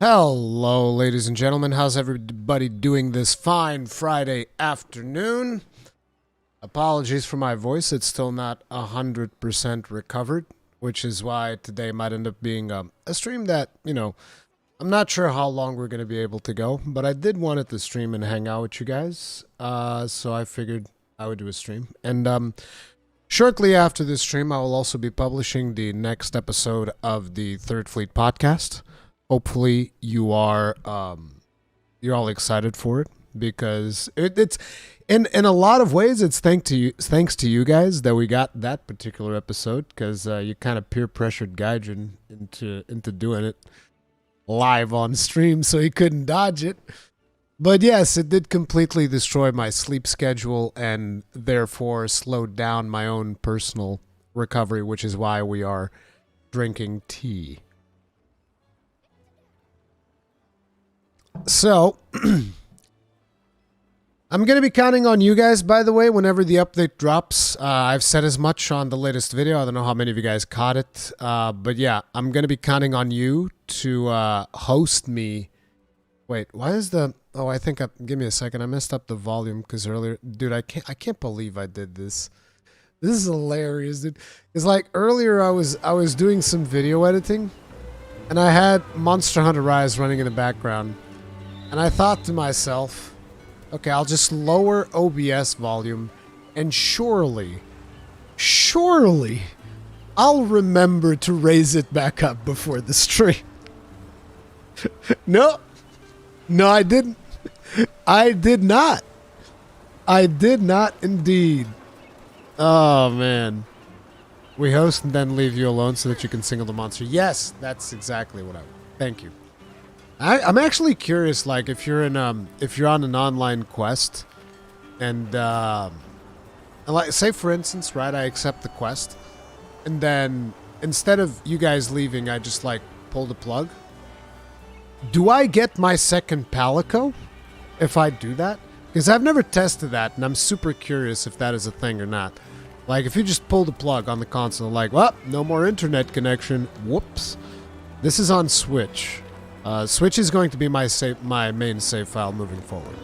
Hello, ladies and gentlemen. How's everybody doing this fine Friday afternoon? Apologies for my voice. It's still not 100% recovered, which is why today might end up being a stream that, I'm not sure how long we're going to be able to go, but I did want it to stream and hang out with you guys. So I figured I would do a stream. And shortly after this stream, I will also be publishing the next episode of the Third Fleet podcast. Hopefully you are you're all excited for it because it's in a lot of ways it's thanks to you guys that we got that particular episode, because you kind of peer pressured Gaijin into doing it live on stream so he couldn't dodge it. But yes, it did completely destroy my sleep schedule and therefore slowed down my own personal recovery, which is why we are drinking tea. So, I'm going to be counting on you guys, by the way, whenever the update drops. I've said as much on the latest video. I don't know how many of you guys caught it. But yeah, I'm going to be counting on you to host me. Wait, why is the... Oh, I think... give me a second. I messed up the volume because earlier... Dude, I can't believe I did this. This is hilarious, dude. It's like earlier I was doing some video editing and I had Monster Hunter Rise running in the background. And I thought to myself, okay, I'll just lower OBS volume and surely, I'll remember to raise it back up before the stream. No, I didn't. I did not. I did not indeed. Oh, man. We host and then leave you alone so that you can single the monster. Yes, that's exactly what I... Thank you. I'm actually curious, like, if you're on an online quest, and like, say for instance, right, I accept the quest, and then instead of you guys leaving, I just like pull the plug. Do I get my second palico if I do that? Because I've never tested that, and I'm super curious if that is a thing or not. Like, if you just pull the plug on the console, like, well, no more internet connection. Whoops. This is on Switch. Switch is going to be my main save file moving forward.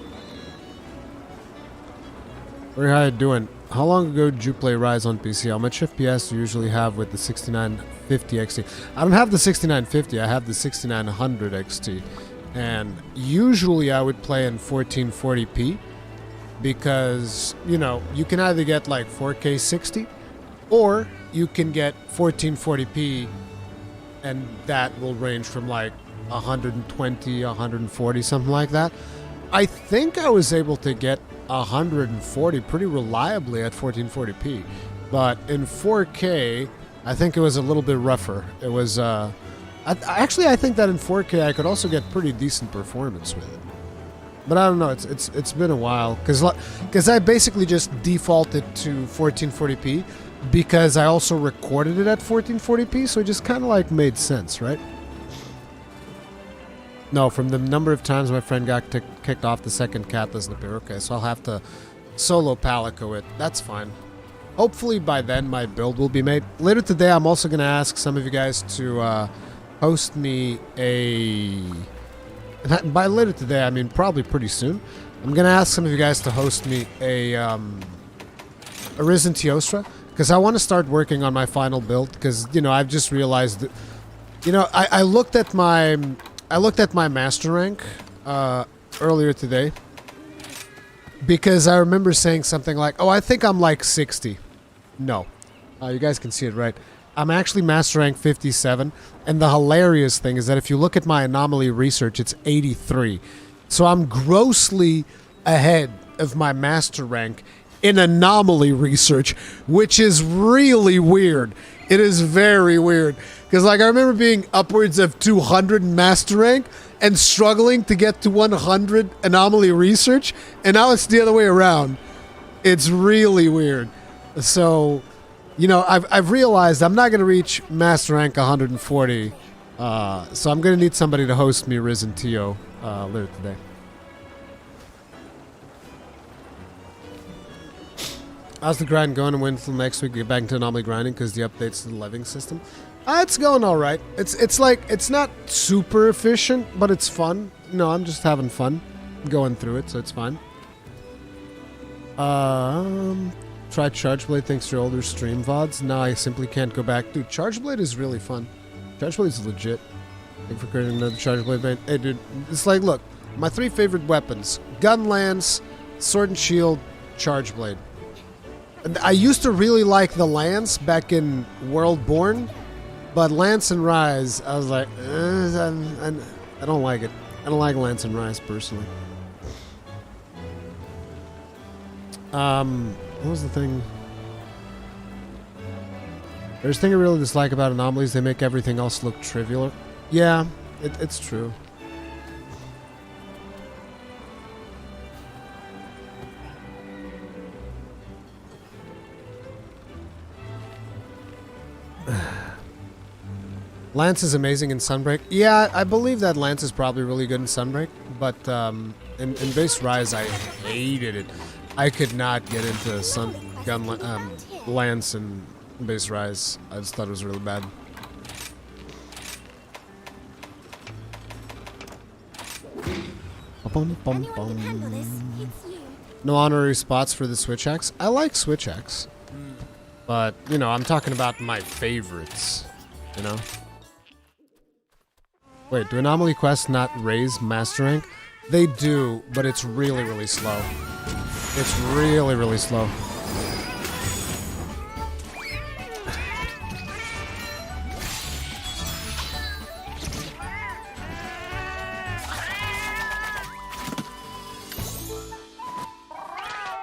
How you doing? How long ago did you play Rise on PC? How much FPS do you usually have with the 6950 XT? I don't have the 6950, I have the 6900 XT. And usually I would play in 1440p because, you can either get like 4K 60 or you can get 1440p, and that will range from like 120, 140, something like that. I think I was able to get 140 pretty reliably at 1440p, but in 4K, I think it was a little bit rougher. It was, actually, I think that in 4K I could also get pretty decent performance with it. But I don't know. It's been a while because I basically just defaulted to 1440p because I also recorded it at 1440p, so it just kind of like made sense, right? No, from the number of times my friend got kicked off, the second cat doesn't appear. Okay, so I'll have to solo palico it. That's fine. Hopefully by then my build will be made. Later today, I'm also going to ask some of you guys to host me a... By later today, I mean probably pretty soon. I'm going to ask some of you guys to host me a Risen Teostra, because I want to start working on my final build, because, I've just realized that, I looked at my master rank earlier today because I remember saying something like, oh, I think I'm like 60. No. You guys can see it, right? I'm actually master rank 57, and the hilarious thing is that if you look at my anomaly research, it's 83. So I'm grossly ahead of my master rank in anomaly research, which is really weird. It is very weird. Because, like, I remember being upwards of 200 in master rank and struggling to get to 100 anomaly research, and now it's the other way around. It's really weird. So, I've realized I'm not going to reach master rank 140, so I'm going to need somebody to host me Risen Teo later today. How's the grind going, and wait until next week to get back into anomaly grinding because the updates to the living system? It's going all right. It's like it's not super efficient, but it's fun. No, I'm just having fun going through it, so it's fine. Try Chargeblade thanks to your older stream VODs. No, I simply can't go back. Dude, Chargeblade is really fun. Chargeblade is legit. Thank you for creating another Chargeblade, man. Hey, dude, it's like, look, my 3 favorite weapons: Gun Lance, Sword and Shield, Chargeblade. I used to really like the Lance back in Worldborn, but Lance and Rise, I was like, I don't like it. I don't like Lance and Rise personally. What was the thing? There's a thing I really dislike about anomalies. They make everything else look trivial. Yeah, it's true. Lance is amazing in Sunbreak. Yeah, I believe that Lance is probably really good in Sunbreak, but in base Rise, I hated it. I could not get into Lance and base Rise. I just thought it was really bad. No honorary spots for the Switch Axe. I like Switch Axe, but you know, I'm talking about my favorites. You know. Wait, do anomaly quests not raise master rank? They do, but it's really, really slow. It's really, really slow.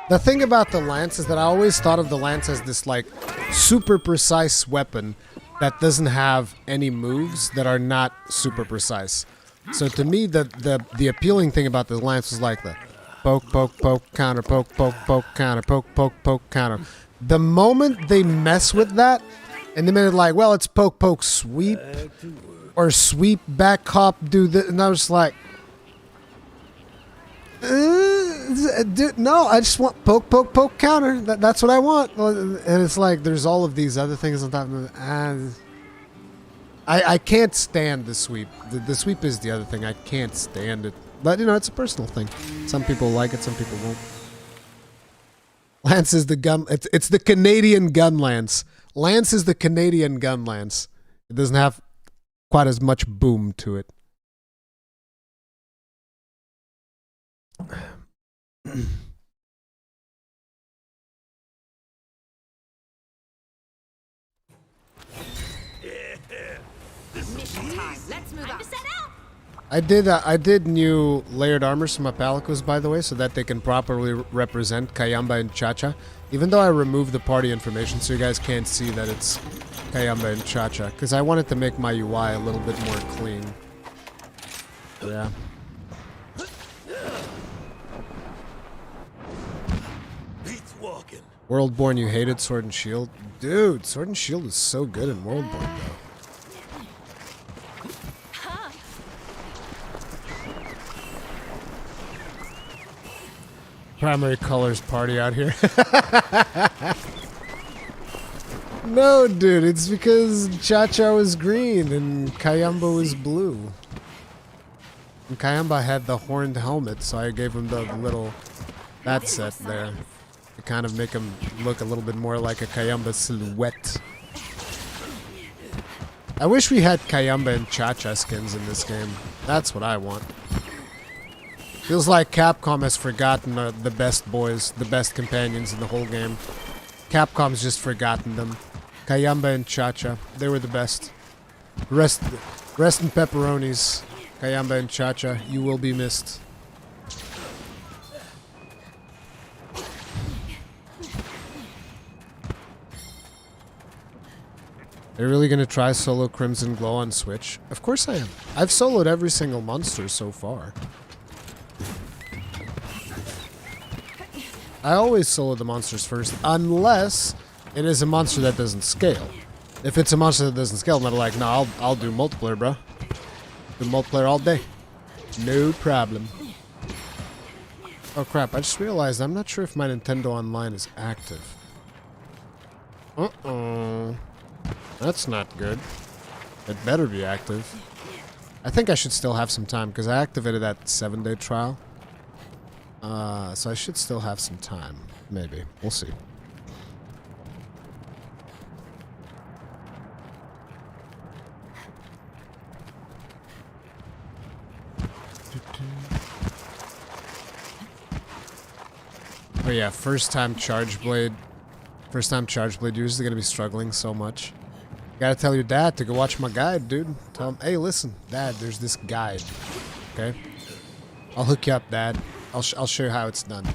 The thing about the Lance is that I always thought of the Lance as this, like, super precise weapon that doesn't have any moves that are not super precise. So to me, the appealing thing about the Lance was like the poke, poke, poke, counter, poke, poke, poke, counter, poke, poke, poke, counter. The moment they mess with that, and they made it like, well, it's poke, poke, sweep, or sweep, back, hop, do this, and I was like, dude, no, I just want poke, poke, poke, counter. That's what I want. And it's like, there's all of these other things on top of it. I can't stand the sweep. The sweep is the other thing. I can't stand it. But, you know, it's a personal thing. Some people like it, some people won't. Lance is the gun. It's the Canadian gun lance. Lance is the Canadian gun lance. It doesn't have quite as much boom to it. Mission time. Let's move on. I did new layered armors for my palicos, by the way, so that they can properly represent Kayamba and Chacha. Even though I removed the party information, so you guys can't see that it's Kayamba and Chacha, because I wanted to make my UI a little bit more clean. Yeah. Worldborn, you hated Sword and Shield? Dude, Sword and Shield is so good in Worldborn, though. Primary colors party out here. No, dude, it's because Cha-Cha was green and Kayamba was blue. And Kayamba had the horned helmet, so I gave him the little bat set there. To kind of make him look a little bit more like a Kayamba silhouette. I wish we had Kayamba and Cha-Cha skins in this game. That's what I want. Feels like Capcom has forgotten the best boys, the best companions in the whole game. Capcom's just forgotten them. Kayamba and Cha-Cha, they were the best. Rest in pepperonis. Kayamba and Cha-Cha, you will be missed. Are you really gonna try solo Crimson Glow on Switch? Of course I am. I've soloed every single monster so far. I always solo the monsters first, unless it is a monster that doesn't scale. If it's a monster that doesn't scale, I'm not like, nah, I'll do multiplayer, bro. Do multiplayer all day. No problem. Oh crap, I just realized I'm not sure if my Nintendo Online is active. Uh-oh. That's not good. It better be active. I think I should still have some time because I activated that 7-day trial. So I should still have some time. Maybe. We'll see. Oh yeah, first time Charge Blade users are gonna be struggling so much. You gotta tell your dad to go watch my guide, dude. Tell him, hey, listen, Dad, there's this guide. Okay? I'll hook you up, Dad. I'll show you how it's done.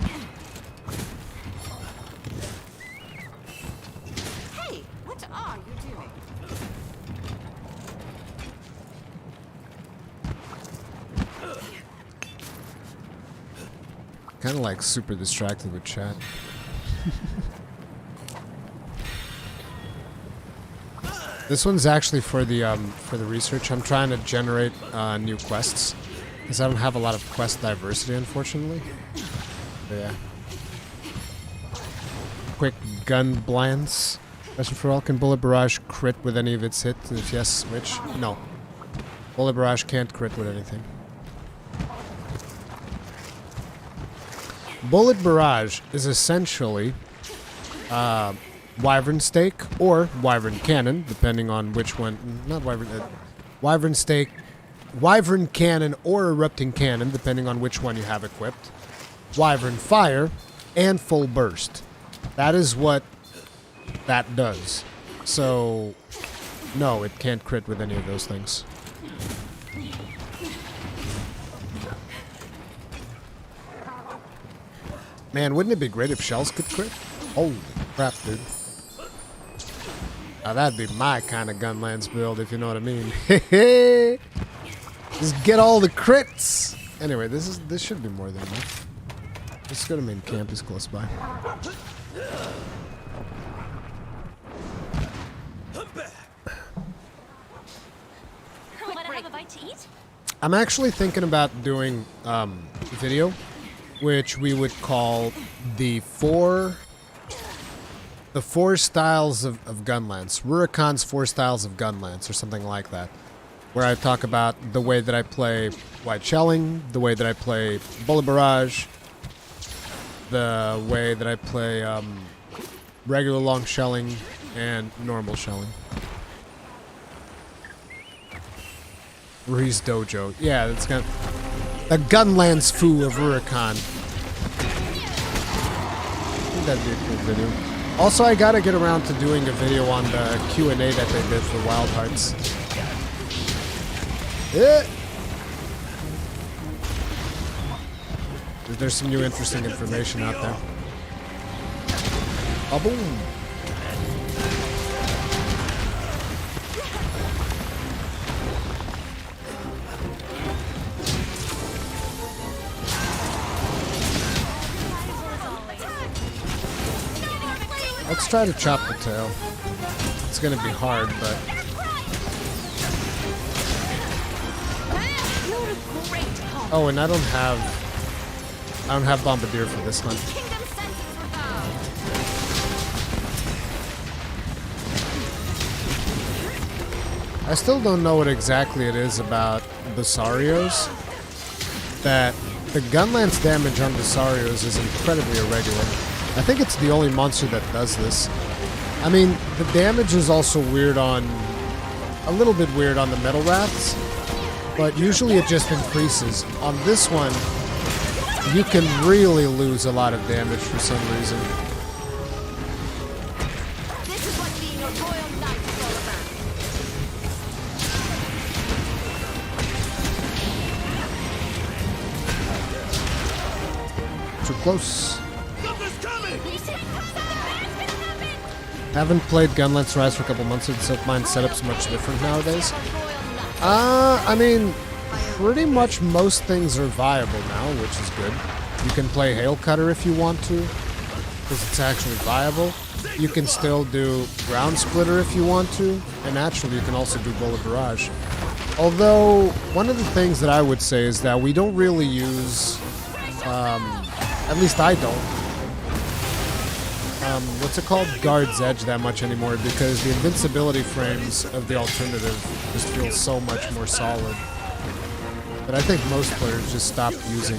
Hey, what are you doing? Kind of like super distracted with chat. This one's actually for the research. I'm trying to generate new quests because I don't have a lot of quest diversity, unfortunately. But yeah. Quick gun glance. Question for all: can Bullet Barrage crit with any of its hits? If yes, which? No. Bullet Barrage can't crit with anything. Bullet Barrage is essentially Wyvern Stake or Wyvern Cannon, depending on which one. Not Wyvern. Wyvern Stake, Wyvern Cannon, or Erupting Cannon, depending on which one you have equipped. Wyvern Fire, and Full Burst. That is what that does. So, no, it can't crit with any of those things. Man, wouldn't it be great if shells could crit? Holy crap, dude. Now that'd be my kind of Gunlands build, if you know what I mean. Just get all the crits! Anyway, this should be more than enough. Let's go to main camp, is close by. Wanna have a bite to eat? I'm actually thinking about doing a video which we would call the four styles of Gunlance. Rurikhan's 4 styles of Gunlance, or something like that. Where I talk about the way that I play White Shelling, the way that I play Bullet Barrage, the way that I play regular long shelling, and normal shelling. Reese Dojo. Yeah, that's kind of the Gunlance foo of Rurikhan. I think that'd be a cool video. Also, I gotta get around to doing a video on the Q&A that they did for Wild Hearts. There's some new interesting information out there. Oh, boom! Let's try to chop the tail. It's gonna be hard, but oh, and I don't have Bombardier for this hunt. I still don't know what exactly it is about Basarios that the Gunlance damage on Basarios is incredibly irregular. I think it's the only monster that does this. I mean, the damage is also weird on... a little bit weird on the Metal Rats, but usually it just increases. On this one, you can really lose a lot of damage for some reason. This is what being a royal knight is all about. Too close. Haven't played Gunlance Rise for a couple months, so mine setup's much different nowadays. I mean, pretty much most things are viable now, which is good. You can play Hail Cutter if you want to, because it's actually viable. You can still do Ground Splitter if you want to, and naturally you can also do Bullet Barrage. Although, one of the things that I would say is that we don't really use, at least I don't, what's it called, Guard's Edge that much anymore because the invincibility frames of the alternative just feel so much more solid. But I think most players just stopped using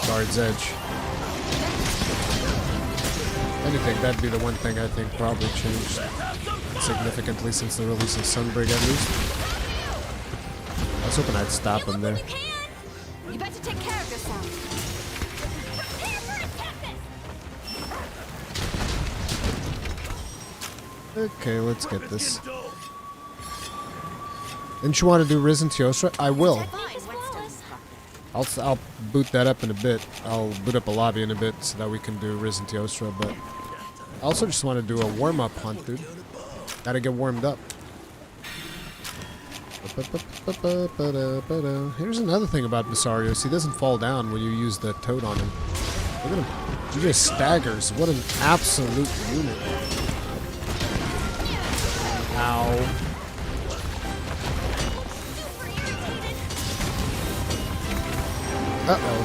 Guard's Edge. If anything, that'd be the one thing I think probably changed significantly since the release of Sunbreak at least. I was hoping I'd stop him there. You better take care of yourself. Okay, let's get this. Didn't you want to do Risen Teostra? I will. I'll boot that up in a bit. I'll boot up a lobby in a bit so that we can do Risen Teostra, but I also just want to do a warm-up hunt, dude. Gotta get warmed up. Here's another thing about Basarios. He doesn't fall down when you use the toad on him. Look at him. He just staggers. What an absolute unit. Ow. Uh-oh.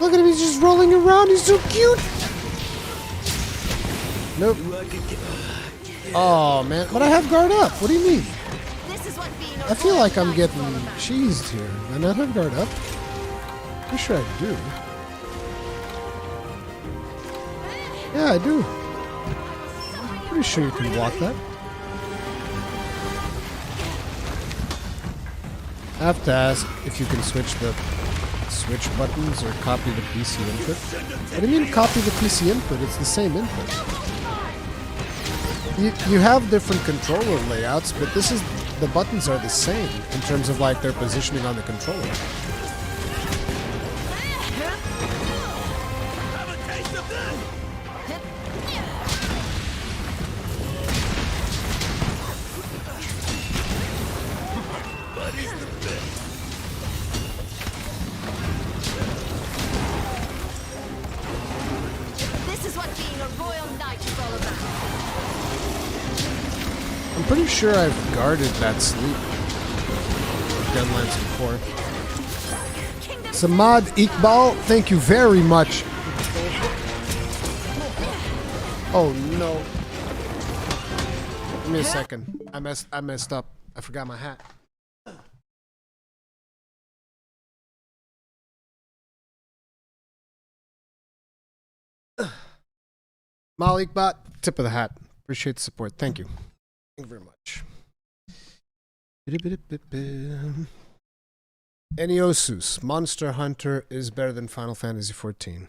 Look at him, he's just rolling around, he's so cute! Nope. Oh, man, but I have guard up, what do you mean? I feel like I'm getting cheesed here. Do I not have guard up? Pretty sure I do. Yeah, I do. Pretty sure you can block that. I have to ask if you can switch the switch buttons or copy the PC input. What do you mean copy the PC input? It's the same input. You have different controller layouts, but this is the buttons are the same in terms of like their positioning on the controller. I'm pretty sure I've guarded that sleep. Gunlands before. Samad Iqbal, thank you very much. Oh no. Give me a second. I messed up. I forgot my hat. Malikbot, tip of the hat. Appreciate the support. Thank you. Thank you very much. Eniosus, Monster Hunter is better than Final Fantasy XIV.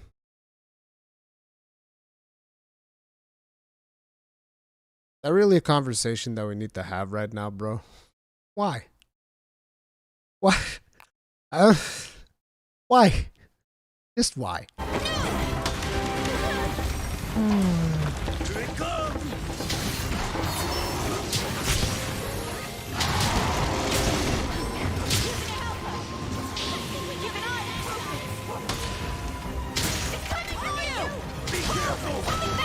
That really a conversation that we need to have right now, bro? Why? Why? Why? Just why?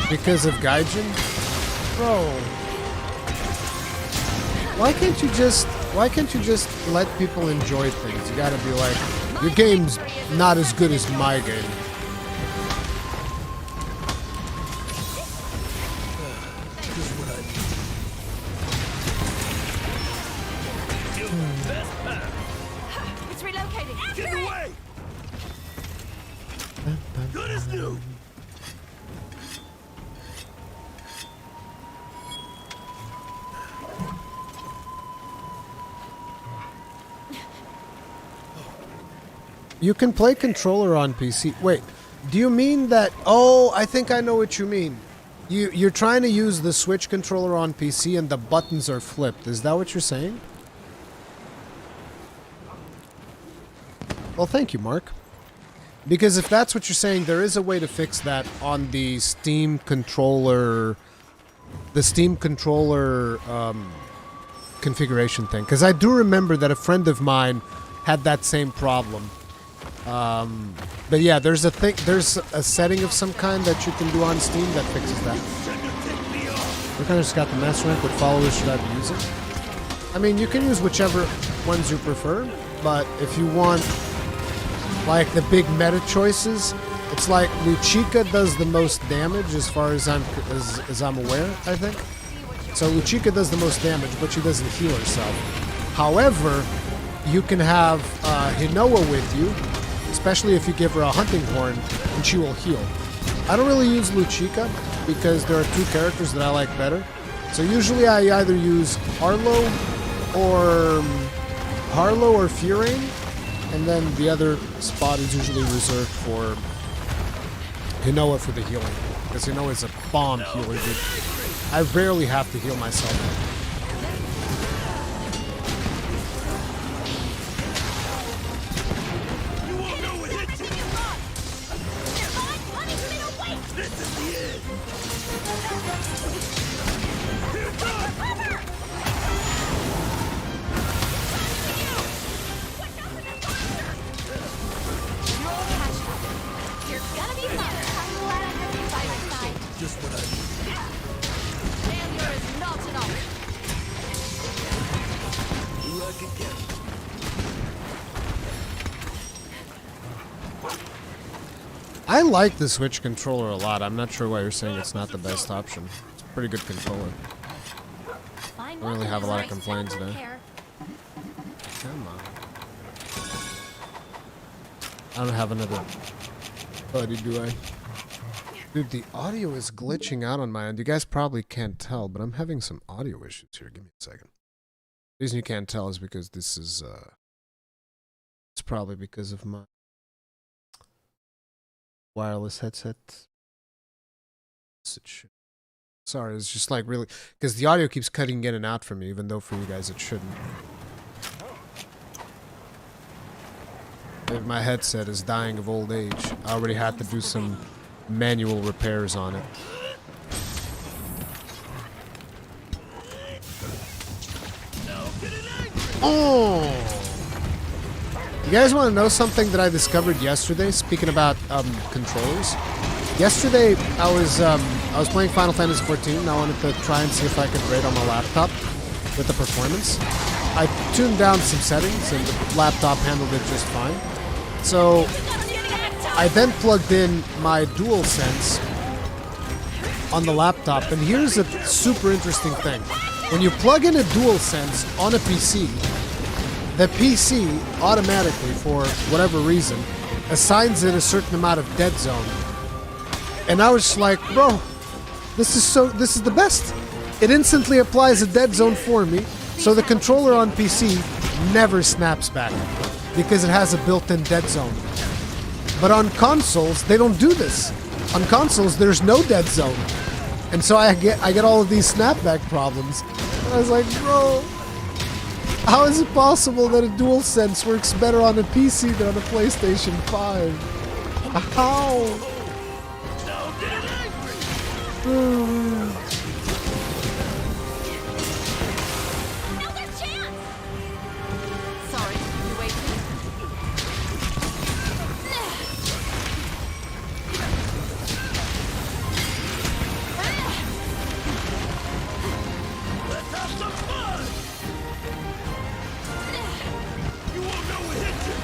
Because of Gaijin? Bro. Why can't you just let people enjoy things? You gotta be like, your game's not as good as my game. It's relocating. Get away! Good as new. You can play controller on PC. Wait, do you mean that? Oh, I think I know what you mean. You're trying to use the Switch controller on PC and the buttons are flipped. Is that what you're saying? Well, thank you, Mark. Because if that's what you're saying, there is a way to fix that on the Steam controller, configuration thing. Because I do remember that a friend of mine had that same problem. But yeah, there's a setting of some kind that you can do on Steam that fixes that. We kind of just got the master rank. What followers should I be using? I mean, you can use whichever ones you prefer, but if you want like the big meta choices. It's like Luchika does the most damage as far as I'm aware, I think. So Luchika does the most damage, but she doesn't heal herself. However, you can have Hinoa with you, especially if you give her a hunting horn, and she will heal. I don't really use Luchika because there are two characters that I like better. So usually I either use Harlow or Furain, and then the other spot is usually reserved for Hinoa for the healing, because Hinoa is a bomb healer, dude. I rarely have to heal myself. I like the Switch controller a lot. I'm not sure why you're saying it's not the best option. It's a pretty good controller. I don't really have a lot of complaints there. Come on. I don't have another buddy, do I? Dude, the audio is glitching out on my end. You guys probably can't tell, but I'm having some audio issues here. Give me a second. The reason you can't tell is because this is, it's probably because of my wireless headset. Sorry, it's just like really, because the audio keeps cutting in and out for me, even though for you guys it shouldn't. If my headset is dying of old age, I already had to do some manual repairs on it. Oh! You guys want to know something that I discovered yesterday? Speaking about controllers, yesterday I was playing Final Fantasy XIV, and I wanted to try and see if I could rate on my laptop with the performance. I tuned down some settings, and the laptop handled it just fine. So I then plugged in my DualSense on the laptop, and here's a super interesting thing. When you plug in a DualSense on a PC, the PC automatically, for whatever reason, assigns it a certain amount of dead zone. And I was just like, bro, this is the best. It instantly applies a dead zone for me, so the controller on PC never snaps back because it has a built-in dead zone. But on consoles, they don't do this. On consoles, there's no dead zone. And so I get all of these snapback problems. And I was like, bro, how is it possible that a DualSense works better on a PC than on a PlayStation 5? How? Another chance! Sorry, you waiting? Let's have some fun! You won't know what hit you!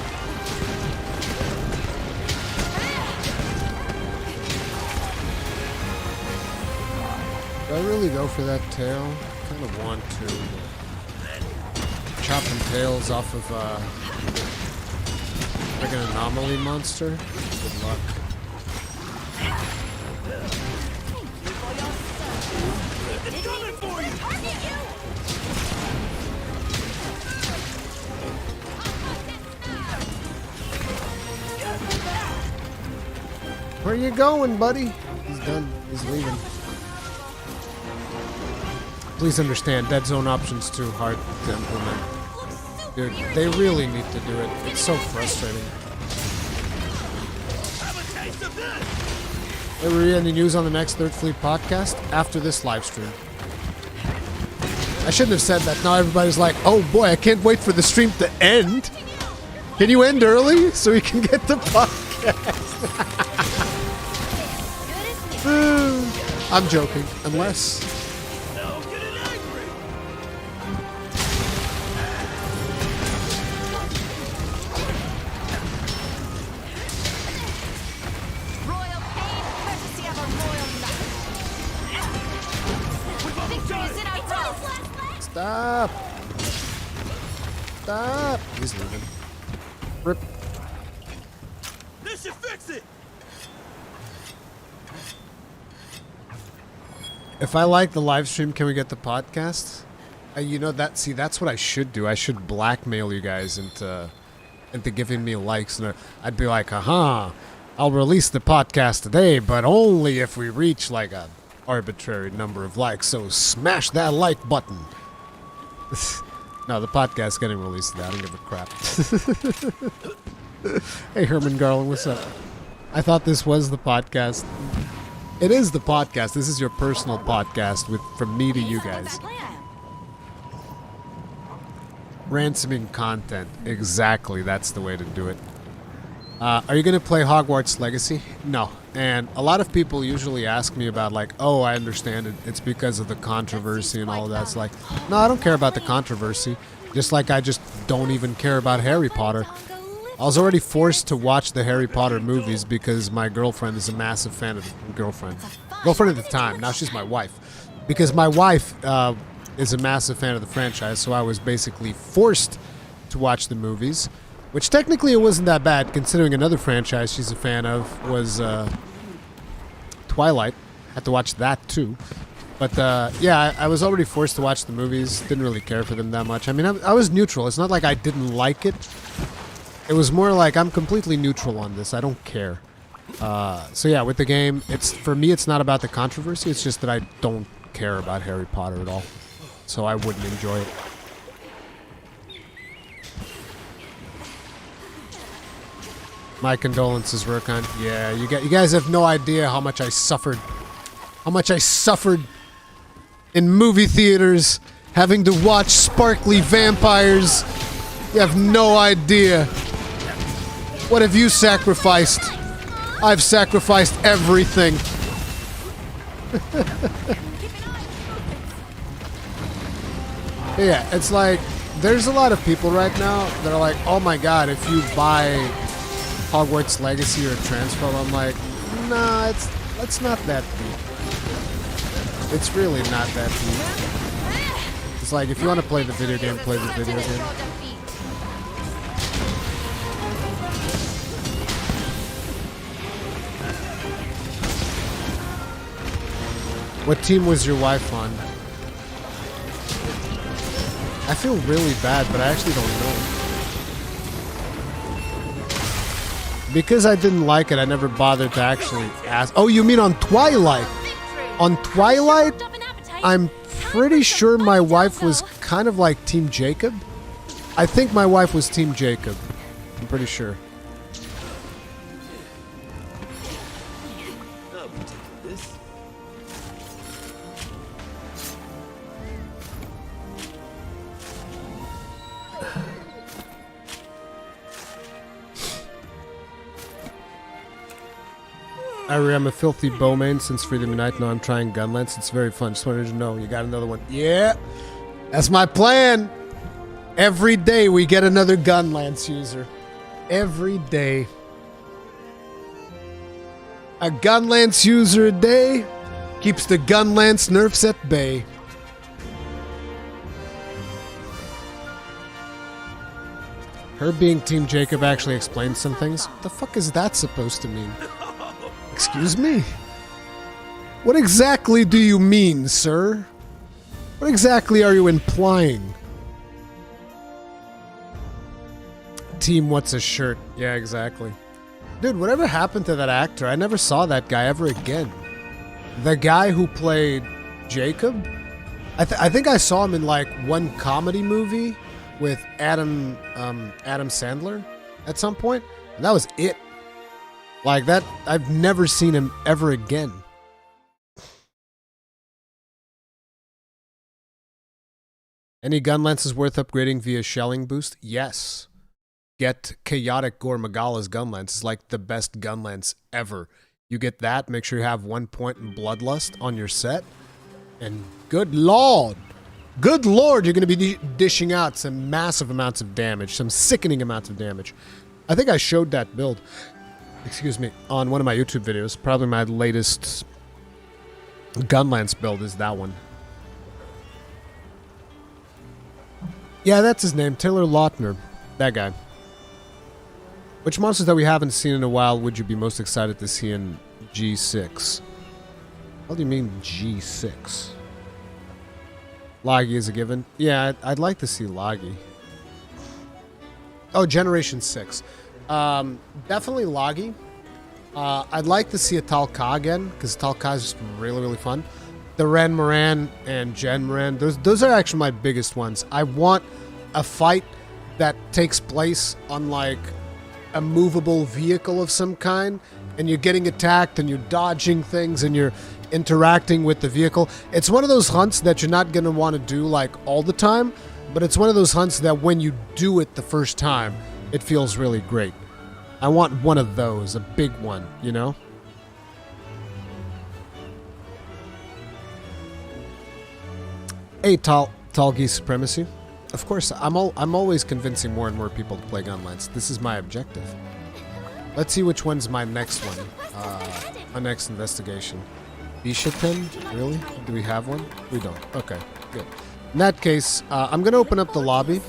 Do I really go for that tail? I kind of want to. Chopping tails off of like an anomaly monster. Good luck. It's coming for you! Where you going, buddy? He's done. He's leaving. Please understand, dead zone option's too hard to implement. Dude, they really need to do it. It's so frustrating. Have a taste of this! Hey, Ruri, any news on the next Third Fleet podcast after this live stream? I shouldn't have said that. Now everybody's like, oh boy, I can't wait for the stream to end. Can you end early so we can get the podcast? I'm joking, unless... Stop. Stop. He's leaving. Rip. This should fix it. If I like the live stream, can we get the podcast? You know that. See, that's what I should do. I should blackmail you guys into giving me likes, and I'd be like, "Aha! I'll release the podcast today, but only if we reach like a arbitrary number of likes. So smash that like button." No, the podcast's getting released today. I don't give a crap. Hey, Herman Garland, what's up? I thought this was the podcast. It is the podcast. This is your personal podcast from me to you guys. Ransoming content. Exactly. That's the way to do it. Are you going to play Hogwarts Legacy? No. And a lot of people usually ask me about like, oh, I understand it. It's because of the controversy and all of that. It's like, no, I don't care about the controversy. Just like I just don't even care about Harry Potter. I was already forced to watch the Harry Potter movies because my girlfriend is a massive fan of the girlfriend at the time. Now she's my wife. Because my wife is a massive fan of the franchise, so I was basically forced to watch the movies. Which technically it wasn't that bad, considering another franchise she's a fan of was Twilight. Had to watch that too. But yeah, I was already forced to watch the movies. Didn't really care for them that much. I mean, I was neutral. It's not like I didn't like it. It was more like I'm completely neutral on this. I don't care. So yeah, with the game, for me, it's not about the controversy. It's just that I don't care about Harry Potter at all. So I wouldn't enjoy it. My condolences, Rurikhan. Yeah, you guys have no idea how much I suffered. How much I suffered in movie theaters, having to watch sparkly vampires. You have no idea. What have you sacrificed? I've sacrificed everything. Yeah, it's like, there's a lot of people right now that are like, oh my god, if you buy Hogwarts Legacy or Transfer, I'm like, nah, it's not that deep. It's really not that deep. It's like, if you want to play the video game, play the video game. What team was your wife on? I feel really bad, but I actually don't know. Because I didn't like it, I never bothered to actually ask. Oh, you mean on Twilight? On Twilight, I'm pretty sure my wife was kind of like Team Jacob. I think my wife was Team Jacob. I'm pretty sure. I'm a filthy bowman since Freedom Unite. No, I'm trying Gunlance. It's very fun. Just wanted to know. You got another one? Yeah. That's my plan. Every day we get another Gunlance user. Every day. A Gunlance user a day keeps the Gunlance nerfs at bay. Her being Team Jacob actually explains some things. What the fuck is that supposed to mean? Excuse me? What exactly do you mean, sir? What exactly are you implying? Team what's a shirt? Yeah, exactly. Dude, whatever happened to that actor? I never saw that guy ever again. The guy who played Jacob? I think I saw him in like one comedy movie with Adam Sandler at some point. And that was it. Like that, I've never seen him ever again. Any gun lenses worth upgrading via shelling boost? Yes. Get Chaotic Gore Magala's gun lens. It's like the best gun lens ever. You get that, make sure you have 1 point in Bloodlust on your set. And good lord, you're going to be dishing out some massive amounts of damage, some sickening amounts of damage. I think I showed that build, excuse me, on one of my YouTube videos. Probably my latest gun lance build is that one. Yeah, that's his name, Taylor Lautner. That guy. Which monsters that we haven't seen in a while would you be most excited to see in G6? What do you mean G6? Loggy is a given. Yeah, I'd like to see Loggy. Oh, Generation 6. Definitely Loggy. I'd like to see a Talca again, because Talca is just really, really fun. The Ren Moran and Gen Moran, those are actually my biggest ones. I want a fight that takes place on, like, a movable vehicle of some kind, and you're getting attacked, and you're dodging things, and you're interacting with the vehicle. It's one of those hunts that you're not going to want to do, like, all the time, but it's one of those hunts that when you do it the first time, it feels really great. I want one of those, a big one, you know? Hey, Talgi Supremacy. Of course, I'm always convincing more and more people to play Gunlance. This is my objective. Let's see which one's my next one. My next investigation. Bishaten? Really? Do we have one? We don't. Okay, good. In that case, I'm going to open up the lobby.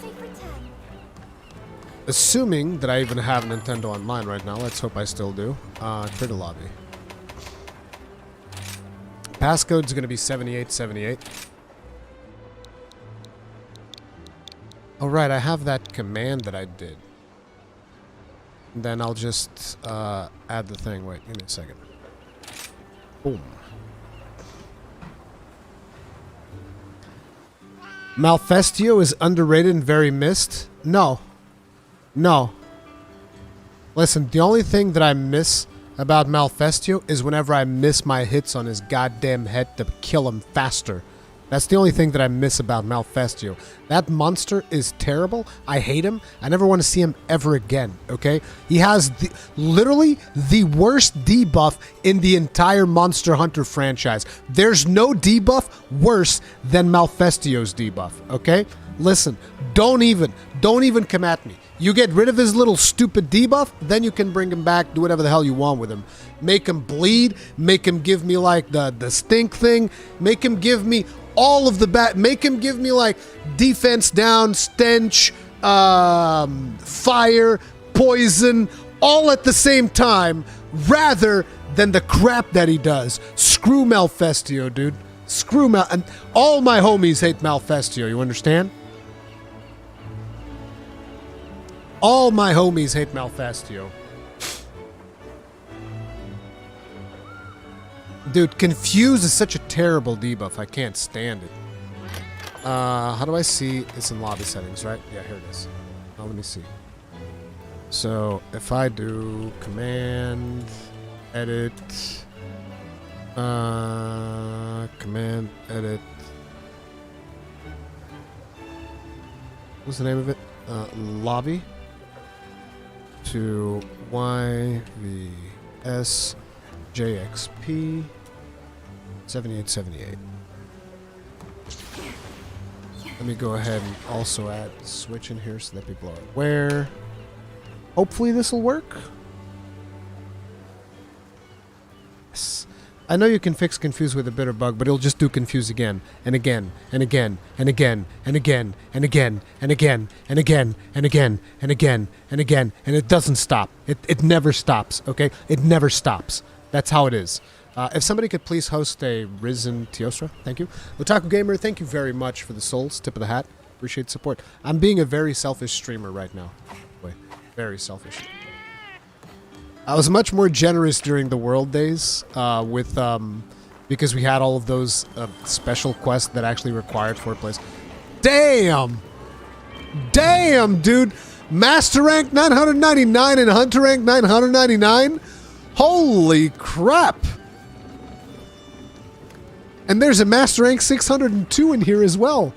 Assuming that I even have Nintendo Online right now. Let's hope I still do. Clear the lobby. Passcode's going to be 7878. Oh, right, I have that command that I did. Then I'll just add the thing. Wait, give me a second. Boom. Malfestio is underrated and very missed? No. No. Listen, the only thing that I miss about Malfestio is whenever I miss my hits on his goddamn head to kill him faster. That's the only thing that I miss about Malfestio. That monster is terrible. I hate him. I never want to see him ever again, okay? He has literally the worst debuff in the entire Monster Hunter franchise. There's no debuff worse than Malfestio's debuff, okay? Listen, don't even come at me. You get rid of his little stupid debuff, then you can bring him back, do whatever the hell you want with him. Make him bleed, make him give me like the stink thing, make him give me all of the make him give me like defense down, stench, fire, poison, all at the same time, rather than the crap that he does. Screw Malfestio, dude. Screw and all my homies hate Malfestio, you understand? All my homies hate Malfestio. Dude, Confuse is such a terrible debuff. I can't stand it. How do I see? It's in lobby settings, right? Yeah, here it is. Oh, let me see. So, if I do command, edit, command, edit. What's the name of it? Lobby. To YVS JXP 7878. Let me go ahead and also add switch in here so that people are aware. Hopefully this will work. Yes. I know you can fix Confuse with a bitter bug, but it'll just do Confuse again and again and again and again and again and again and again and again and again and again and again, and it doesn't stop. It never stops, okay? It never stops. That's how it is. If somebody could please host a Risen Teostra, thank you. Otaku Gamer, thank you very much for the souls. Tip of the hat. Appreciate the support. I'm being a very selfish streamer right now. Wait, very selfish. I was much more generous during the World Days because we had all of those special quests that actually required 4 plays. Damn! Damn, dude! Master rank 999 and Hunter rank 999? Holy crap! And there's a Master rank 602 in here as well.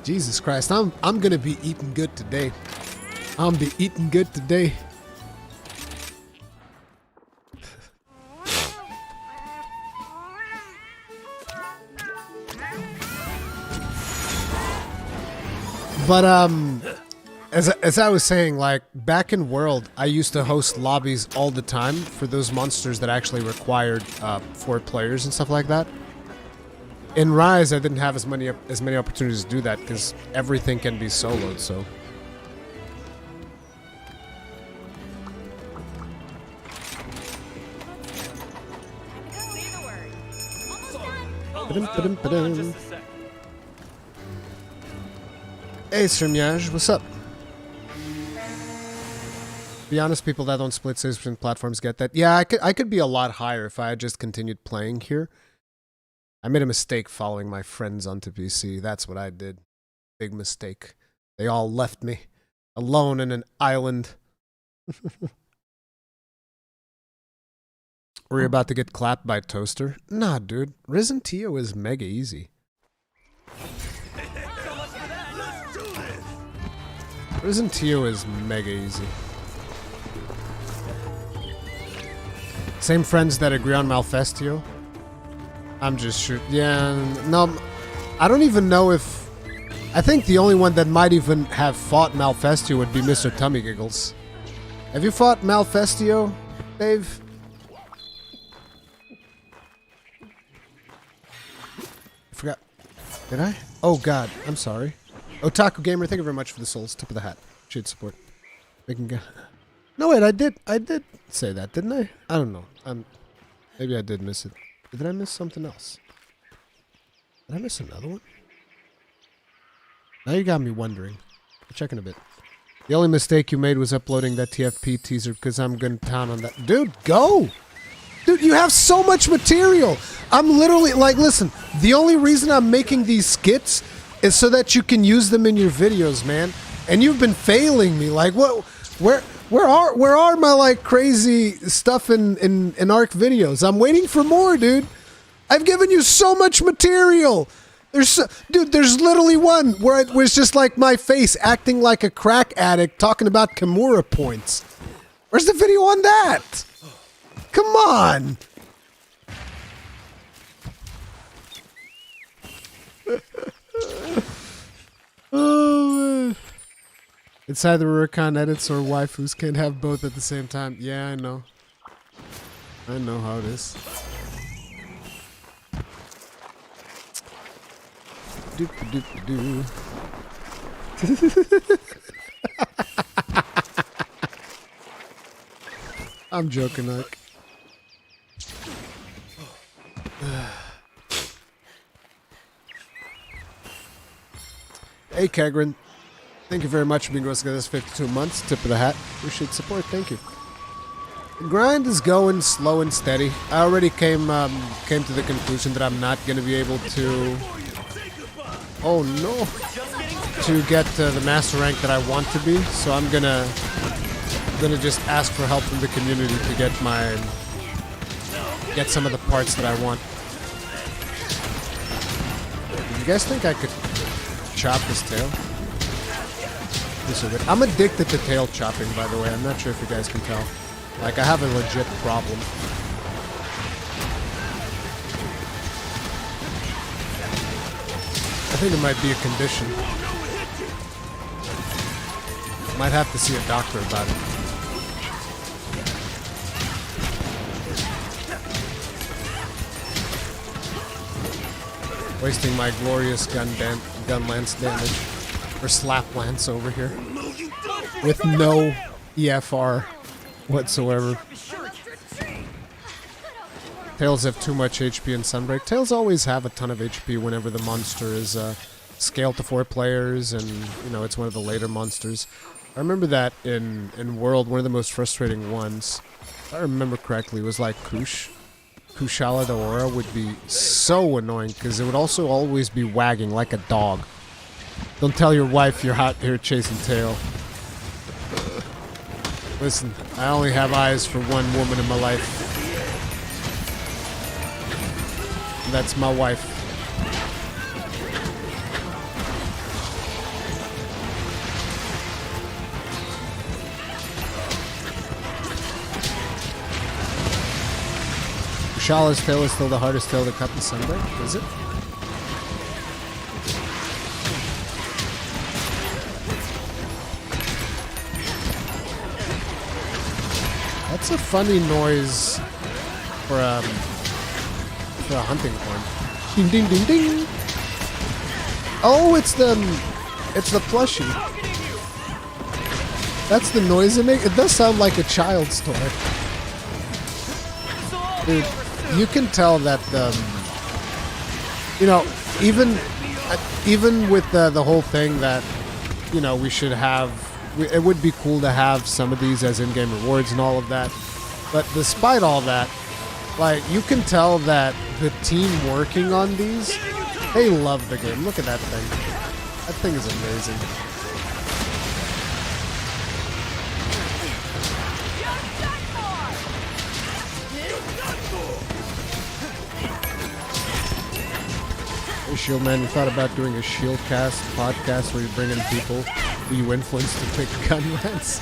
Jesus Christ, I'm gonna be eating good today. I'm be eating good today. But as I was saying, like back in World, I used to host lobbies all the time for those monsters that actually required 4 players and stuff like that. In Rise, I didn't have as many opportunities to do that because everything can be soloed. So. Say the word. Almost done. Hold on just a sec. Hey, Srimyaj, what's up? Be honest, people that don't split saves between platforms get that. Yeah, I could be a lot higher if I had just continued playing here. I made a mistake following my friends onto PC. That's what I did. Big mistake. They all left me alone in an island. Were you about to get clapped by Toaster? Nah, dude. Risen Tio is mega easy. Let's do this. Risen Tio is mega easy. Same friends that agree on Malfestio? I'm just shooting. Yeah, no, I don't even know if... I think the only one that might even have fought Malfestio would be Mr. Tummy Giggles. Have you fought Malfestio, Dave? I forgot. Did I? Oh god, I'm sorry. Otaku Gamer, thank you very much for the souls. Tip of the hat. Should support. Making go. No wait, I did say that, didn't I? I don't know. Maybe I did miss it. Did I miss something else? Did I miss another one? Now you got me wondering. I'll check in a bit. The only mistake you made was uploading that TFP teaser because I'm going to town on that. Dude, go! Dude, you have so much material! I'm literally, like, listen, the only reason I'm making these skits is so that you can use them in your videos, man. And you've been failing me. Like, what? Where are my, like, crazy stuff in ARC videos? I'm waiting for more, dude. I've given you so much material. Dude, there's literally one where it was just like my face acting like a crack addict talking about Kimura points. Where's the video on that? Come on. Oh, man. It's either Rurikhan edits or waifus can't have both at the same time. Yeah, I know. I know how it is. Doop-a-doop-a-doo. I'm joking, Ike. Hey, Kegrin. Thank you very much for being with us this 52 months. Tip of the hat. Appreciate support. Thank you. The grind is going slow and steady. I already came to the conclusion that I'm not going to be able to... Oh no! To get the master rank that I want to be, so I'm gonna just ask for help from the community to get some of the parts that I want. You guys think I could chop his tail? I'm addicted to tail chopping, by the way. I'm not sure if you guys can tell. Like, I have a legit problem. I think it might be a condition. Might have to see a doctor about it. Wasting my glorious gun lance damage. Or slap lance over here. With no EFR whatsoever. Tails have too much HP in Sunbreak. Tails always have a ton of HP whenever the monster is scaled to 4 players and, you know, it's one of the later monsters. I remember that in World, one of the most frustrating ones, if I remember correctly, was like Kush. Kushala the Aura would be so annoying because it would also always be wagging like a dog. Don't tell your wife you're out here chasing tail. Listen, I only have eyes for one woman in my life. And that's my wife. Kushala's tail is still the hardest tail to cut in Sunbreak, is it? That's a funny noise for a hunting horn. Ding ding ding ding. Oh, it's the plushie. That's the noise it makes. It does sound like a child's toy. Dude, you can tell that you know, even with the whole thing that, you know, we should have. It would be cool to have some of these as in-game rewards and all of that. But despite all that, like, you can tell that the team working on these, they love the game. Look at that thing. That thing is amazing. Hey, Shield Man, you thought about doing a Shieldcast podcast where you bring in people who you influence to pick Gunlance?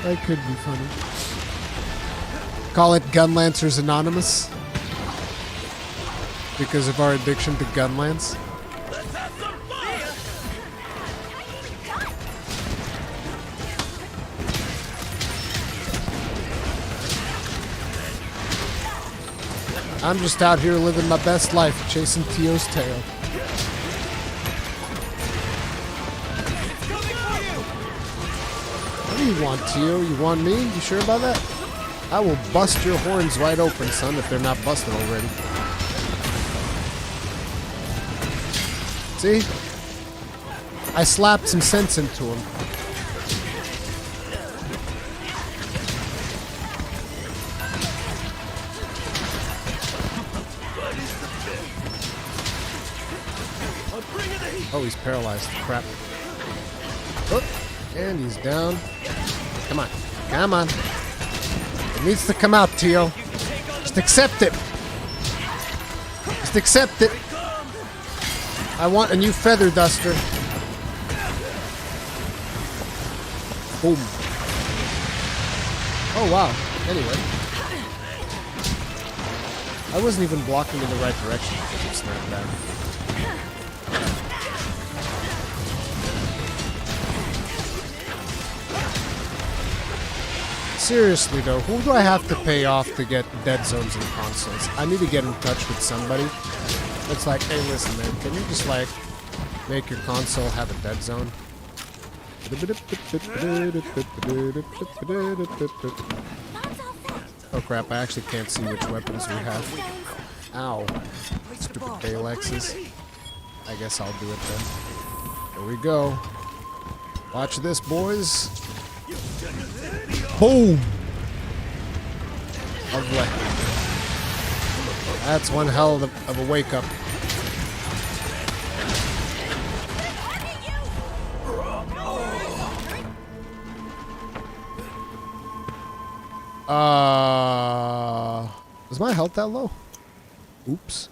That could be funny. Call it Gunlancers Anonymous because of our addiction to Gunlance. I'm just out here living my best life, chasing Tio's tail. What do you want, Tio? You want me? You sure about that? I will bust your horns wide open, son, if they're not busted already. See? I slapped some sense into him. Oh, he's paralyzed. Crap. Oh, and he's down. Come on. Come on. It needs to come out, Tio. Just accept it. Just accept it. I want a new feather duster. Boom. Oh, wow. Anyway. I wasn't even blocking in the right direction because of Snapback. Seriously though, who do I have to pay off to get dead zones in consoles? I need to get in touch with somebody. It's like, hey listen man, can you just like make your console have a dead zone? Oh crap, I actually can't see which weapons we have. Ow. Stupid Dalexes. I guess I'll do it then. Here we go. Watch this, boys. Boom! Lovely. That's one hell of a wake-up. Is my health that low? Oops.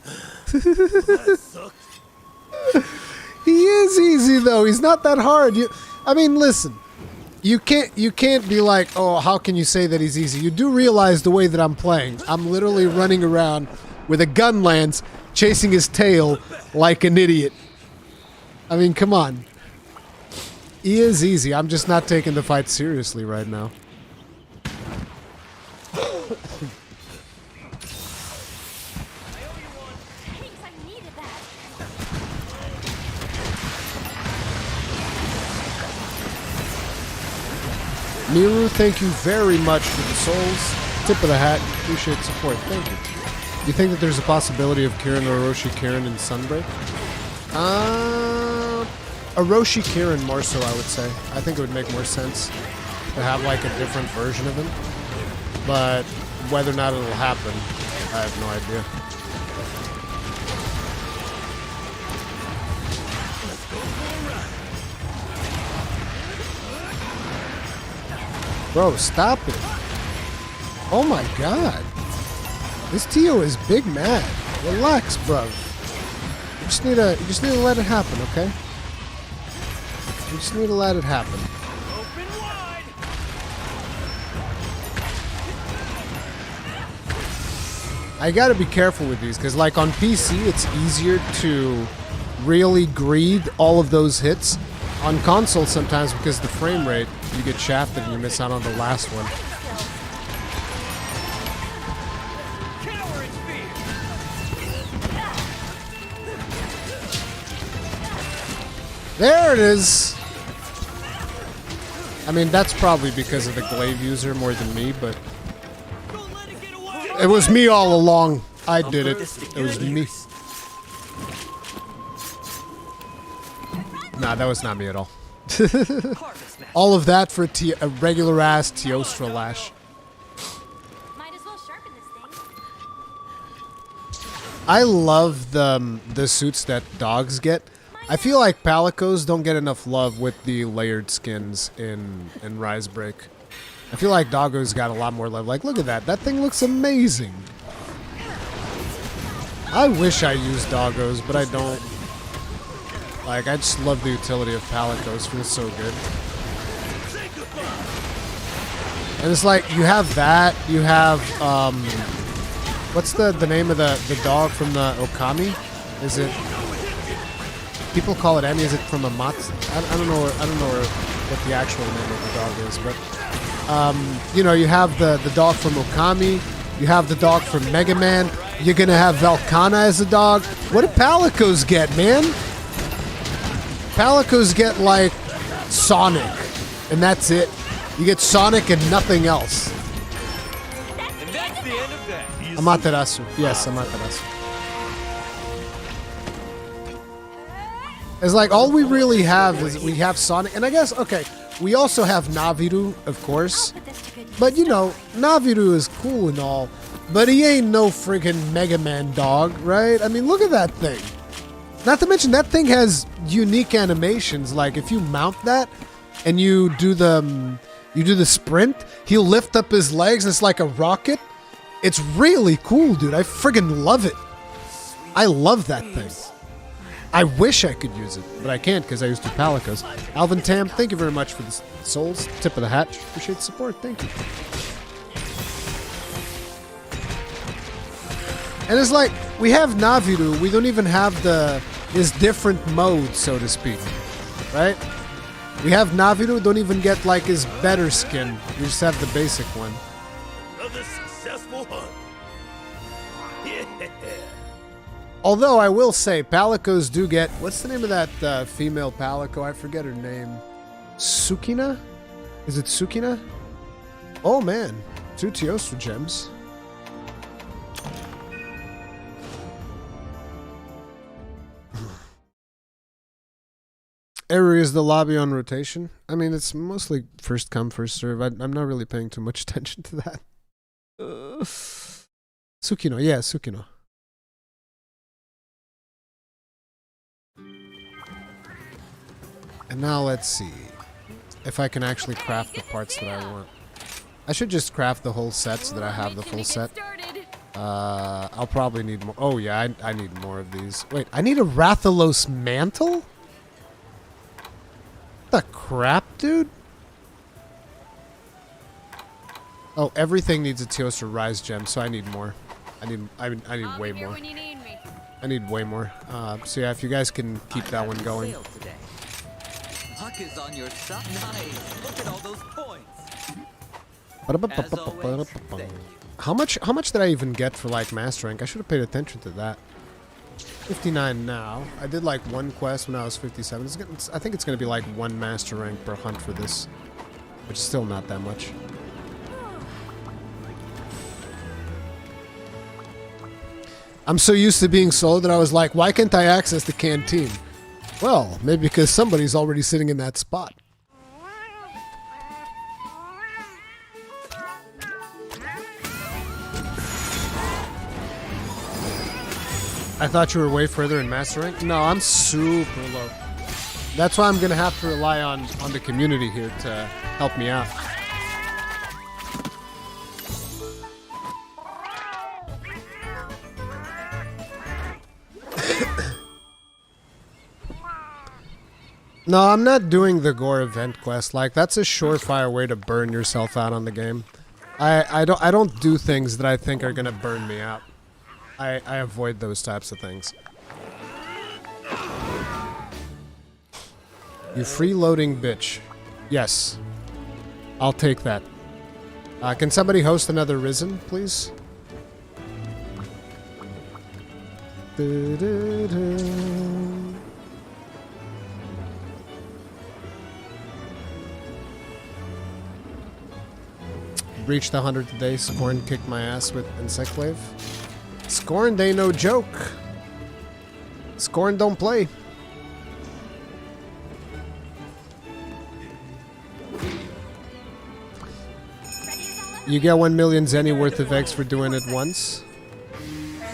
He is easy though. He's not that hard. I mean, listen. You can't be like, oh, how can you say that he's easy? You do realize the way that I'm playing. I'm literally running around with a gun lance, chasing his tail like an idiot. I mean, come on. He is easy. I'm just not taking the fight seriously right now. Miru, thank you very much for the souls. Tip of the hat. Appreciate support. Thank you. Do you think that there's a possibility of Kirin or Orochi Kirin in Sunbreak? Orochi Kirin more so, I would say. I think it would make more sense to have like a different version of him. But whether or not it'll happen, I have no idea. Bro, stop it. Oh my god. This Tio is big mad. Relax, bro. You just need to let it happen, okay? You just need to let it happen. Open wide. I gotta be careful with these, because like on PC, it's easier to really greed all of those hits. On console sometimes, because the frame rate, you get shafted and you miss out on the last one. There it is. I mean, that's probably because of the glaive user more than me, but it was me all along. I did it. It was me. Nah, that was not me at all. All of that for a regular ass Teostra lash. Might as well sharpen this thing. I love the suits that dogs get. I feel like palicos don't get enough love with the layered skins in Risebreak. I feel like doggos got a lot more love. Like, look at that. That thing looks amazing. I wish I used doggos, but I don't. Like, I just love the utility of palicos. Feels so good. And it's like, you have that. You have, what's the name of the dog from the Okami? Is it... People call it Emmy. Is it from a Mats? I don't know what the actual name of the dog is, but you know, you have the dog from Okami, you have the dog from Mega Man. You're gonna have Velkhana as a dog. What do palicos get, man? Palicos get like Sonic, and that's it. You get Sonic and nothing else. And that's the end of that. Amaterasu. Yes, Amaterasu. It's like all we really have is we have Sonic, and I guess, okay, we also have Naviru, of course, but you know, Naviru is cool and all, but he ain't no freaking Mega Man dog, right? I mean, look at that thing. Not to mention that thing has unique animations. Like if you mount that and you do the sprint, he'll lift up his legs and it's like a rocket. It's really cool, dude. I friggin' love it. I love that thing. I wish I could use it, but I can't because I used two palicos. Alvin Tam, thank you very much for the souls. Tip of the hat. Appreciate the support. Thank you. And it's like, we have Naviru. We don't even have his different modes, so to speak. Right? We have Naviru. Don't even get like his better skin. We just have the basic one. Another successful hunt. Yeah. Although I will say, palicos do get... What's the name of that female palico? I forget her name. Sukina? Is it Sukina? Oh, man. 2 Teostra gems. Area is the lobby on rotation. I mean, it's mostly first come, first serve. I'm not really paying too much attention to that. Sukino. Yeah, Sukino. And now let's see if I can actually craft the parts that I want. I should just craft the whole set so that I have the full set. I'll probably need more. Oh yeah, I need more of these. Wait, I need a Rathalos mantle? What the crap, dude? Oh, everything needs a Teostra Rise gem, so I need more. I need way more. I need way more. So yeah, if you guys can keep that one going. Luck is on your side. Nice. Look at all those points. As always, thank you. How much did I even get for like master rank? I should have paid attention to that. 59 now. I did like one quest when I was 57. I think it's going to be like 1 master rank per hunt for this, which is still not that much. I'm so used to being solo that I was like, why can't I access the canteen? Well, maybe because somebody's already sitting in that spot. I thought you were way further in master rank. No, I'm super low. That's why I'm gonna have to rely on the community here to help me out. No, I'm not doing the gore event quest. Like, that's a surefire way to burn yourself out on the game. I don't do things that I think are gonna burn me out. I avoid those types of things. You freeloading bitch. Yes. I'll take that. Can somebody host another Risen, please? reached 100 today. Scorn kicked my ass with Insectglaive. Scorn, they no joke. Scorn don't play. You get 1 million Zenny worth of eggs for doing it once.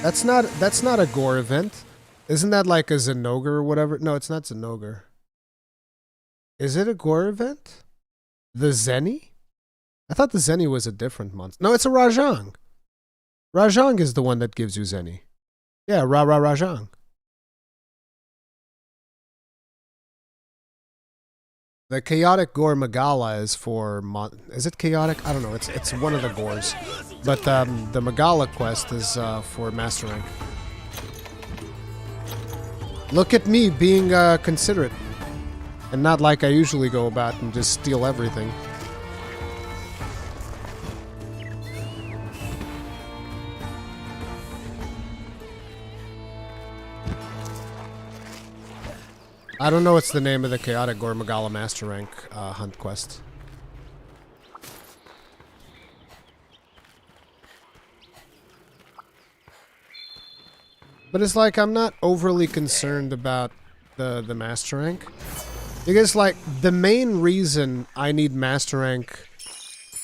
That's not a gore event. Isn't that like a Zenogre or whatever? No, it's not Zenogre. Is it a gore event? The Zenny? I thought the Zenny was a different monster. No, it's a Rajang. Rajang is the one that gives you Zenny. Yeah, Rajang. The Chaotic Gore Magala is for... Is it Chaotic? I don't know. It's one of the Gores. But the Magala quest is for Master Rank. Look at me being considerate. And not like I usually go about and just steal everything. I don't know what's the name of the Chaotic Gore Magala Master Rank hunt quest. But it's like I'm not overly concerned about the Master Rank. Because like the main reason I need Master Rank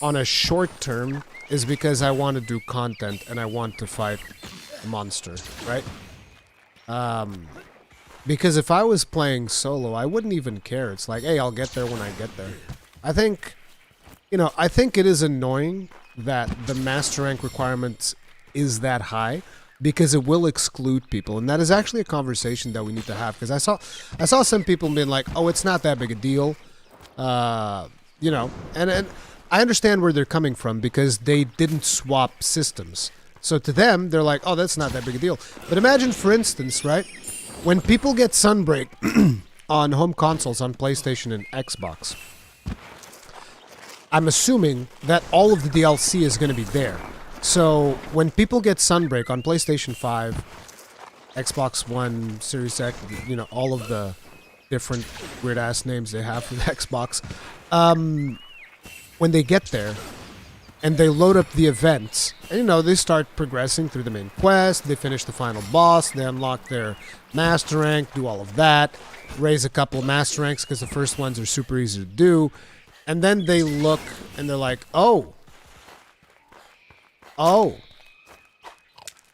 on a short term is because I want to do content and I want to fight a monster, right? Because if I was playing solo, I wouldn't even care. It's like, hey, I'll get there when I get there. I think, I think it is annoying that the Master Rank requirement is that high because it will exclude people. And that is actually a conversation that we need to have. Because I saw some people being like, oh, it's not that big a deal. And I understand where they're coming from because they didn't swap systems. So to them, they're like, oh, that's not that big a deal. But imagine, for instance, right? When people get Sunbreak on home consoles, on PlayStation and Xbox, I'm assuming that all of the DLC is going to be there. So when people get Sunbreak on PlayStation 5, Xbox One, Series X, all of the different weird-ass names they have for the Xbox, when they get there, and they load up the events, and they start progressing through the main quest, they finish the final boss, they unlock their Master Rank, do all of that, raise a couple of Master Ranks because the first ones are super easy to do, and then they look and they're like, oh,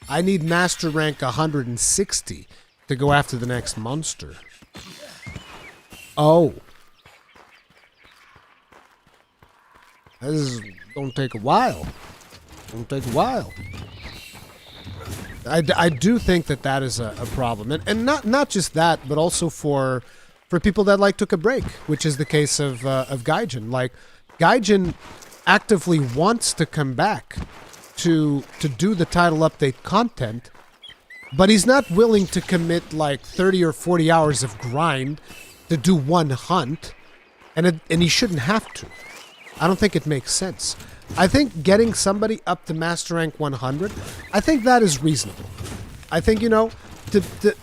I need Master Rank 160 to go after the next monster. Oh. This is gonna take a while. I do think that is a problem, and not just that, but also for people that took a break, which is the case of Gaijin. Like Gaijin actively wants to come back to do the title update content, but he's not willing to commit 30 or 40 hours of grind to do one hunt, and he shouldn't have to. I don't think it makes sense. I think getting somebody up to Master Rank 100, I think that is reasonable. I think, to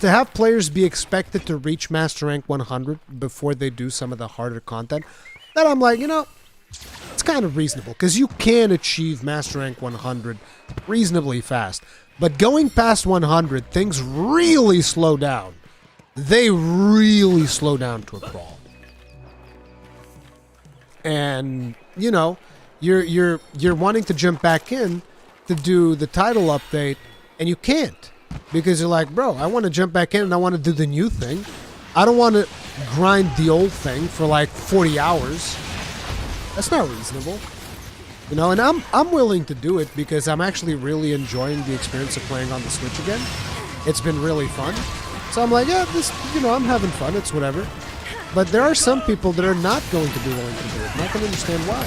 have players be expected to reach Master Rank 100 before they do some of the harder content, that I'm like, it's kind of reasonable. Because you can achieve Master Rank 100 reasonably fast. But going past 100, things really slow down. They really slow down to a crawl. And, you're wanting to jump back in to do the title update, and you can't. Because you're like, bro, I want to jump back in and I want to do the new thing. I don't want to grind the old thing for 40 hours. That's not reasonable. And I'm willing to do it because I'm actually really enjoying the experience of playing on the Switch again. It's been really fun. So I'm like, yeah, I'm having fun, it's whatever. But there are some people that are not going to be willing to do it, and I can understand why.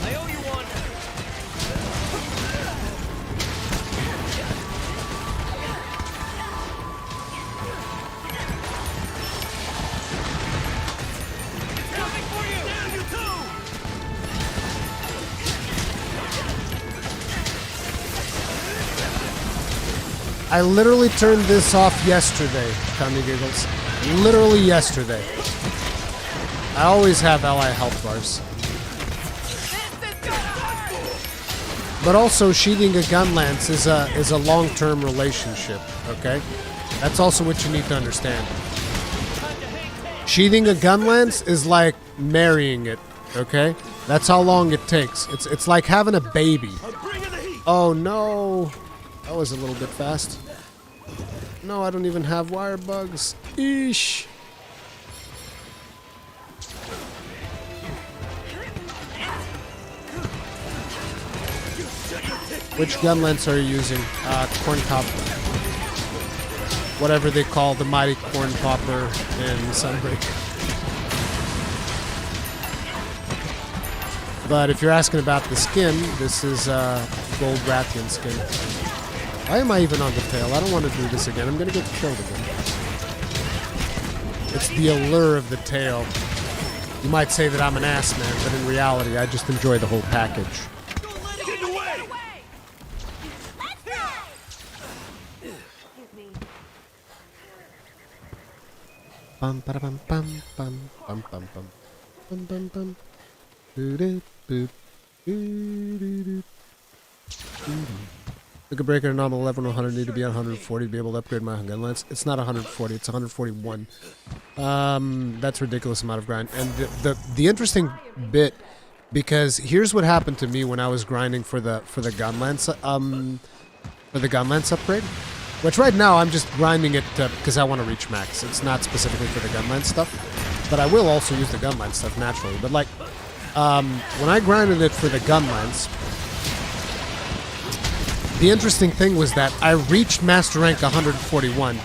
I owe you one. It's coming for you. Down you too. I literally turned this off yesterday, Tommy Giggles. Literally yesterday. I always have ally health bars. But also, sheathing a gun lance is a long-term relationship, okay? That's also what you need to understand. Sheathing a gun lance is like marrying it, okay? That's how long it takes. It's like having a baby. Oh no. That was a little bit fast. No, I don't even have wire bugs. Eesh. Which gun lance are you using? Corn cop. Whatever they call the mighty corn popper in Sunbreak. But if you're asking about the skin, this is gold Rathian skin. Why am I even on the tail? I don't want to do this again. I'm gonna get killed again. It's the allure of the tail. You might say that I'm an ass man, but in reality, I just enjoy the whole package. Get away! Bum ba bum bum bum bum bum bum bum bum bum. Doo doo doo doo doo doo. Look at breaker normal level 100 need to be at 140 to be able to upgrade my gun lance. It's not 140, it's 141. That's a ridiculous amount of grind. And the interesting bit, because here's what happened to me when I was grinding for the gun lance upgrade. Which right now I'm just grinding it because I want to reach max. It's not specifically for the gun lance stuff, but I will also use the gun lance stuff naturally. But like when I grinded it for the gun lance, the interesting thing was that I reached master rank 141,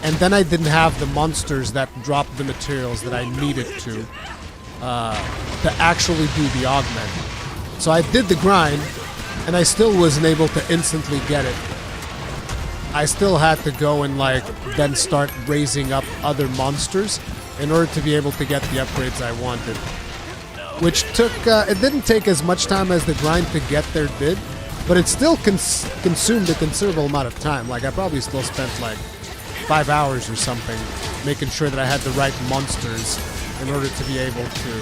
and then I didn't have the monsters that dropped the materials that I needed to actually do the augment. So I did the grind, and I still wasn't able to instantly get it. I still had to go and like then start raising up other monsters in order to be able to get the upgrades I wanted. Which took, it didn't take as much time as the grind to get there did, but it still consumed a considerable amount of time. Like I probably still spent like 5 hours or something making sure that I had the right monsters in order to be able to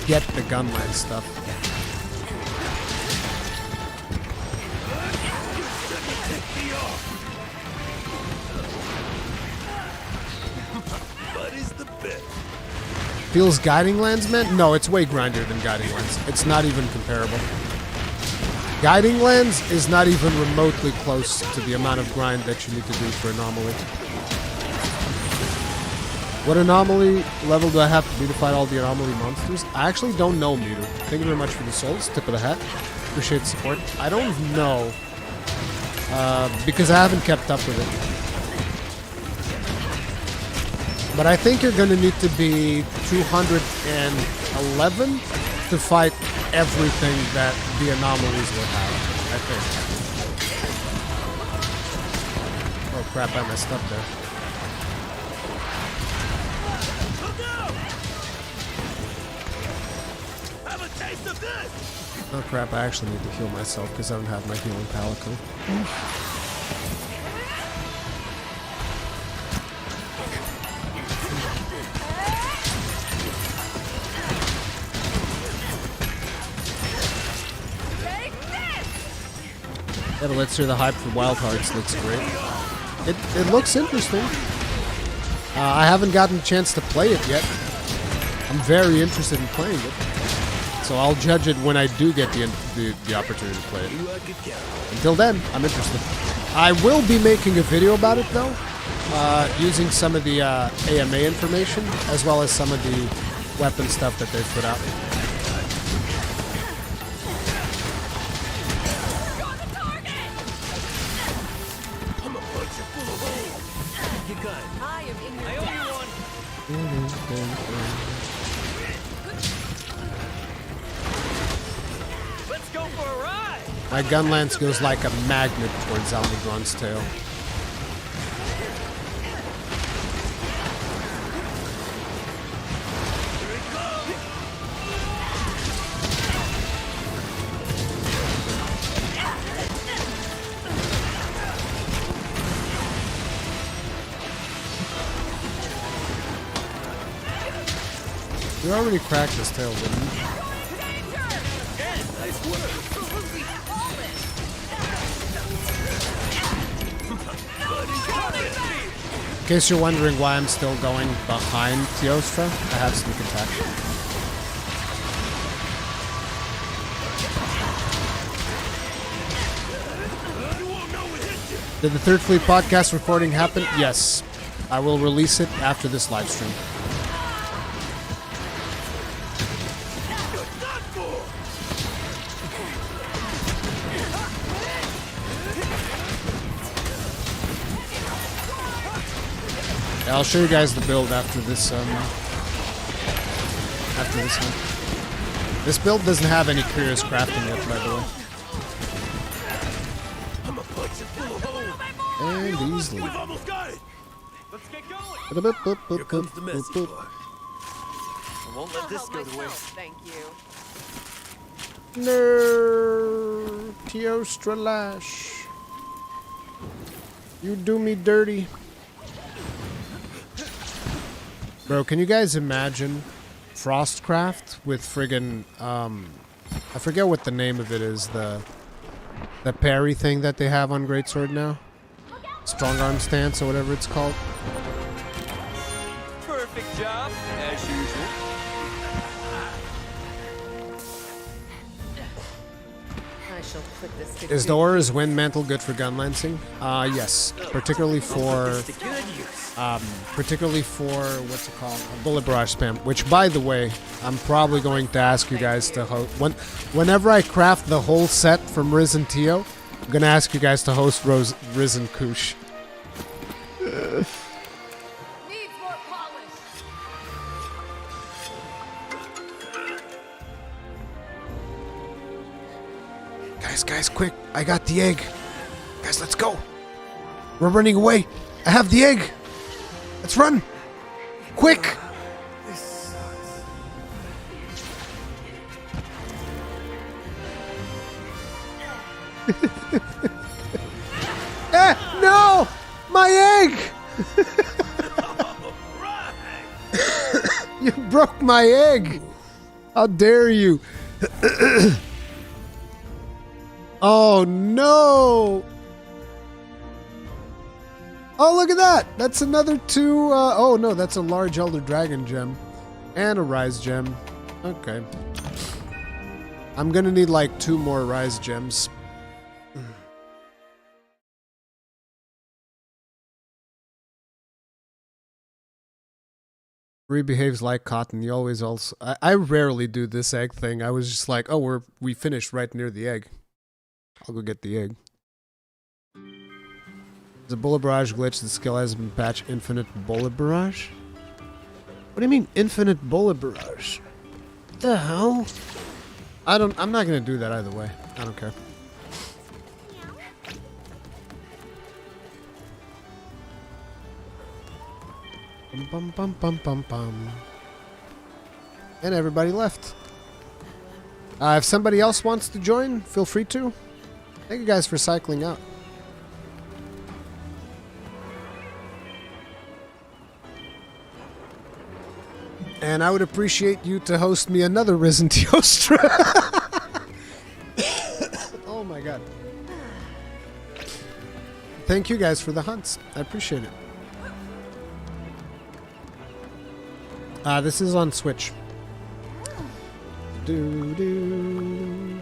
get the gunline stuff. Feels Guiding Lands, man? No, it's way grindier than Guiding Lands. It's not even comparable. Guiding Lands is not even remotely close to the amount of grind that you need to do for Anomaly. What Anomaly level do I have to be to fight all the Anomaly monsters? I actually don't know, Mewtwo. Thank you very much for the souls. Tip of the hat. Appreciate the support. I don't know. Because I haven't kept up with it. But I think you're going to need to be 211 to fight everything that the anomalies will have, I think. Oh crap, I messed up there. Have a taste of this! Oh crap, I actually need to heal myself because I don't have my healing palico. Yeah, but let's hear the hype for Wild Hearts. Looks great. It looks interesting. I haven't gotten a chance to play it yet. I'm very interested in playing it. So I'll judge it when I do get the opportunity to play it. Until then, I'm interested. I will be making a video about it though, using some of the AMA information as well as some of the weapon stuff that they've put out. Let's go for a ride! My gun lance goes like a magnet towards Almagron's tail. You already cracked his tail, didn't you? Again, nice work. In case you're wondering why I'm still going behind Teostra, I have sneak attack. Did the Third Fleet podcast recording happen? Yes. I will release it after this live stream. Yeah, I'll show you guys the build after this one. This build doesn't have any curious crafting yet, by the way. And easily. We've almost got it. Let's get going. Here comes the messy part. I won't let this go to waste. Thank you. No, Teostra Lash. You do me dirty. Bro, can you guys imagine Frostcraft with friggin' I forget what the name of it is, the parry thing that they have on Greatsword now? Strong arm stance or whatever it's called. Perfect job, as usual. I shall put this to Is the Aura's Wind Mantle good for gun lancing? Yes, particularly for what's it called, a bullet barrage spam. Which, by the way, I'm probably going to ask you guys to host whenever I craft the whole set from Risen Tio. I'm gonna ask you guys to host Risen Kush. Needs more polish. Guys, quick! I got the egg. Guys, let's go. We're running away. I have the egg. Let's run. Quick! No! My egg! You broke my egg! How dare you! Oh no! Oh, look at that! That's another two. Oh no, that's a large Elder Dragon gem. And a Rise gem. Okay. I'm gonna need like 2 more Rise gems. Bree behaves like cotton. You always also. I rarely do this egg thing. I was just like, oh, we finished right near the egg. I'll go get the egg. There's a bullet barrage glitch. The skill has been patched. Infinite bullet barrage? What do you mean infinite bullet barrage? What the hell? I'm not gonna do that either way. I don't care. Bum bum bum bum bum. And everybody left. If somebody else wants to join, feel free to. Thank you guys for cycling out. And I would appreciate you to host me another Risen Teostra. Oh my god. Thank you guys for the hunts. I appreciate it. This is on Switch. Do.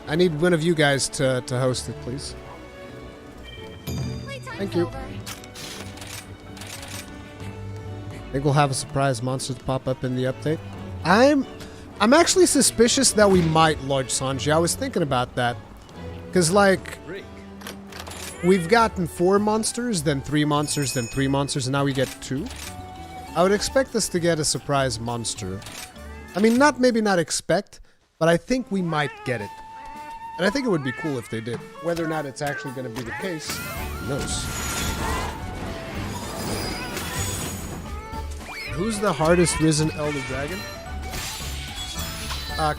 I need one of you guys to host it, please. Thank you. I think we'll have a surprise monster to pop up in the update. I'm actually suspicious that we might launch Sanji. I was thinking about that. Because, like, we've gotten 4 monsters, then 3 monsters, then 3 monsters, and now we get 2. I would expect us to get a surprise monster. I mean, maybe not expect, but I think we might get it. And I think it would be cool if they did. Whether or not it's actually going to be the case, who knows. Who's the hardest Risen Elder Dragon?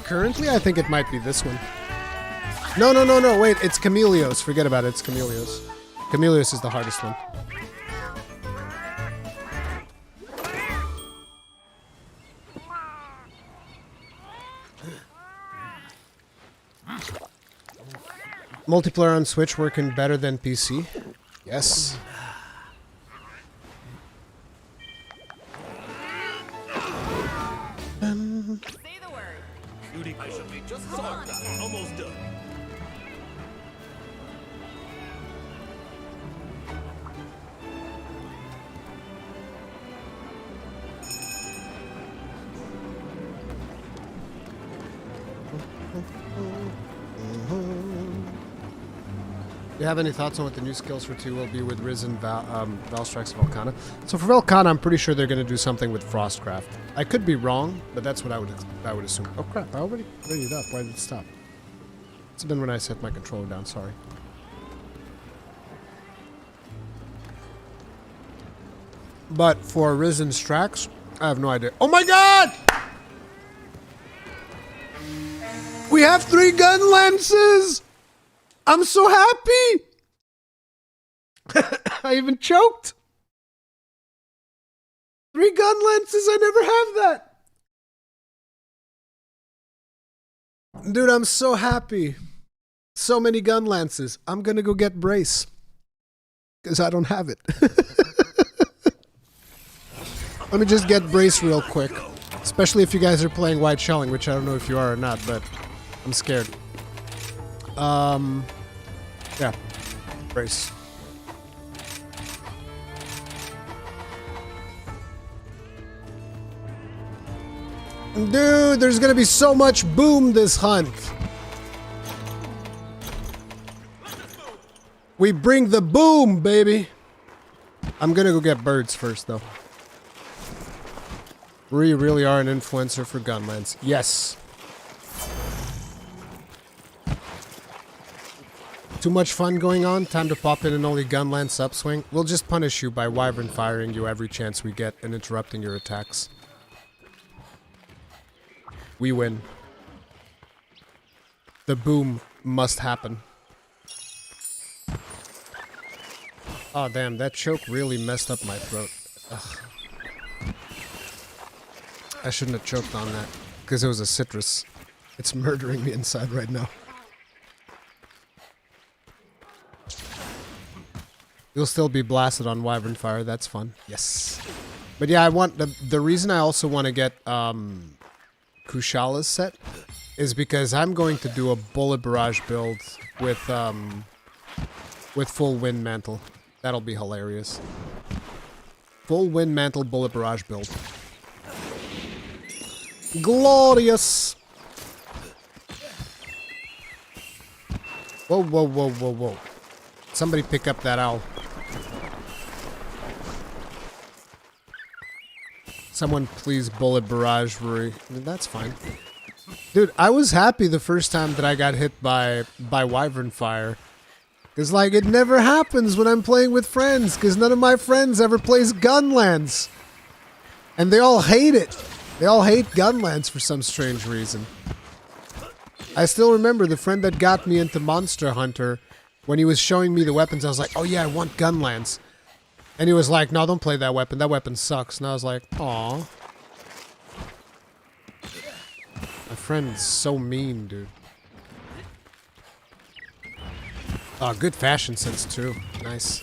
Currently, I think it might be this one. No, wait, it's Chameleos. Forget about it, it's Chameleos. Chameleus is the hardest one. Multiplayer on Switch working better than PC? Yes. Say the word. I should be just almost done. Do you have any thoughts on what the new skills for 2 will be with Risen, Valstrax, and Volcana? So for Volcana, I'm pretty sure they're going to do something with Frostcraft. I could be wrong, but that's what I would assume. Oh crap, I already readied up. Why did it stop? It's been when I set my controller down, sorry. But for Risen Strax, I have no idea. Oh my god! We have 3 gun lances! I'm so happy! I even choked! 3 gun lances, I never have that! Dude, I'm so happy. So many gun lances. I'm gonna go get Brace. Because I don't have it. Let me just get Brace real quick. Especially if you guys are playing White Shelling, which I don't know if you are or not, but I'm scared. Yeah. Brace. Dude, there's gonna be so much boom this hunt. We bring the boom, baby. I'm gonna go get birds first, though. We really are an influencer for Gunlands. Yes. Too much fun going on? Time to pop in an only Gunlands upswing? We'll just punish you by wyvern firing you every chance we get and interrupting your attacks. We win. The boom must happen. Oh damn, that choke really messed up my throat. Ugh. I shouldn't have choked on that, because it was a citrus. It's murdering me inside right now. You'll still be blasted on wyvern fire, that's fun. Yes. But yeah, I want the reason I also want to get Kushala's set is because I'm going to do a bullet barrage build with full wind mantle. That'll be hilarious. Full wind mantle bullet barrage build. Glorious. Whoa, whoa, whoa, whoa, whoa. Somebody pick up that owl. Someone please bullet barrage Ruri. That's fine. Dude, I was happy the first time that I got hit by wyvern fire. Because, like, it never happens when I'm playing with friends. Because none of my friends ever plays Gunlands. And they all hate it. They all hate Gunlands for some strange reason. I still remember the friend that got me into Monster Hunter. When he was showing me the weapons, I was like, oh yeah, I want Gunlands. And he was like, no, don't play that weapon. That weapon sucks. And I was like, aw. My friend's so mean, dude. Oh, good fashion sense, too. Nice.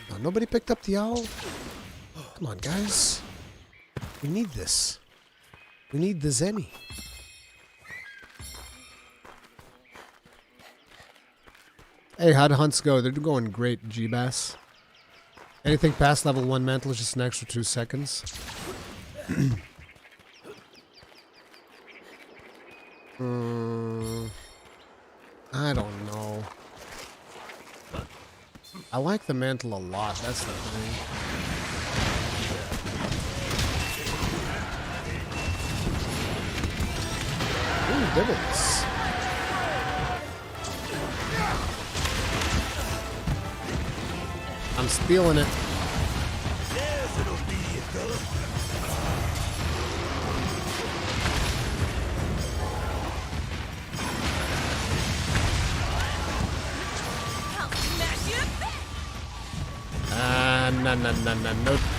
Oh, nobody picked up the owl? Come on, guys. We need this. We need the Zenny. Hey, how'd hunts go? They're going great, G-Bass. Anything past level 1 mantle is just an extra 2 seconds. I don't know. I like the mantle a lot, that's the thing. Ooh, divots. I'm stealing it.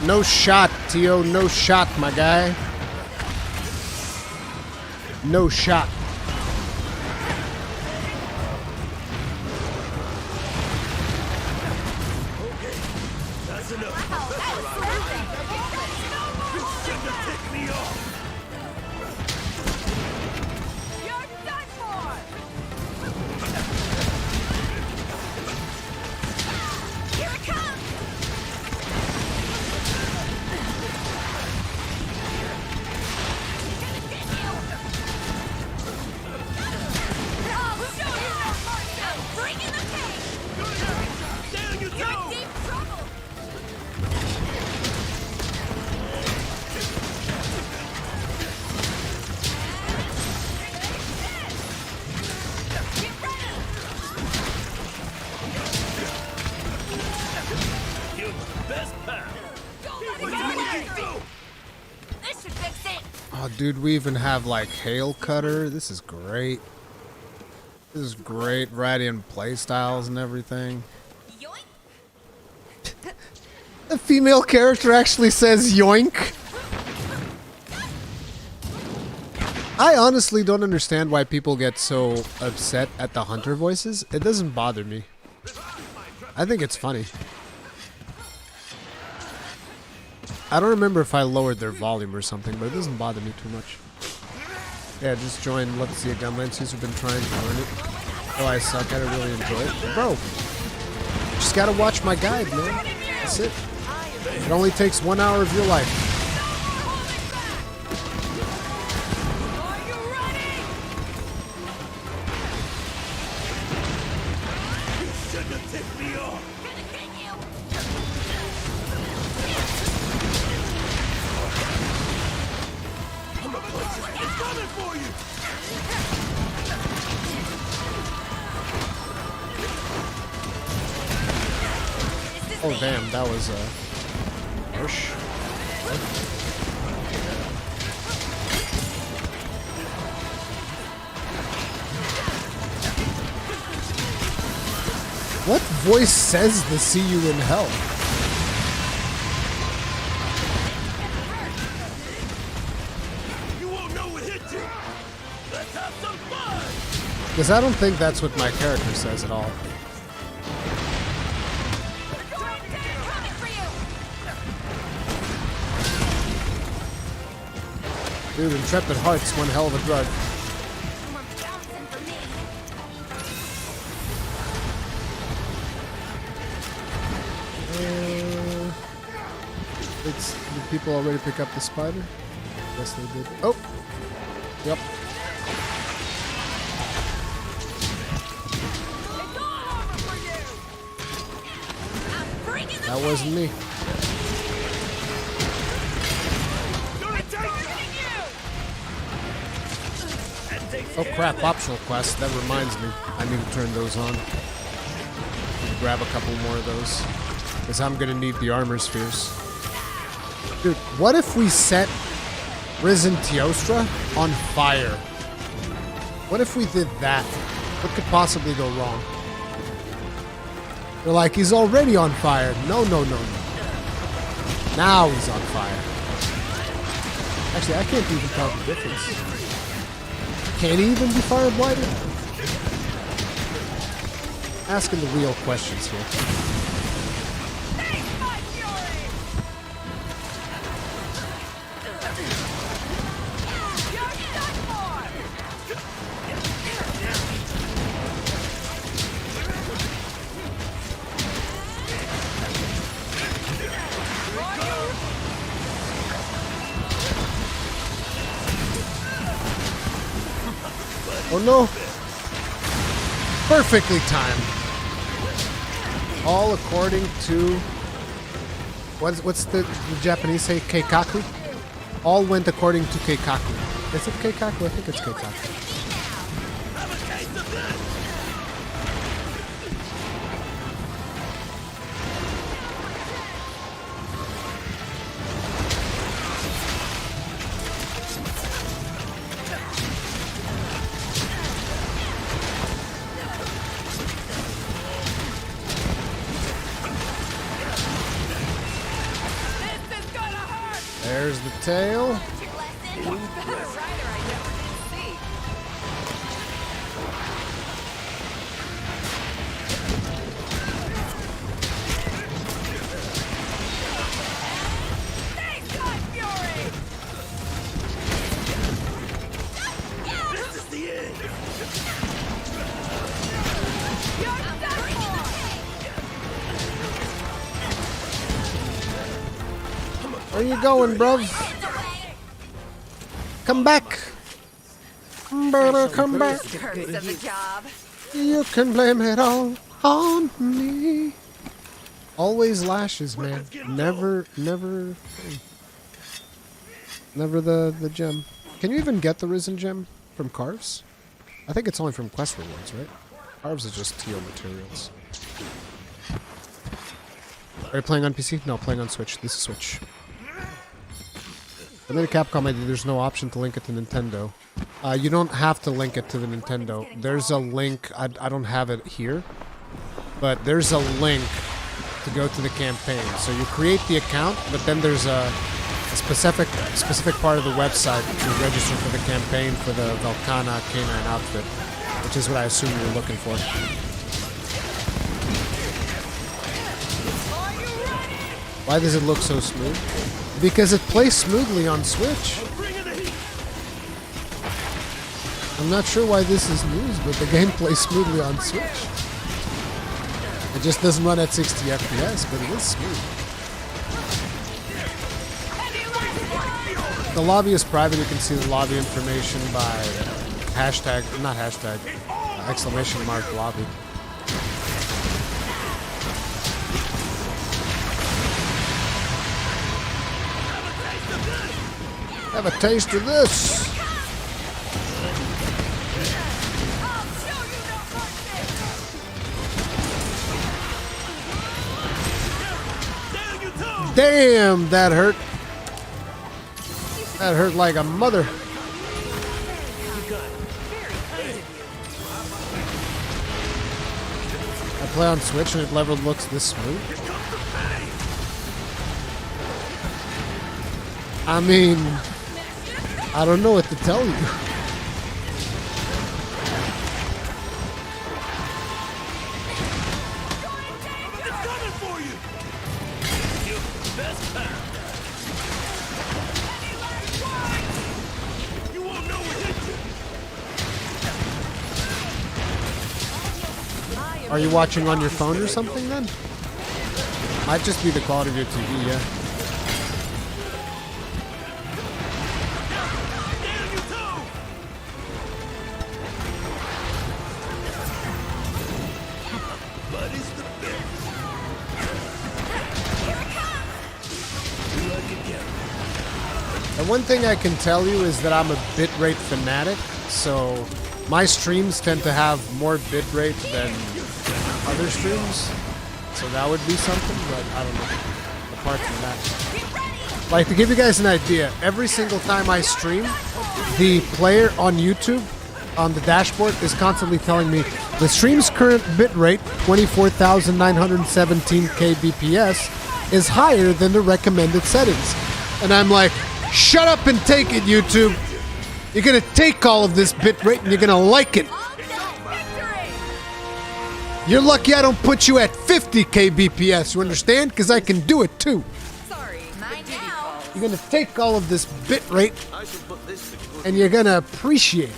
No shot, Tio. No shot, my guy. No shot. That's enough. You shouldn't have ticked me off. You're done for! Here it comes! I'll show you no mercy! I'm bringing the pain! Down you You're in go. deep trouble! Get ready! You're the best pal. Don't let What it do go! you do? This should fix it! Oh, dude, we even have like Hail Cutter. This is great. This is great. Radiant playstyles and everything. Yoink! The female character actually says yoink. I honestly don't understand why people get so upset at the hunter voices. It doesn't bother me. I think it's funny. I don't remember if I lowered their volume or something, but it doesn't bother me too much. Yeah, just join Let's See a Gunland since we've been trying to learn it. Oh, I suck. I don't really enjoy it. Bro, just gotta watch my guide, man. That's it. It only takes 1 hour of your life. Are you ready? You shouldn't have ticked me off. Gonna get you! I'm a punch. It's coming for you. Oh, damn, that was harsh. What voice says the see you in hell? You won't know what hit you. Let's have some fun. Because I don't think that's what my character says at all. Coming for you! Dude, Intrepid Heart's one hell of a drug. Someone's bouncing for me! Did people already pick up the spider? Yes, they did. Oh! Yep. It's all over for you! I'm bringing the That wasn't me. It's targeting you! That takes Oh care crap, of it. optional quest. That reminds me. I need to turn those on. Grab a couple more of those. Because I'm going to need the armor spheres. Dude, what if we set Risen Teostra on fire? What if we did that? What could possibly go wrong? They're like, he's already on fire. No, no, no, no. Now he's on fire. Actually, I can't even tell the difference. Can he even be fire blighted? Asking the real questions here. Face my fury! You're done for! Oh no! Perfectly timed. All according to what's the Japanese say? Keikaku. All went according to Keikaku. Is it Keikaku? I think it's Keikaku. Have a taste of this. There's the tail. Your lesson. Better rider I never did see. Thanks, God Fury! This is the end. You're done for! Where you going, bruv? Come back. Brother, come back. Perks of the job. You can blame it all on me. Always lashes, man. Never the gem. Can you even get the Risen gem from Carves? I think it's only from quest rewards, right? Carves is just teal materials. Are you playing on PC? No, playing on Switch. This is Switch. I made a Capcom ID. There's no option to link it to Nintendo. You don't have to link it to the Nintendo. There's a link. I don't have it here, but there's a link to go to the campaign. So you create the account, but then there's a specific part of the website to register for the campaign for the Velcana Canine outfit, which is what I assume you're looking for. Why does it look so smooth? Because it plays smoothly on Switch. I'm not sure why this is news, but the game plays smoothly on Switch. It just doesn't run at 60 FPS, but it is smooth. The lobby is private. You can see the lobby information by exclamation mark lobby. Have a taste of this. Damn, that hurt. That hurt like a mother. I play on Switch and it never looks this smooth. I mean, I don't know what to tell you. Are you watching on your phone or something then? Might just be the quality of your TV, yeah. And one thing I can tell you is that I'm a bitrate fanatic, so my streams tend to have more bitrate than other streams, so that would be something, but I don't know. Apart from that, like, to give you guys an idea, every single time I stream, the player on YouTube on the dashboard is constantly telling me the stream's current bitrate, 24,917 kbps, is higher than the recommended settings. And I'm like, shut up and take it, YouTube. You're gonna take all of this bitrate and you're gonna like it. You're lucky I don't put you at 50 kbps, you understand? Because I can do it too. Sorry, mine now. You're gonna take all of this bitrate and you're gonna appreciate it.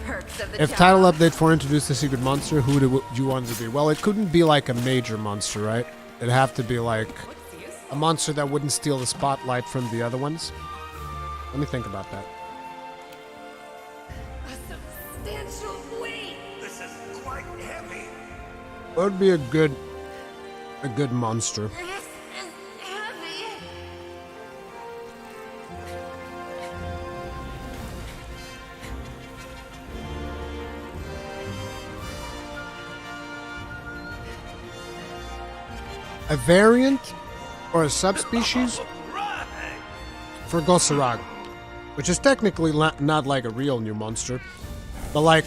Perks of the If job. title update 4 introduced a secret monster, who would you want it to be? Well, it couldn't be like a major monster, right? It'd have to be like a monster that wouldn't steal the spotlight from the other ones. Let me think about that. Substantial weight. This is quite heavy. What would be a good monster? This is heavy. A variant or a subspecies Right. for Gosarag, which is technically not like a real new monster, but like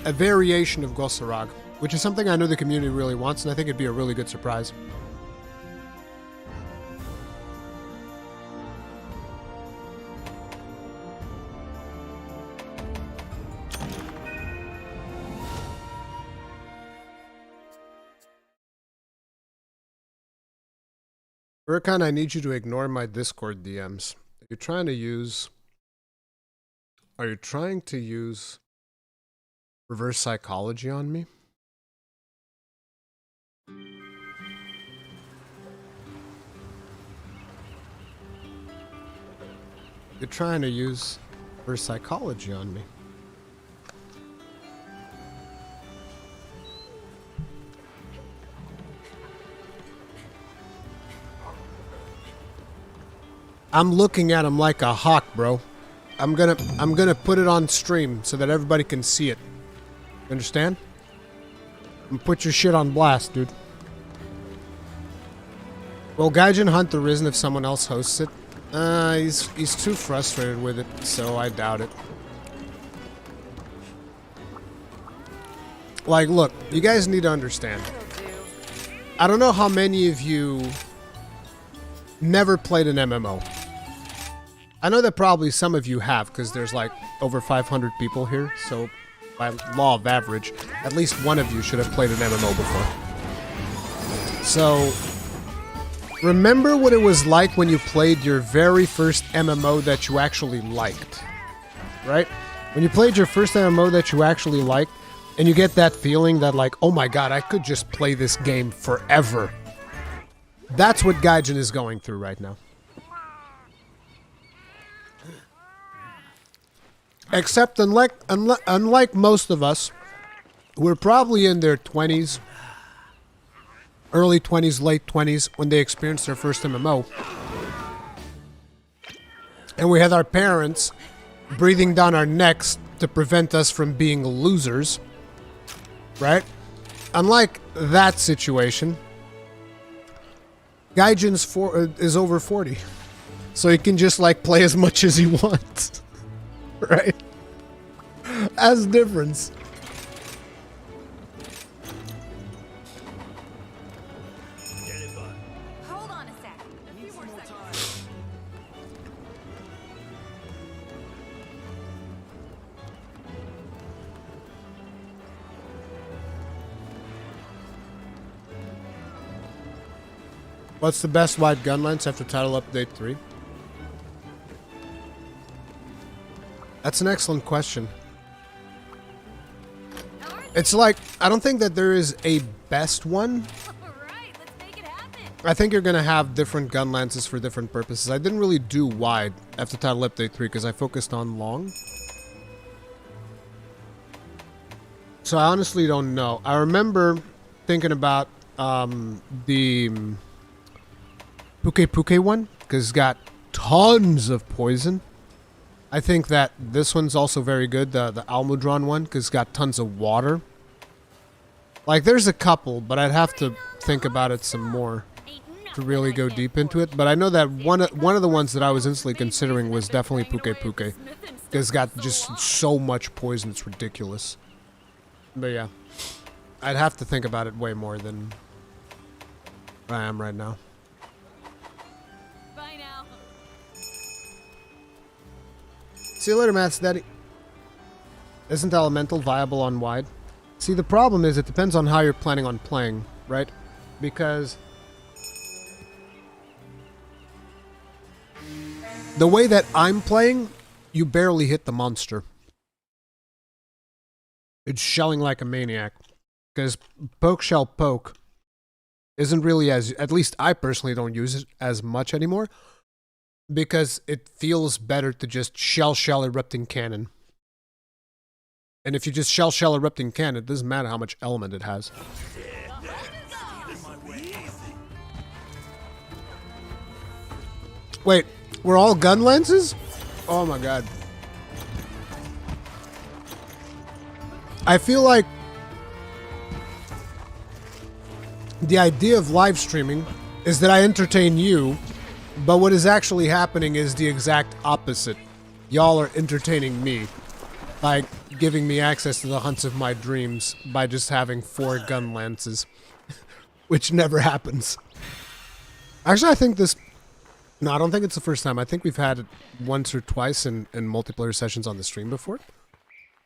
a variation of Gosarag. which is something I know the community really wants, and I think it'd be a really good surprise. Rurikhan, I need you to ignore my Discord DMs. Are you trying to use reverse psychology on me? You're trying to use reverse psychology on me. I'm looking at him like a hawk, bro. I'm gonna put it on stream so that everybody can see it. You understand? And put your shit on blast, dude. Will Gaijin hunt the Risen if someone else hosts it? He's too frustrated with it, so I doubt it. Like, look, you guys need to understand. I don't know how many of you never played an MMO. I know that probably some of you have, because there's like over 500 people here, so by law of average, at least one of you should have played an MMO before. So, remember what it was like when you played your very first MMO that you actually liked, right? When you played your first MMO that you actually liked, and you get that feeling that like, oh my god, I could just play this game forever. That's what Gaijin is going through right now. Except unlike most of us, we're probably in their 20s, early 20s, late 20s, when they experienced their first MMO. And we had our parents breathing down our necks to prevent us from being losers, right? Unlike that situation, Gaijin's is over 40, so he can just like play as much as he wants, right? That's the difference. Hold on a sec. A few more seconds. What's the best wide gun lengths after Title Update 3? That's an excellent question. It's like, I don't think that there is a best one. Alright, let's make it happen. I think you're going to have different gun lances for different purposes. I didn't really do wide after Title Update 3 because I focused on long. So I honestly don't know. I remember thinking about the Puke one because it's got tons of poison. I think that this one's also very good, the Almudron one, because it's got tons of water. Like, there's a couple, but I'd have to think about it some more to really go deep into it. But I know that one of the ones that I was instantly considering was definitely Puke, because it's got just so much poison, it's ridiculous. But yeah, I'd have to think about it way more than I am right now. Bye now. See you later, Matt's Daddy. Isn't Elemental viable on wide? See, the problem is it depends on how you're planning on playing, right? Because the way that I'm playing, you barely hit the monster. It's shelling like a maniac. Because poke shell poke isn't really as, at least I personally don't use it as much anymore. Because it feels better to just shell erupting cannon. And if you just shell erupting cannon, it doesn't matter how much element it has. Wait, we're all gun lenses? Oh my god. I feel like the idea of live streaming is that I entertain you, but what is actually happening is the exact opposite. Y'all are entertaining me. by giving me access to the hunts of my dreams by just having 4 gun lances, which never happens. Actually, I think this... No, I don't think it's the first time. I think we've had it once or twice in multiplayer sessions on the stream before.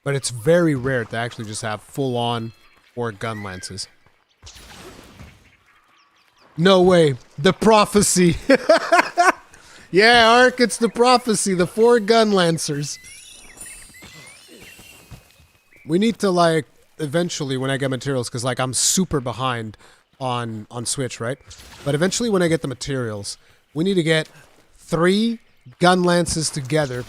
But it's very rare to actually just have full-on 4 gun lances. No way. The prophecy. Yeah, Ark, it's the prophecy. The 4 gun lancers. We need to, like, eventually when I get materials, because, like, I'm super behind on Switch, right? But eventually when I get the materials, we need to get 3 gun lances together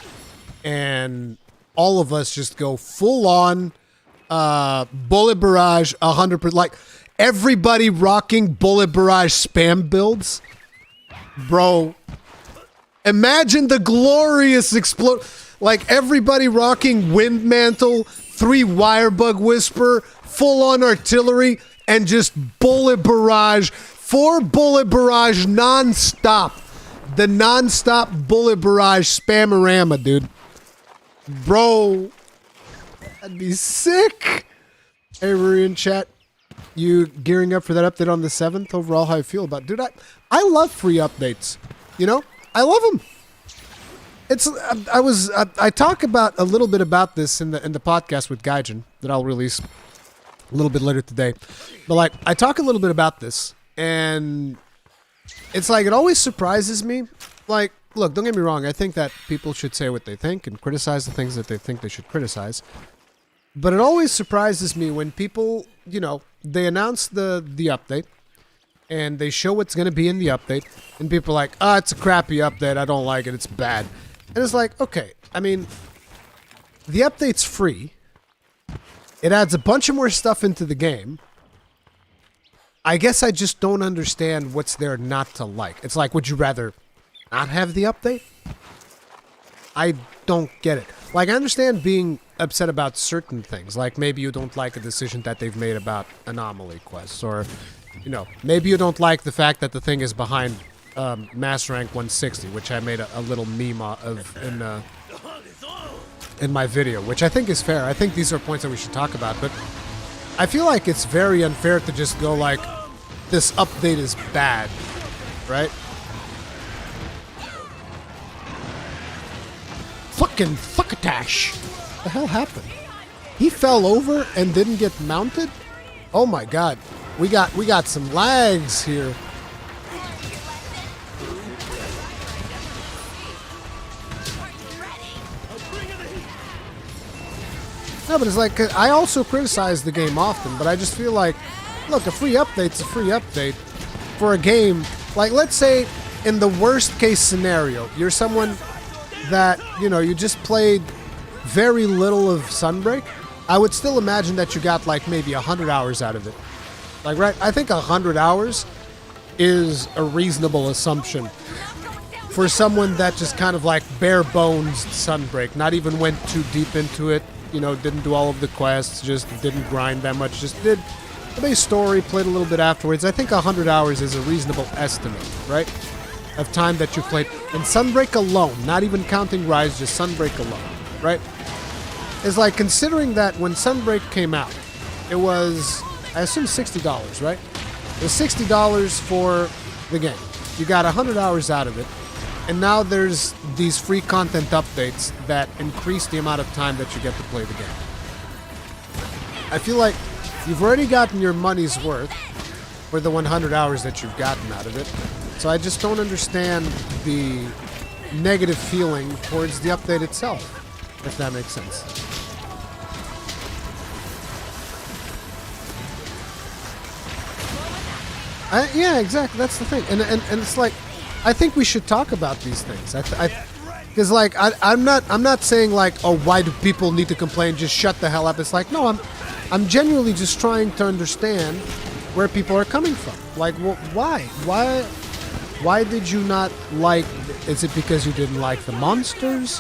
and all of us just go full on bullet barrage 100%. Like, everybody rocking bullet barrage spam builds. Bro, imagine the glorious explode. Like, everybody rocking wind mantle, 3 wirebug whisper, full on artillery, and just bullet barrage. 4 bullet barrage non-stop. The non-stop bullet barrage spamorama, dude. Bro, that'd be sick. Hey, Ruri in chat. You gearing up for that update on the 7th? Overall, how I feel about it? Dude, I love free updates. You know? I love them. I talk about a little bit about this in the podcast with Gaijin that I'll release a little bit later today. But like, I talk a little bit about this, and it's like, it always surprises me. Like, look, don't get me wrong. I think that people should say what they think and criticize the things that they think they should criticize. But it always surprises me when people, you know, they announce the update and they show what's going to be in the update, and people are like, it's a crappy update. I don't like it. It's bad. And it's like, okay, I mean, the update's free. It adds a bunch of more stuff into the game. I guess I just don't understand what's there not to like. It's like, would you rather not have the update? I don't get it. Like, I understand being upset about certain things. Like, maybe you don't like a decision that they've made about anomaly quests. Or, you know, maybe you don't like the fact that the thing is behind Mass Rank 160, which I made a little meme of in my video, which I think is fair. I think these are points that we should talk about, but I feel like it's very unfair to just go like, this update is bad, right? Fucking fuckatash. What the hell happened? He fell over and didn't get mounted? Oh my god. We got some lags here. No, but it's like, I also criticize the game often, but I just feel like, look, a free update's a free update for a game. Like, let's say, in the worst case scenario, you're someone that, you know, you just played very little of Sunbreak. I would still imagine that you got, like, maybe 100 hours out of it. Like, right? I think 100 hours is a reasonable assumption for someone that just kind of, like, bare bones Sunbreak, not even went too deep into it. You know, didn't do all of the quests, just didn't grind that much, just did the base story, played a little bit afterwards. I think 100 hours is a reasonable estimate, right? Of time that you played. And Sunbreak alone, not even counting Rise, just Sunbreak alone, right? It's like, considering that when Sunbreak came out, it was, I assume, $60, right? It was $60 for the game. You got 100 hours out of it. And now there's these free content updates that increase the amount of time that you get to play the game. I feel like you've already gotten your money's worth for the 100 hours that you've gotten out of it. So I just don't understand the negative feeling towards the update itself, if that makes sense. Yeah, exactly. That's the thing. And it's like, I think we should talk about these things. Because like, I'm not saying like, oh, why do people need to complain? Just shut the hell up. It's like, no, I'm genuinely just trying to understand where people are coming from. Like, well, why did you not like? Is it because you didn't like the monsters?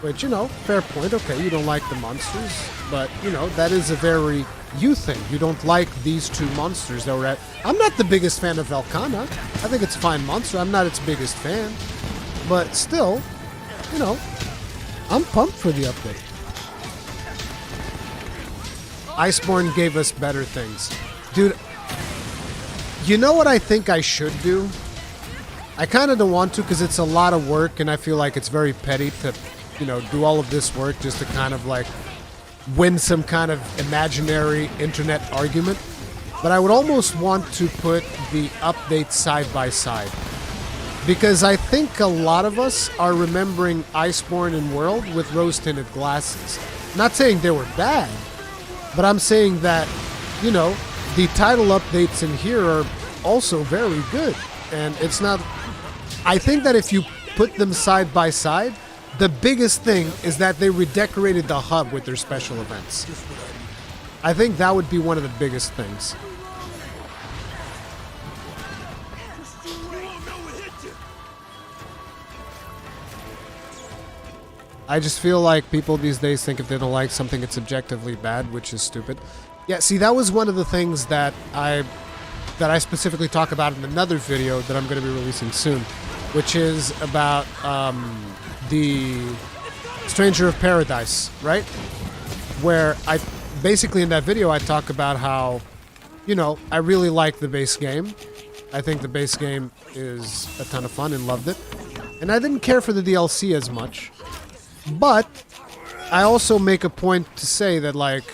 Which, you know, fair point. Okay, you don't like the monsters, but you know, that is a very you thing. You don't like these 2 monsters that were at. I'm not the biggest fan of Velkhana. I think it's a fine monster. I'm not its biggest fan, but still, you know, I'm pumped for the update. Iceborne gave us better things. Dude, you know what I think I should do? I kind of don't want to because it's a lot of work and I feel like it's very petty to, you know, do all of this work just to kind of like win some kind of imaginary internet argument. But I would almost want to put the updates side by side. Because I think a lot of us are remembering Iceborne and World with rose-tinted glasses. Not saying they were bad, but I'm saying that, you know, the title updates in here are also very good. And it's not... I think that if you put them side by side, the biggest thing is that they redecorated the hub with their special events. I think that would be one of the biggest things. I just feel like people these days think if they don't like something, it's objectively bad, which is stupid. Yeah, see, that was one of the things that I specifically talk about in another video that I'm going to be releasing soon, which is about the Stranger of Paradise, right? Where I basically in that video I talk about how, you know, I really like the base game. I think the base game is a ton of fun and loved it. And I didn't care for the DLC as much. But I also make a point to say that, like,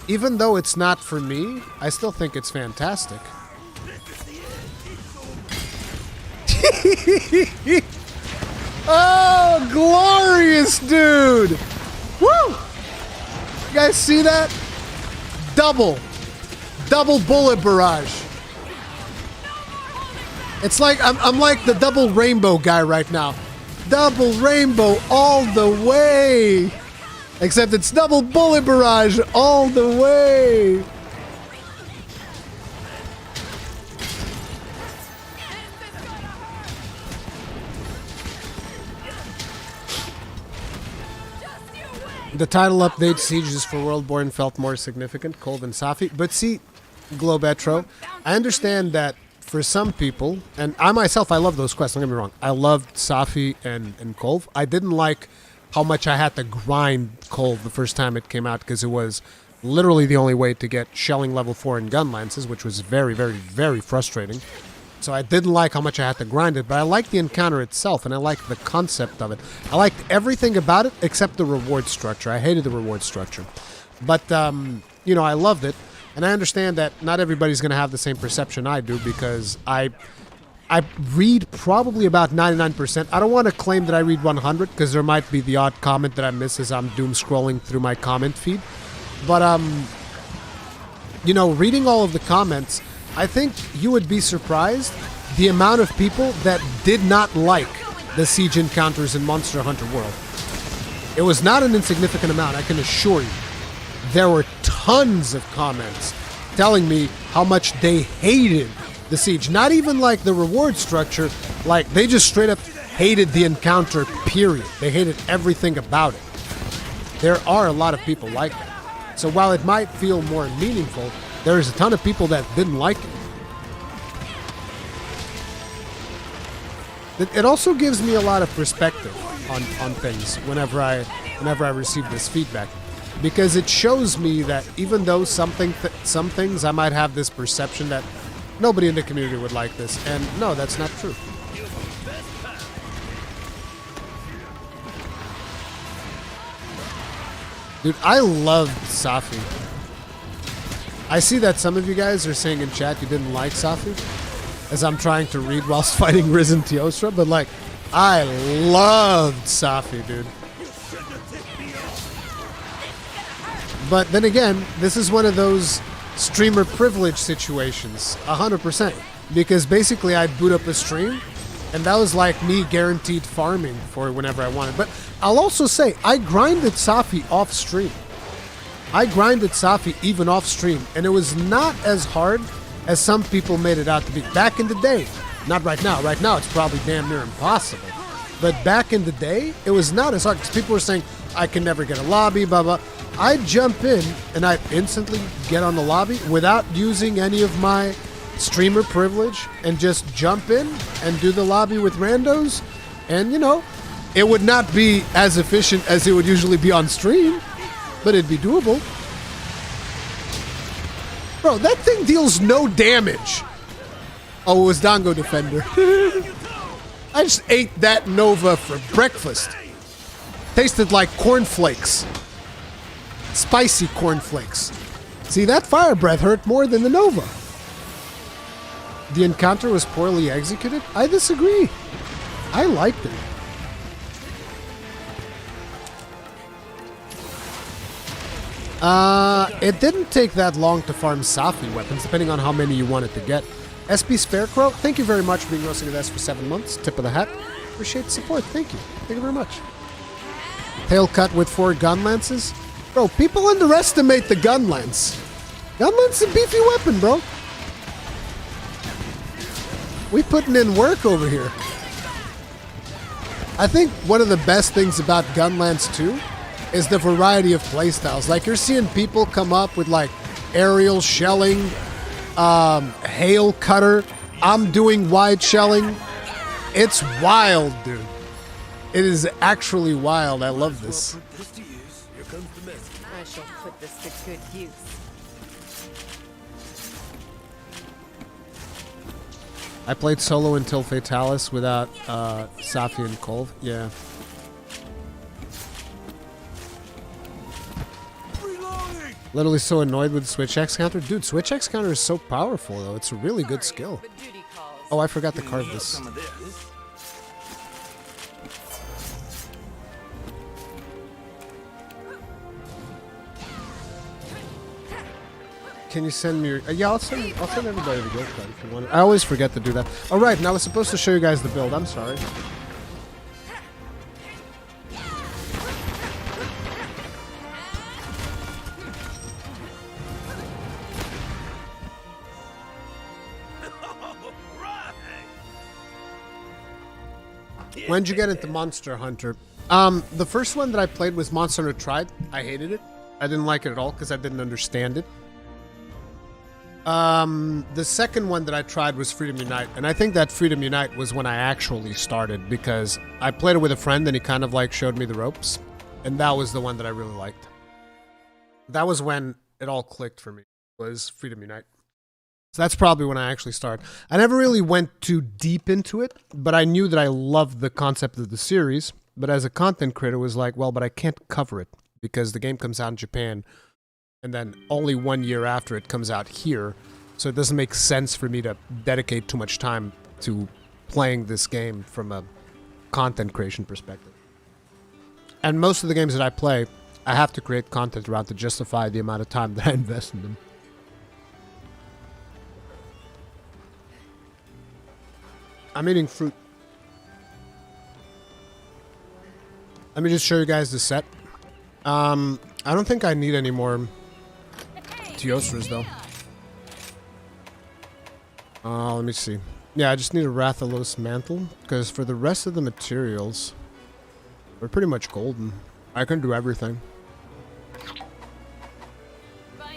even though it's not for me, I still think it's fantastic. Oh, glorious, dude! Woo! You guys see that? Double bullet barrage. It's like I'm like the double rainbow guy right now. Double rainbow all the way. Except it's double bullet barrage all the way. The title update Sieges for Worldborn felt more significant, Kolv and Safi. But see, Globetro, I understand that for some people, and I myself, I love those quests, don't get me wrong. I loved Safi and Kolv. I didn't like how much I had to grind Kolv the first time it came out because it was literally the only way to get shelling level 4 and gun lances, which was very, very, very frustrating. So I didn't like how much I had to grind it, but I liked the encounter itself, and I liked the concept of it. I liked everything about it except the reward structure. I hated the reward structure. But, you know, I loved it. And I understand that not everybody's going to have the same perception I do because I read probably about 99%. I don't want to claim that I read 100 because there might be the odd comment that I miss as I'm doom scrolling through my comment feed. But, you know, reading all of the comments, I think you would be surprised the amount of people that did not like the siege encounters in Monster Hunter World. It was not an insignificant amount, I can assure you. There were tons of comments telling me how much they hated the siege. Not even like the reward structure, like they just straight up hated the encounter, period. They hated everything about it. There are a lot of people like that. So while it might feel more meaningful, there's a ton of people that didn't like it. It also gives me a lot of perspective on things whenever I receive this feedback. Because it shows me that even though some things I might have this perception that nobody in the community would like this, and no, that's not true. Dude, I loved Safi. I see that some of you guys are saying in chat you didn't like Safi, as I'm trying to read whilst fighting Risen Teostra, but like, I loved Safi, dude. But then again, this is one of those streamer privilege situations, 100%. Because basically I'd boot up a stream, and that was like me guaranteed farming for whenever I wanted. But I'll also say, I grinded Safi off stream. I grinded Safi even off stream, and it was not as hard as some people made it out to be. Back in the day, not right now. Right now it's probably damn near impossible. But back in the day, it was not as hard, because people were saying, I can never get a lobby, blah, blah. I'd jump in, and I'd instantly get on the lobby without using any of my streamer privilege, and just jump in and do the lobby with randos. And, you know, it would not be as efficient as it would usually be on stream, but it'd be doable. Bro, that thing deals no damage. Oh, it was Dango Defender. I just ate that Nova for breakfast. Tasted like cornflakes. Spicy cornflakes. See, that fire breath hurt more than the Nova. The encounter was poorly executed? I disagree. I liked it. It didn't take that long to farm Safi weapons, depending on how many you wanted to get. SP Sparecrow, thank you very much for being roasting with us for 7 months. Tip of the hat. Appreciate the support. Thank you. Thank you very much. Tail cut with 4 gun lances. Bro, people underestimate the gun lance. Gun lance is a beefy weapon, bro. We putting in work over here. I think one of the best things about Gunlance 2 is the variety of playstyles. Like, you're seeing people come up with, like, aerial shelling, hail cutter. I'm doing wide shelling. It's wild, dude. It is actually wild. I love this. Put this to use. Here comes the message. I shall put this to good use. I played solo until Fatalis without Safi and Kolv. Yeah. Reloading! Literally so annoyed with Switch X counter. Dude, Switch X counter is so powerful, though. It's a really good skill. But duty calls. Oh, I forgot to carve this. Some of this. Can you send me your... yeah, I'll send everybody the guild card if you want it. I always forget to do that. All right, now I was supposed to show you guys the build. I'm sorry. When'd you get into Monster Hunter? The first one that I played was Monster Hunter Tried. I hated it. I didn't like it at all because I didn't understand it. The second one that I tried was Freedom Unite, and I think that Freedom Unite was when I actually started because I played it with a friend and he kind of like showed me the ropes, and that was the one that I really liked. That was when it all clicked for me, was Freedom Unite. So that's probably when I actually started. I never really went too deep into it, but I knew that I loved the concept of the series, but as a content creator it was like, well, but I can't cover it because the game comes out in Japan and then only 1 year after it comes out here, so it doesn't make sense for me to dedicate too much time to playing this game from a content creation perspective. And most of the games that I play, I have to create content around to justify the amount of time that I invest in them. I'm eating fruit. Let me just show you guys the set. I don't think I need any more Teosras, though. Let me see. Yeah, I just need a Rathalos mantle, because for the rest of the materials, we're pretty much golden. I can do everything. Bye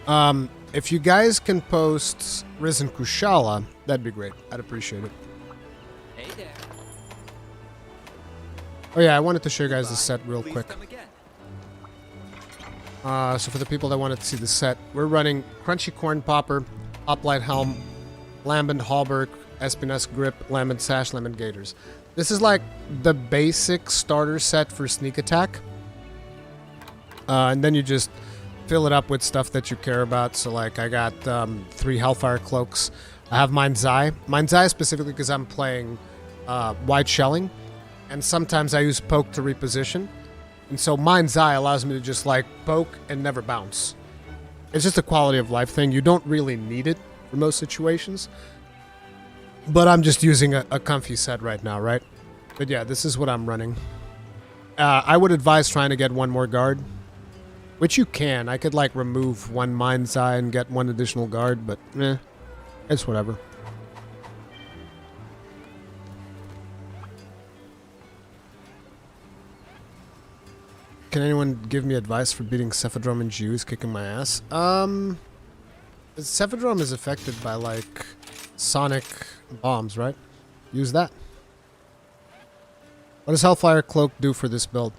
now. If you guys can post Risen Kushala, that'd be great. I'd appreciate it. Hey there. Oh yeah, I wanted to show you guys the set real Please quick. come again. So for the people that wanted to see the set, we're running Crunchy Corn Popper, Hoplite Helm, Lambent Hallberg, Espiness Grip, Lambent Sash, Lambent Gators. This is like the basic starter set for Sneak Attack. And then you just fill it up with stuff that you care about. So like I got 3 Hellfire Cloaks. I have Mind's Eye. Mind's Eye specifically because I'm playing Wide Shelling. And sometimes I use Poke to reposition. And so Mind's Eye allows me to just like poke and never bounce. It's just a quality of life thing. You don't really need it for most situations. But I'm just using a comfy set right now, right? But yeah, this is what I'm running. I would advise trying to get 1 more guard. Which you can. I could like remove 1 Mind's Eye and get 1 additional guard, but it's whatever. Can anyone give me advice for beating Cephadrum and Jews kicking my ass? Cephadrum is affected by like sonic bombs, right? Use that. What does Hellfire Cloak do for this build?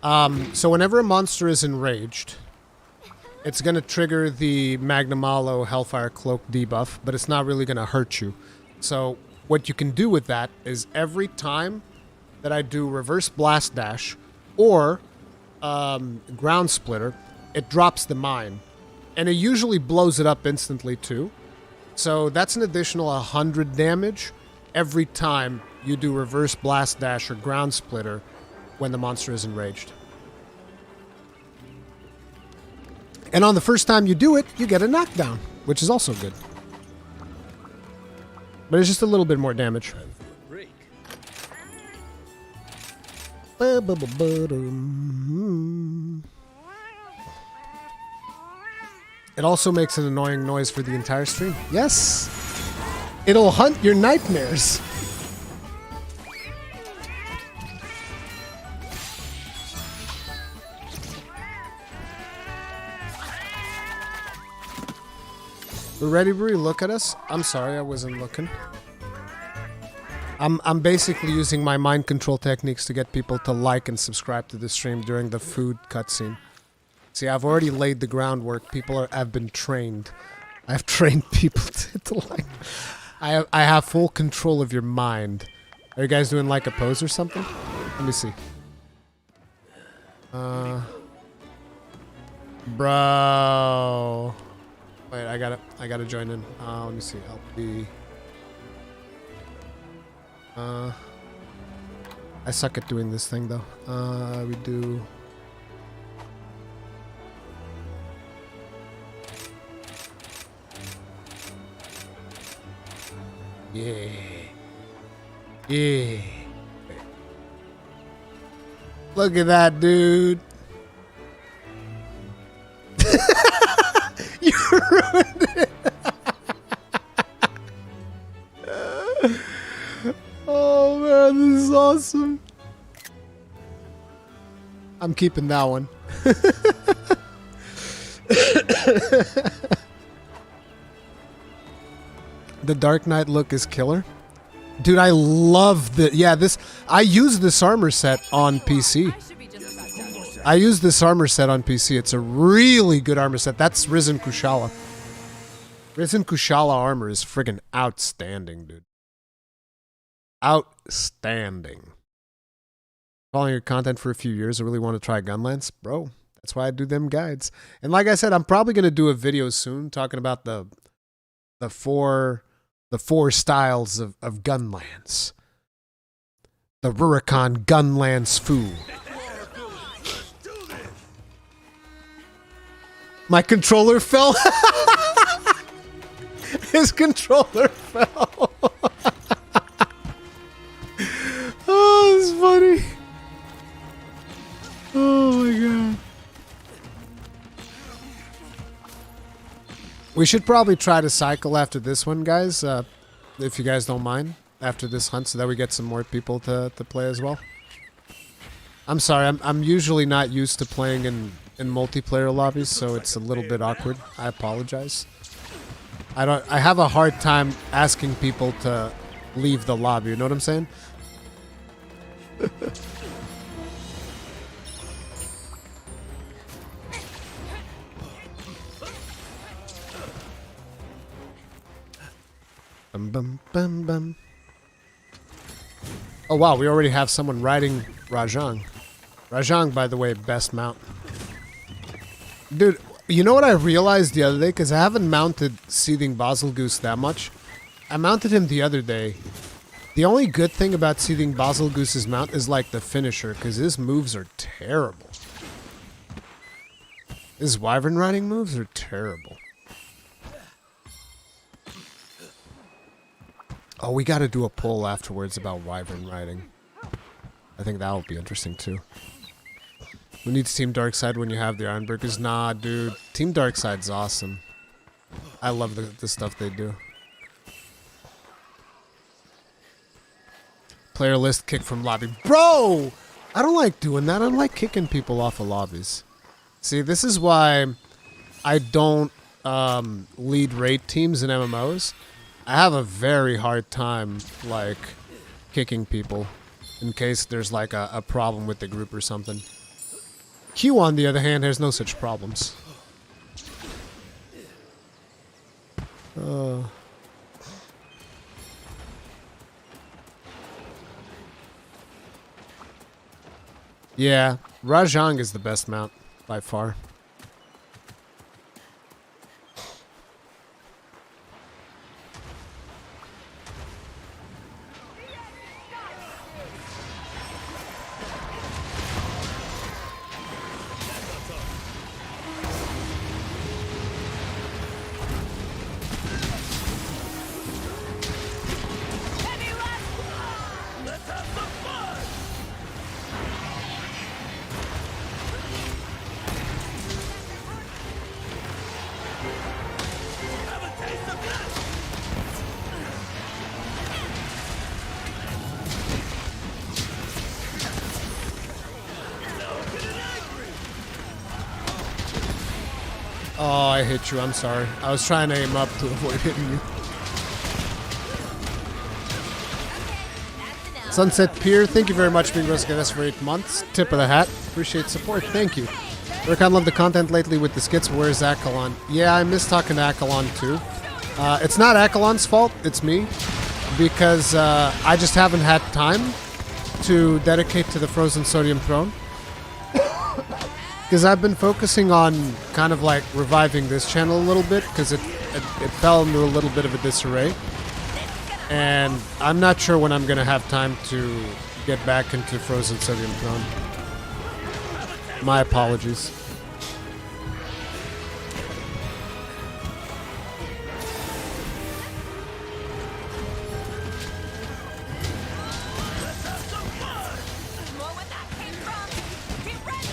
So whenever a monster is enraged, it's going to trigger the Magnamalo Hellfire Cloak debuff, but it's not really going to hurt you. So what you can do with that is every time that I do Reverse Blast Dash or Ground Splitter, it drops the mine. And it usually blows it up instantly too. So that's an additional 100 damage every time you do Reverse Blast Dash or Ground Splitter when the monster is enraged. And on the first time you do it, you get a knockdown, which is also good. But it's just a little bit more damage. It also makes an annoying noise for the entire stream. Yes! It'll hunt your nightmares. We're ready, Bree? Look at us. I'm sorry, I wasn't looking. I'm basically using my mind control techniques to get people to like and subscribe to the stream during the food cutscene. See, I've already laid the groundwork. People have been trained. I've trained people to like. I have full control of your mind. Are you guys doing like a pose or something? Let me see. Bro. Wait, I gotta join in. Let me see. LP. I suck at doing this thing though. We do. Yeah. Yeah. Look at that, dude. You ruined it. Oh man, this is awesome. I'm keeping that one. The Dark Knight look is killer. Dude, I love the... Yeah, this... I use this armor set on PC. I use this armor set on PC. It's a really good armor set. That's Risen Kushala. Risen Kushala armor is friggin' outstanding, dude. Outstanding. Following your content for a few years, I really want to try Gunlance. Bro, that's why I do them guides. And like I said, I'm probably going to do a video soon talking about the four styles of Gunlance. The Rurikhan Gunlance Fu. My controller fell. His controller fell. Oh, it's funny. Oh my god. We should probably try to cycle after this one, guys, if you guys don't mind, after this hunt, so that we get some more people to play as well. I'm sorry, I'm usually not used to playing in multiplayer lobbies, so it's a little bit awkward. I apologize. I have a hard time asking people to leave the lobby, you know what I'm saying? Bum, bum, bum, bum. Oh wow, we already have someone riding Rajang. Rajang, by the way, best mount. Dude, you know what I realized the other day? Because I haven't mounted Seething Basilgoose that much. I mounted him the other day. The only good thing about Seething Basilgoose's mount is like the finisher, because his moves are terrible. His wyvern riding moves are terrible. Oh, we gotta do a poll afterwards about wyvern riding. I think that will be interesting too. Who needs Team Darkside when you have the Ironburgers? Nah, dude. Team Darkside's awesome. I love the stuff they do. Player list kick from lobby. Bro! I don't like doing that. I don't like kicking people off of lobbies. See, this is why I don't lead raid teams in MMOs. I have a very hard time, like, kicking people in case there's, like, a problem with the group or something. Q, on the other hand, has no such problems. Yeah, Rajang is the best mount by far. Let's have some fun! Have a taste of this! Now get angry! Oh, I hit you. I'm sorry. I was trying to aim up to avoid hitting you. Sunset Pier, thank you very much for being with us for 8 months. Tip of the hat. Appreciate support. Thank you. Rurikhan, love the content lately with the skits. Where's Akalon? Yeah, I miss talking to Akalon too. It's not Akalon's fault. It's me. Because I just haven't had time to dedicate to the Frozen Sodium Throne. Because I've been focusing on kind of like reviving this channel a little bit. Because it fell into a little bit of a disarray. And I'm not sure when I'm going to have time to get back into Frozen Sodium Throne. My apologies. More where that came from. Get ready.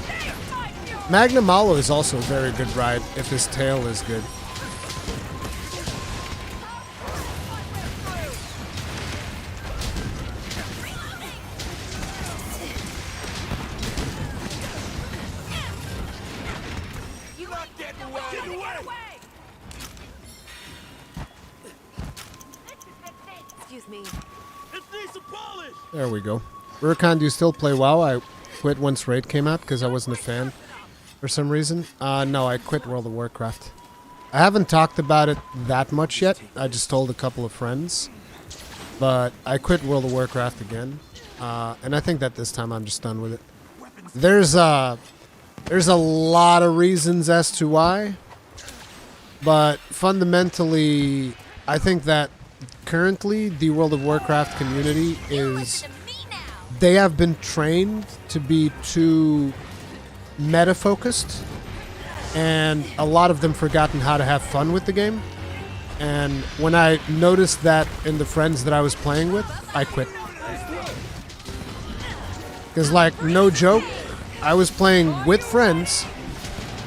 There's my fury. Magnum Malo is also a very good ride if his tail is good. You Not getting away! Get away! Excuse me. It needs some polish! There we go. Rurikhan, do you still play WoW? I quit once Raid came out because I wasn't a fan for some reason. No, I quit World of Warcraft. I haven't talked about it that much yet. I just told a couple of friends. But I quit World of Warcraft again. And I think that this time I'm just done with it. There's a lot of reasons as to why. But fundamentally, I think that currently the World of Warcraft community is... To me now. They have been trained to be too meta-focused. And a lot of them forgotten how to have fun with the game. And when I noticed that in the friends that I was playing with, I quit. Because, like, no joke, I was playing with friends,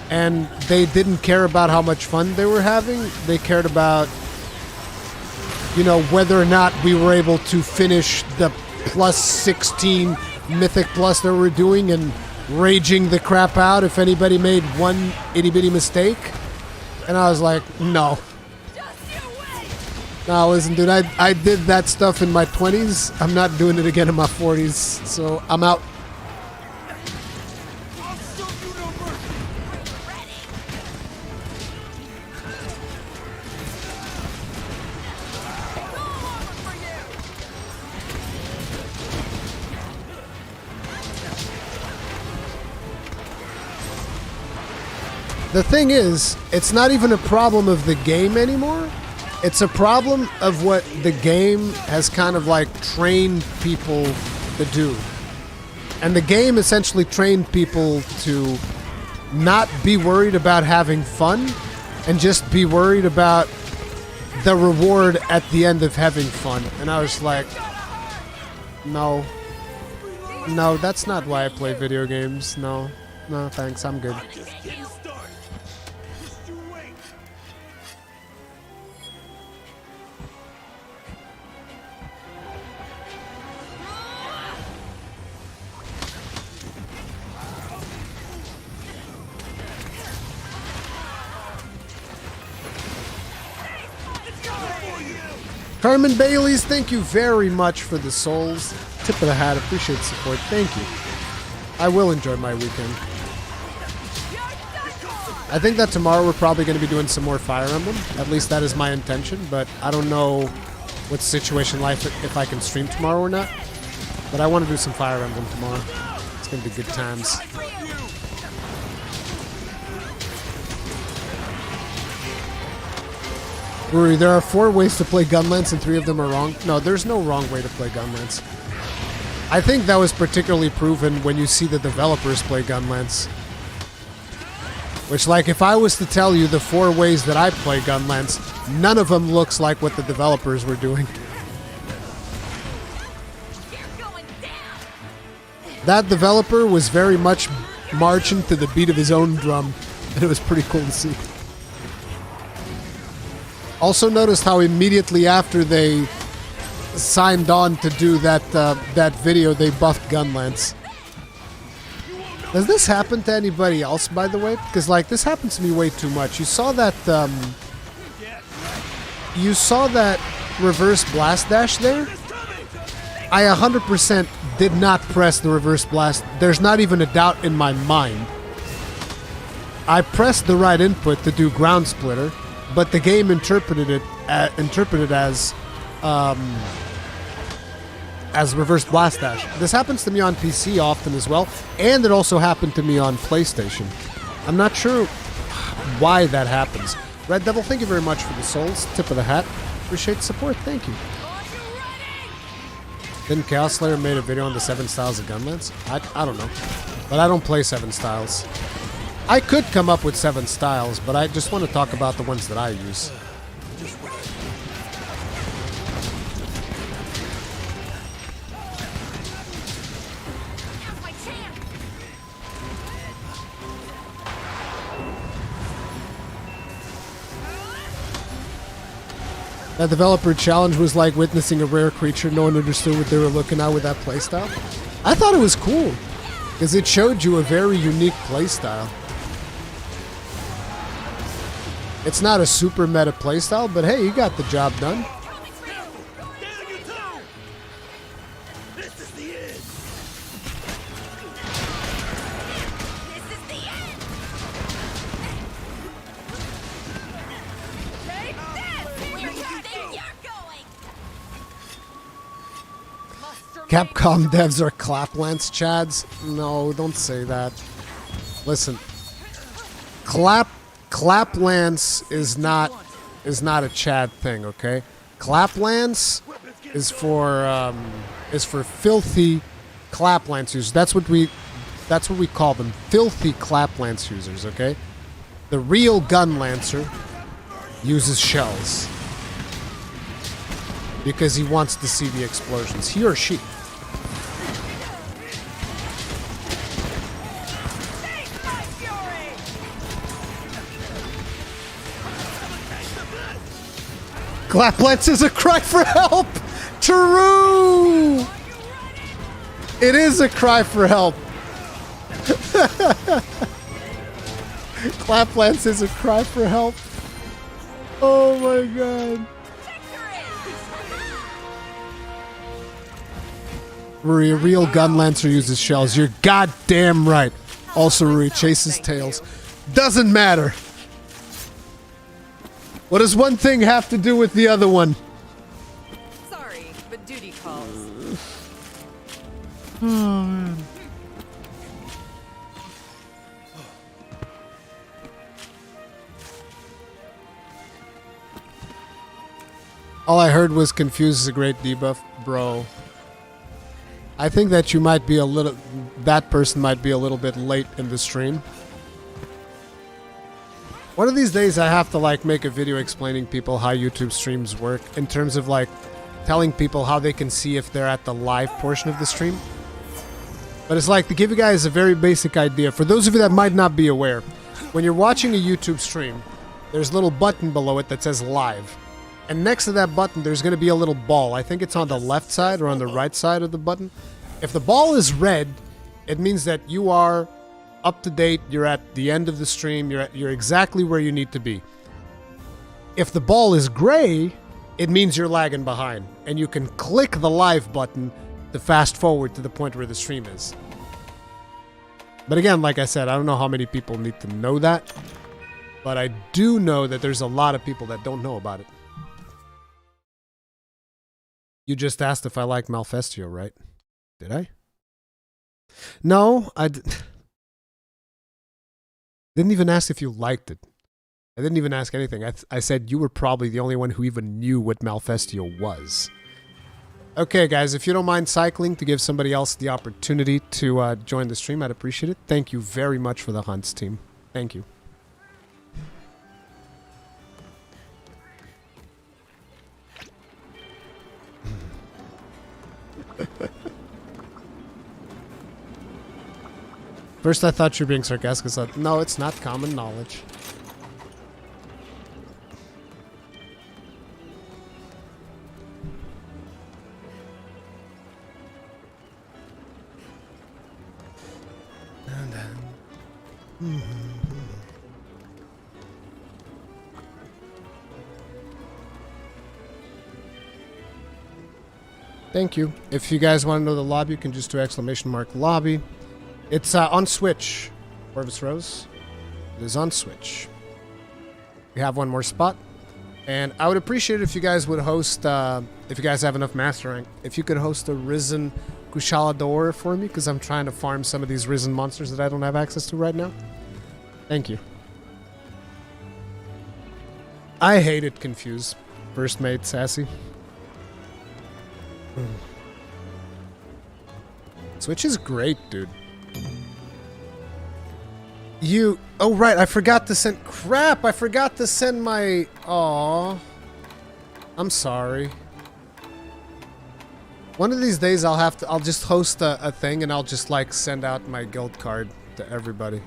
and they didn't care about how much fun they were having. They cared about, you know, whether or not we were able to finish the plus 16 Mythic Plus that we're doing and raging the crap out if anybody made one itty-bitty mistake. And I was like, no. No, listen, dude, I did that stuff in my 20s. I'm not doing it again in my 40s, so I'm out. The thing is, it's not even a problem of the game anymore. It's a problem of what the game has kind of like trained people to do. And the game essentially trained people to not be worried about having fun and just be worried about the reward at the end of having fun. And I was like, no. No, that's not why I play video games. No. No, thanks. I'm good. Just getting started! Just you wait! Carmen Bailey's, thank you very much for the souls. Tip of the hat, appreciate the support. Thank you. I will enjoy my weekend. You're done for. I think that tomorrow we're probably going to be doing some more Fire Emblem. At least that is my intention, but I don't know what situation life if I can stream tomorrow or not. But I want to do some Fire Emblem tomorrow. It's going to be good times. Ruri, there are 4 ways to play Gunlance and 3 of them are wrong. No, there's no wrong way to play Gunlance. I think that was particularly proven when you see the developers play Gunlance. Which, like, if I was to tell you the 4 ways that I play Gunlance, none of them looks like what the developers were doing. That developer was very much marching to the beat of his own drum, and it was pretty cool to see. Also noticed how immediately after they signed on to do that video, they buffed Gunlance. Does this happen to anybody else, by the way? Because, like, this happens to me way too much. You saw that reverse blast dash there? I 100% did not press the reverse blast. There's not even a doubt in my mind. I pressed the right input to do ground splitter, but the game interpreted it as reverse blast dash. This happens to me on PC often as well, and it also happened to me on PlayStation. I'm not sure why that happens. Red Devil, thank you very much for the souls. Tip of the hat. Appreciate the support. Thank you. Then Chaos Slayer made a video on the 7 styles of Gunlance? I don't know. But I don't play 7 styles. I could come up with 7 styles, but I just want to talk about the ones that I use. That developer challenge was like witnessing a rare creature. No one understood what they were looking at with that playstyle. I thought it was cool, because it showed you a very unique playstyle. It's not a super meta playstyle, but hey, you got the job done. Capcom devs are claplance chads? No, don't say that. Listen, claplance is not a chad thing, okay? Claplance is for filthy claplance users. That's what we call them, filthy claplance users, okay? The real Gunlancer uses shells because he wants to see the explosions, he or she. Claplance is a cry for help! True! It is a cry for help. Claplance is a cry for help. Oh my god. Ruri, a real Gunlancer uses shells. You're goddamn right. Also, Ruri chases tails. Doesn't matter. What does one thing have to do with the other one? Sorry, but duty calls. Oh, man. All I heard was confused is a great debuff, bro. I think that you might be that person might be a little bit late in the stream. One of these days I have to like make a video explaining people how YouTube streams work in terms of like telling people how they can see if they're at the live portion of the stream. But it's like to give you guys a very basic idea. For those of you that might not be aware, when you're watching a YouTube stream, there's a little button below it that says live. And next to that button, there's going to be a little ball. I think it's on the left side or on the right side of the button. If the ball is red, it means that you are up to date, you're at the end of the stream, you're exactly where you need to be. If the ball is gray, it means you're lagging behind, and you can click the live button to fast forward to the point where the stream is. But again, like I said, I don't know how many people need to know that, But I do know that there's a lot of people that don't know about it. You just asked if I like Malfestio, right? Did I? No, didn't even ask if you liked it. I didn't even ask anything. I said you were probably the only one who even knew what Malfestio was. Okay, guys, if you don't mind cycling to give somebody else the opportunity to join the stream, I'd appreciate it. Thank you very much for the hunts, team. Thank you. First, I thought you were being sarcastic. So no, it's not common knowledge. Thank you. If you guys want to know the lobby, you can just do !lobby. It's on Switch. Orvis Rose. It is on Switch. We have one more spot. And I would appreciate it if you guys would host, if you guys have enough Master Rank, if you could host a Risen Kushalador for me, because I'm trying to farm some of these Risen monsters that I don't have access to right now. Thank you. I hate it, Confused. First mate, Sassy. Switch is great, dude. Oh right, I forgot to send, crap, I forgot to send my, aw. I'm sorry. One of these days I'll just host a thing and I'll just like send out my guild card to everybody.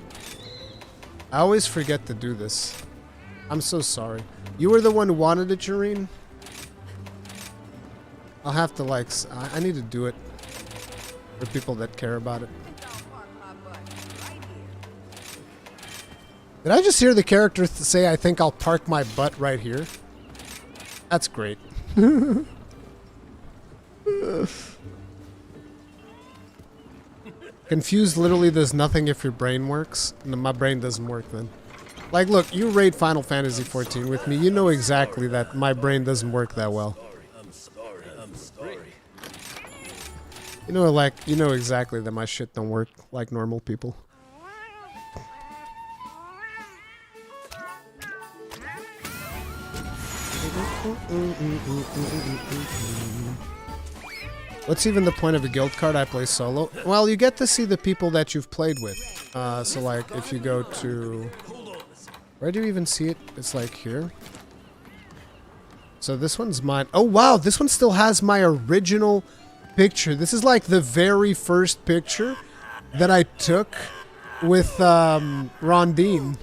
I always forget to do this. I'm so sorry. You were the one who wanted it, Jareen? I'll have to like, I need to do it for people that care about it. Did I just hear the character say, I think I'll park my butt right here? That's great. Confused literally does nothing if your brain works. No, my brain doesn't work then. Like, look, you raid Final Fantasy XIV with me. You know exactly that my brain doesn't work that well. I'm sorry. You know, like, you know exactly that my shit don't work like normal people. What's even the point of a guild card? I play solo. Well, you get to see the people that you've played with. So like, if you go to... Where do you even see it? It's like here. So this one's mine. Oh wow, this one still has my original picture. This is like the very first picture that I took with Rondine.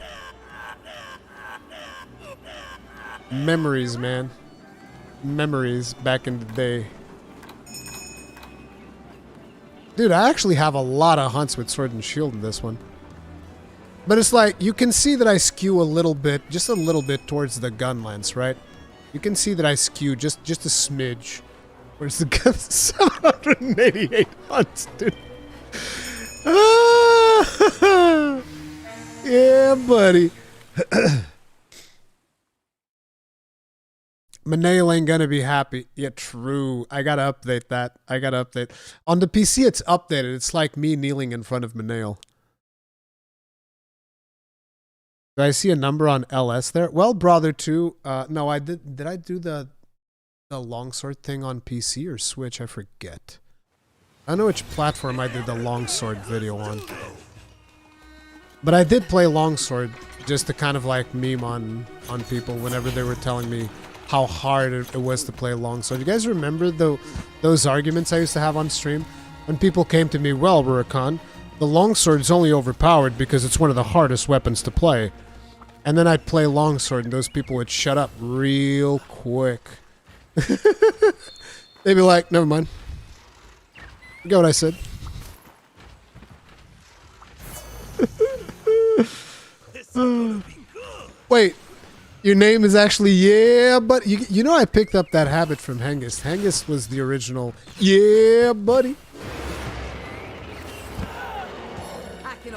Memories, man. Memories back in the day. Dude, I actually have a lot of hunts with Sword and Shield in this one. But it's like, you can see that I skew a little bit, just a little bit towards the gun lance, right? You can see that I skew just a smidge. Where's the gun? 788 hunts, dude. Ah, yeah, buddy. Manale ain't gonna be happy. Yeah, true. I gotta update that. On the PC, it's updated. It's like me kneeling in front of Manale. Do I see a number on LS there? Well, brother, too. No, I did. Did I do the longsword thing on PC or Switch? I forget. I don't know which platform I did the longsword video on. But I did play longsword just to kind of like meme on people whenever they were telling me how hard it was to play longsword. You guys remember those arguments I used to have on stream? When people came to me, well, Rurikhan, the longsword is only overpowered because it's one of the hardest weapons to play. And then I'd play longsword and those people would shut up real quick. They'd be like, never mind. Forget what I said. Wait. Your name is actually, yeah, but you know I picked up that habit from Hengist. Hengist was the original, yeah, buddy. I can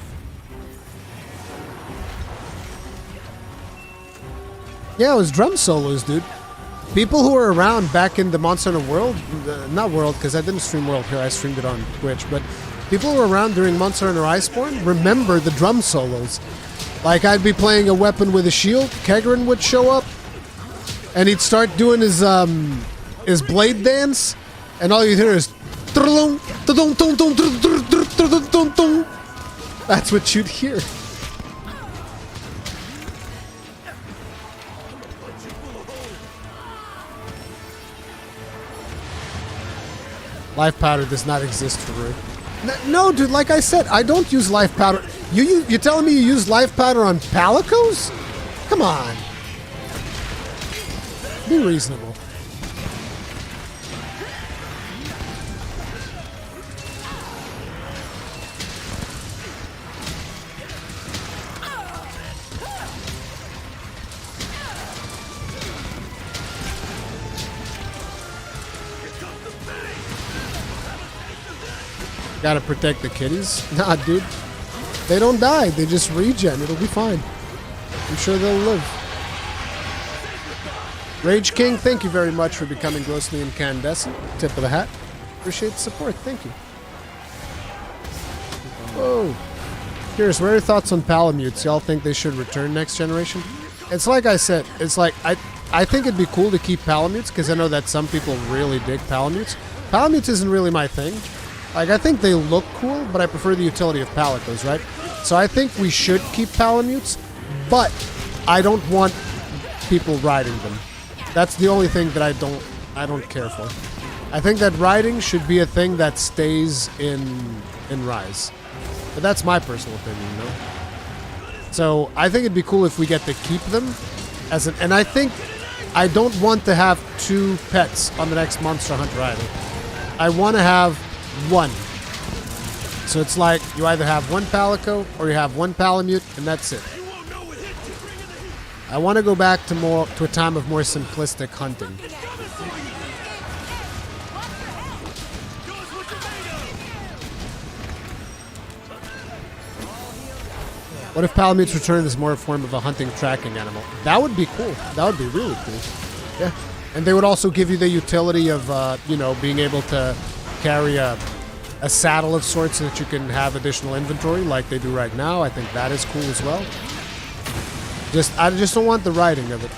Yeah, it was drum solos, dude. People who were around back in the Monster Hunter World, not World, because I didn't stream World here, I streamed it on Twitch, but people who were around during Monster Hunter Iceborne remember the drum solos. Like, I'd be playing a weapon with a shield, Kegrin would show up, and he'd start doing his blade dance, and all you hear is... That's what you'd hear. Life powder does not exist for Rue. No, dude, like I said, I don't use life powder. You telling me you use life powder on palicos? Come on. Be reasonable. Gotta protect the kitties? Nah, dude. They don't die. They just regen. It'll be fine. I'm sure they'll live. Rage King, thank you very much for becoming grossly incandescent. Tip of the hat. Appreciate the support. Thank you. Whoa. Curious, what are your thoughts on Palamutes? Y'all think they should return next generation? It's like I said. It's like, I think it'd be cool to keep Palamutes because I know that some people really dig Palamutes. Palamutes isn't really my thing. Like, I think they look cool, but I prefer the utility of palicos, right? So I think we should keep palamutes, but I don't want people riding them. That's the only thing that I don't care for. I think that riding should be a thing that stays in Rise. But that's my personal opinion, you know? So I think it'd be cool if we get to keep them as an, and I think I don't want to have 2 pets on the next Monster Hunter either. I want to have 1. So it's like you either have 1 palico or you have 1 palamute, and that's it. I want to go back to a time of more simplistic hunting. What if palamutes returned as more a form of a hunting tracking animal? That would be cool. That would be really cool. Yeah, and they would also give you the utility of you know, being able to carry a saddle of sorts so that you can have additional inventory like they do right now. I think that is cool as well. I just don't want the riding of it.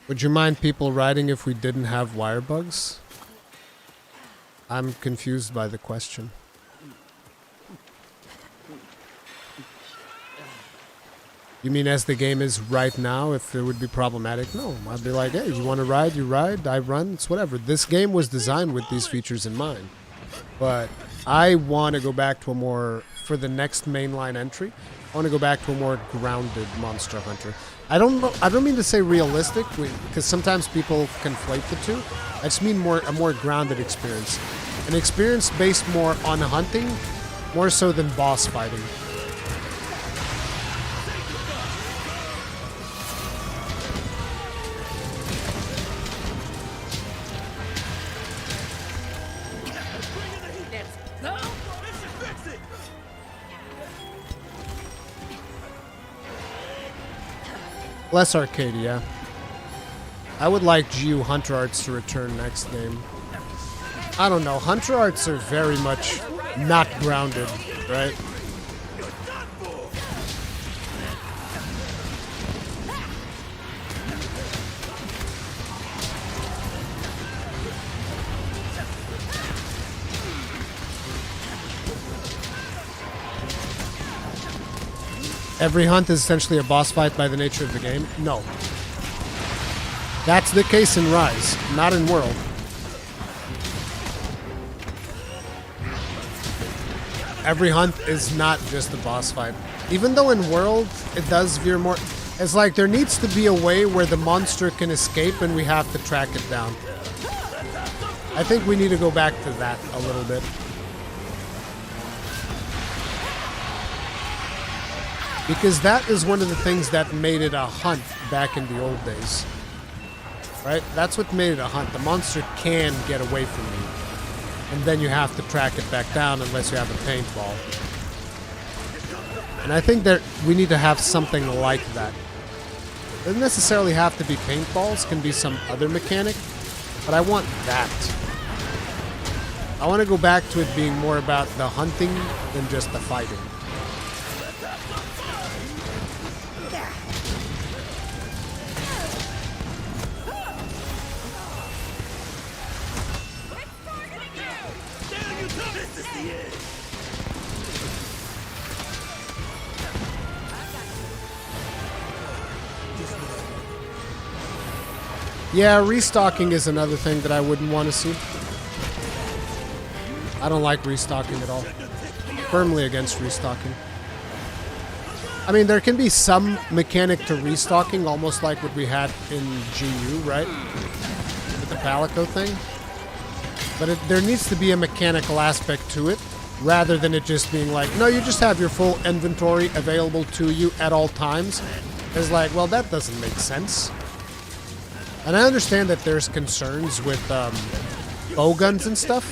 Would you mind people riding if we didn't have wire bugs? I'm confused by the question. You mean as the game is right now, if it would be problematic? No, I'd be like, hey, you want to ride, you ride, I run, it's whatever. This game was designed with these features in mind. But I want to go back to a more, for the next mainline entry, I want to go back to a more grounded Monster Hunter. I don't mean to say realistic, because sometimes people conflate the two. I just mean a more grounded experience. An experience based more on hunting, more so than boss fighting. Less Arcadia. I would like GU Hunter Arts to return next game. I don't know. Hunter Arts are very much not grounded, right? Every hunt is essentially a boss fight by the nature of the game? No. That's the case in Rise, not in World. Every hunt is not just a boss fight. Even though in World, it does veer more... It's like there needs to be a way where the monster can escape and we have to track it down. I think we need to go back to that a little bit. Because that is one of the things that made it a hunt back in the old days. Right? That's what made it a hunt. The monster can get away from you. And then you have to track it back down unless you have a paintball. And I think that we need to have something like that. It doesn't necessarily have to be paintballs, can be some other mechanic, but I want that. I want to go back to it being more about the hunting than just the fighting. This is the end. Yeah, restocking is another thing that I wouldn't want to see. I don't like restocking at all. Firmly against restocking. I mean, there can be some mechanic to restocking, almost like what we had in GU, right? With the Palico thing. But there needs to be a mechanical aspect to it, rather than it just being like, no, you just have your full inventory available to you at all times. It's like, well, that doesn't make sense. And I understand that there's concerns with bow guns and stuff,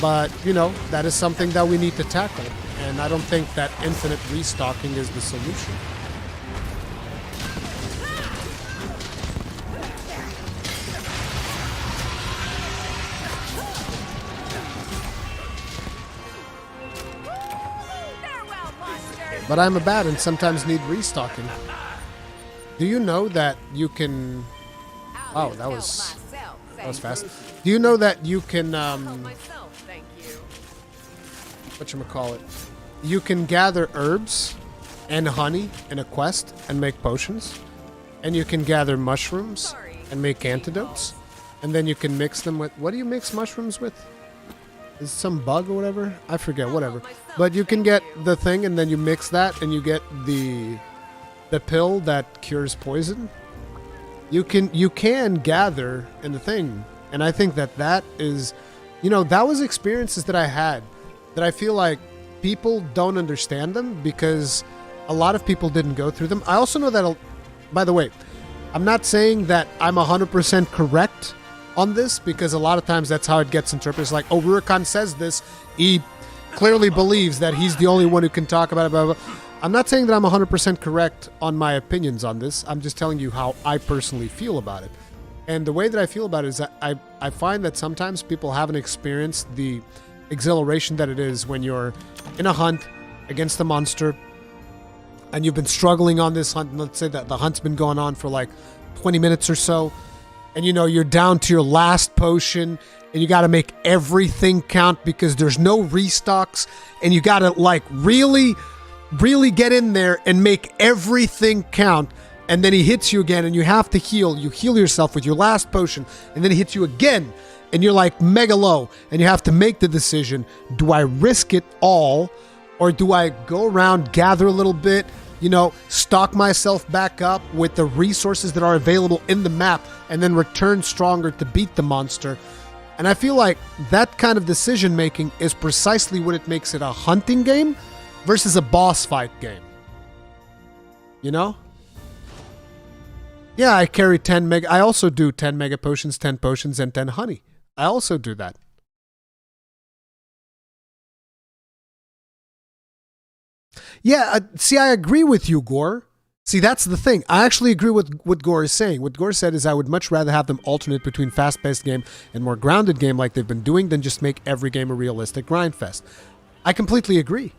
but, you know, that is something that we need to tackle. And I don't think that infinite restocking is the solution. Farewell, monster. But I'm a bat and sometimes need restocking. Do you know that you can... Oh, that was fast. Do you know that you can, Myself, thank you. whatchamacallit? You can gather herbs and honey in a quest and make potions. And you can gather mushrooms and make antidotes. And then you can mix them with... What do you mix mushrooms with? Is it some bug or whatever? I forget, whatever. But you can get the thing and then you mix that and you get the pill that cures poison. You can gather in the thing, and I think that is, you know, that was experiences that I had that I feel like people don't understand them because a lot of people didn't go through them. I also know that, by the way, I'm not saying that I'm 100% correct on this because a lot of times that's how it gets interpreted. It's like, oh, Rurikhan says this, he clearly believes that he's the only one who can talk about it, blah, blah, blah. I'm not saying that I'm 100% correct on my opinions on this. I'm just telling you how I personally feel about it. And the way that I feel about it is that I find that sometimes people haven't experienced the exhilaration that it is when you're in a hunt against a monster and you've been struggling on this hunt. And let's say that the hunt's been going on for like 20 minutes or so. And, you know, you're down to your last potion and you got to make everything count because there's no restocks. And you got to like really get in there and make everything count, and then he hits you again and you have to heal. You heal yourself with your last potion, and then he hits you again and you're like mega low, and you have to make the decision, do I risk it all or do I go around, gather a little bit, you know, stock myself back up with the resources that are available in the map and then return stronger to beat the monster? And I feel like that kind of decision making is precisely what it makes it a hunting game versus a boss fight game. You know? Yeah, I carry 10 mega... I also do 10 mega potions, 10 potions, and 10 honey. I also do that. Yeah, see, I agree with you, Gore. See, that's the thing. I actually agree with what Gore is saying. What Gore said is I would much rather have them alternate between fast-paced game and more grounded game like they've been doing than just make every game a realistic grind fest. I completely agree.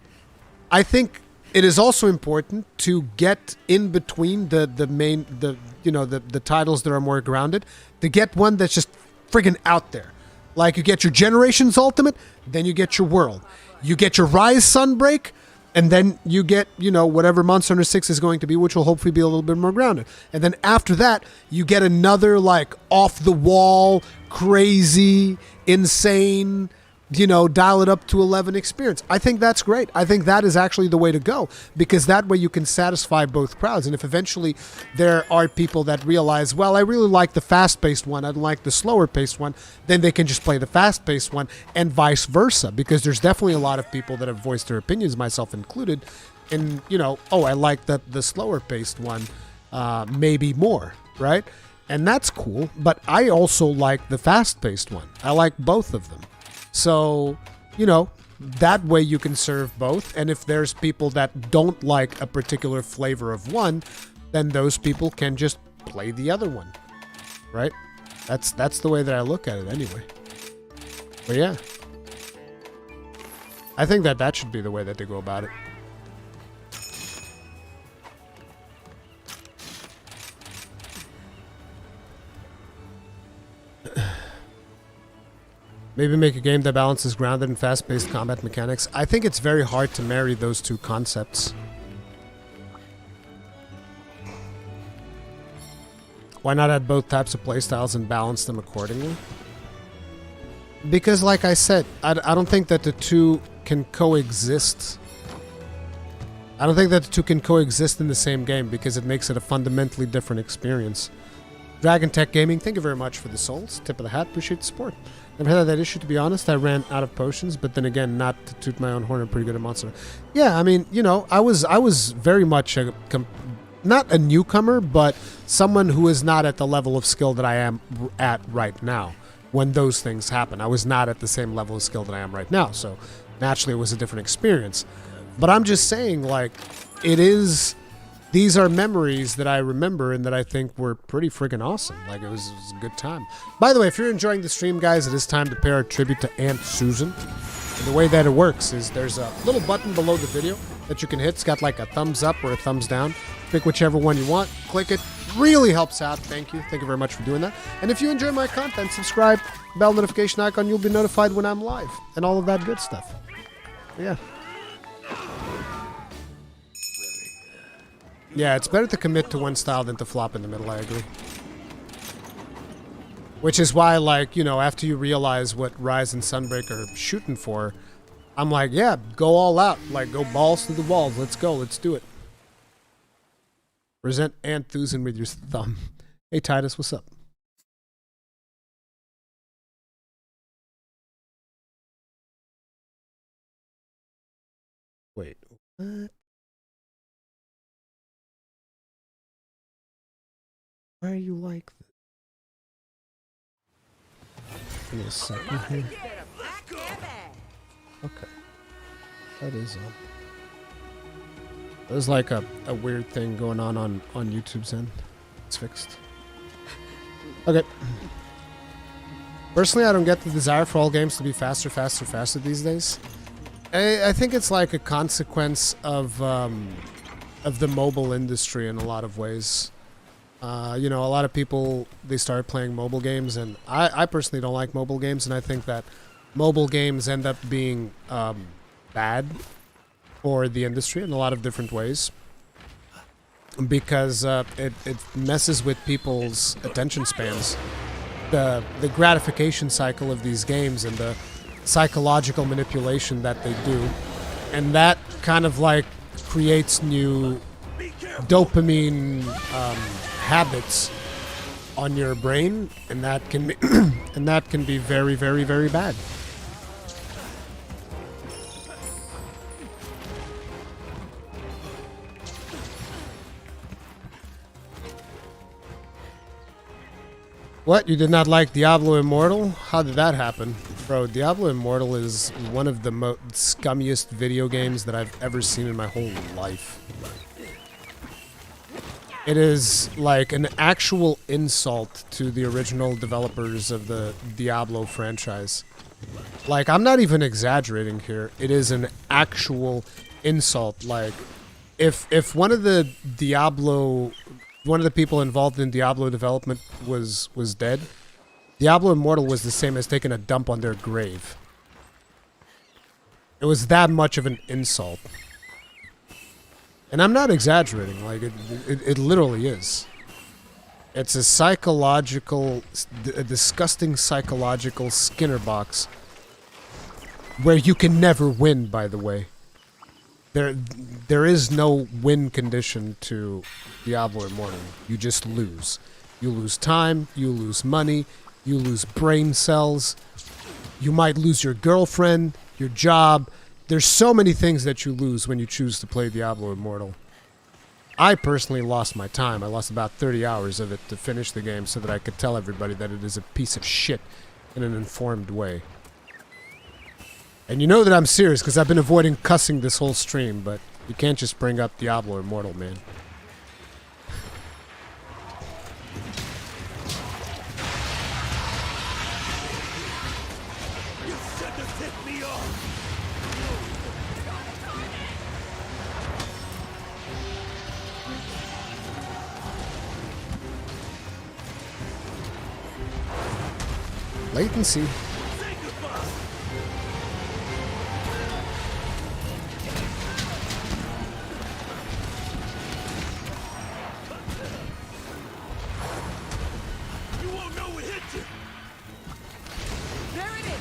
I think it is also important to get in between the titles that are more grounded, to get one that's just friggin' out there. Like you get your Generations Ultimate, then you get your World. You get your Rise Sunbreak, and then you get, you know, whatever Monster Hunter 6 is going to be, which will hopefully be a little bit more grounded. And then after that, you get another like off the wall, crazy, insane, you know, dial it up to 11 experience. I think that's great. I think that is actually the way to go because that way you can satisfy both crowds. And if eventually there are people that realize, well, I really like the fast-paced one, I don't like the slower-paced one, then they can just play the fast-paced one and vice versa because there's definitely a lot of people that have voiced their opinions, myself included, And, you know, oh, I like the slower paced one maybe more, right? And that's cool, but I also like the fast paced one. I like both of them. So, you know, that way you can serve both. And if there's people that don't like a particular flavor of one, then those people can just play the other one, right? That's the way that I look at it anyway. But yeah, I think that should be the way that they go about it. Maybe make a game that balances grounded and fast-paced combat mechanics. I think it's very hard to marry those two concepts. Why not add both types of playstyles and balance them accordingly? Because, like I said, I don't think that the two can coexist. I don't think that the two can coexist in the same game because it makes it a fundamentally different experience. Dragon Tech Gaming, thank you very much for the souls. Tip of the hat, appreciate the support. Never had that issue, to be honest. I ran out of potions, but then again, not to toot my own horn, I'm pretty good at Monster. Yeah, I mean, you know, I was very much not a newcomer, but someone who is not at the level of skill that I am at right now. When those things happen, I was not at the same level of skill that I am right now, so naturally it was a different experience. But I'm just saying, like, these are memories that I remember and that I think were pretty friggin' awesome. Like, it was a good time. By the way, if you're enjoying the stream, guys, it is time to pay our tribute to Aunt Susan. And the way that it works is there's a little button below the video that you can hit. It's got like a thumbs up or a thumbs down. Pick whichever one you want. Click it. Really helps out. Thank you. Thank you very much for doing that. And if you enjoy my content, subscribe, bell notification icon. You'll be notified when I'm live and all of that good stuff. Yeah. Yeah, it's better to commit to one style than to flop in the middle, I agree. Which is why, like, you know, after you realize what Rise and Sunbreak are shooting for, I'm like, yeah, go all out. Like, go balls to the walls. Let's go. Let's do it. Present Anthusen with your thumb. Hey, Titus, what's up? Wait, what? Why are you like this? Give me a second here. Okay. That is on. There's like a weird thing going on YouTube's end. It's fixed. Okay. Personally, I don't get the desire for all games to be faster these days. I think it's like a consequence of the mobile industry in a lot of ways. You know, a lot of people, they start playing mobile games, and I personally don't like mobile games, and I think that mobile games end up being bad for the industry in a lot of different ways because it messes with people's attention spans. The gratification cycle of these games and the psychological manipulation that they do, and that kind of like creates new dopamine habits on your brain, and that can be and that can be very, very, very bad. What? You did not like Diablo Immortal? How did that happen? Bro, Diablo Immortal is one of the scummiest video games that I've ever seen in my whole life. It is like an actual insult to the original developers of the Diablo franchise. Like, I'm not even exaggerating here. It is an actual insult. Like, if one of the people involved in Diablo development was dead, Diablo Immortal was the same as taking a dump on their grave. It was that much of an insult. And I'm not exaggerating, like, it literally is. It's a disgusting psychological Skinner box where you can never win, by the way. There is no win condition to Diablo Immortal. You just lose. You lose time, you lose money, you lose brain cells, you might lose your girlfriend, your job, there's so many things that you lose when you choose to play Diablo Immortal. I personally lost my time. I lost about 30 hours of it to finish the game so that I could tell everybody that it is a piece of shit in an informed way. And you know that I'm serious because I've been avoiding cussing this whole stream, but you can't just bring up Diablo Immortal, man. You shouldn't have tipped me off. Latency. Say goodbye. You won't know what hit you. There it is.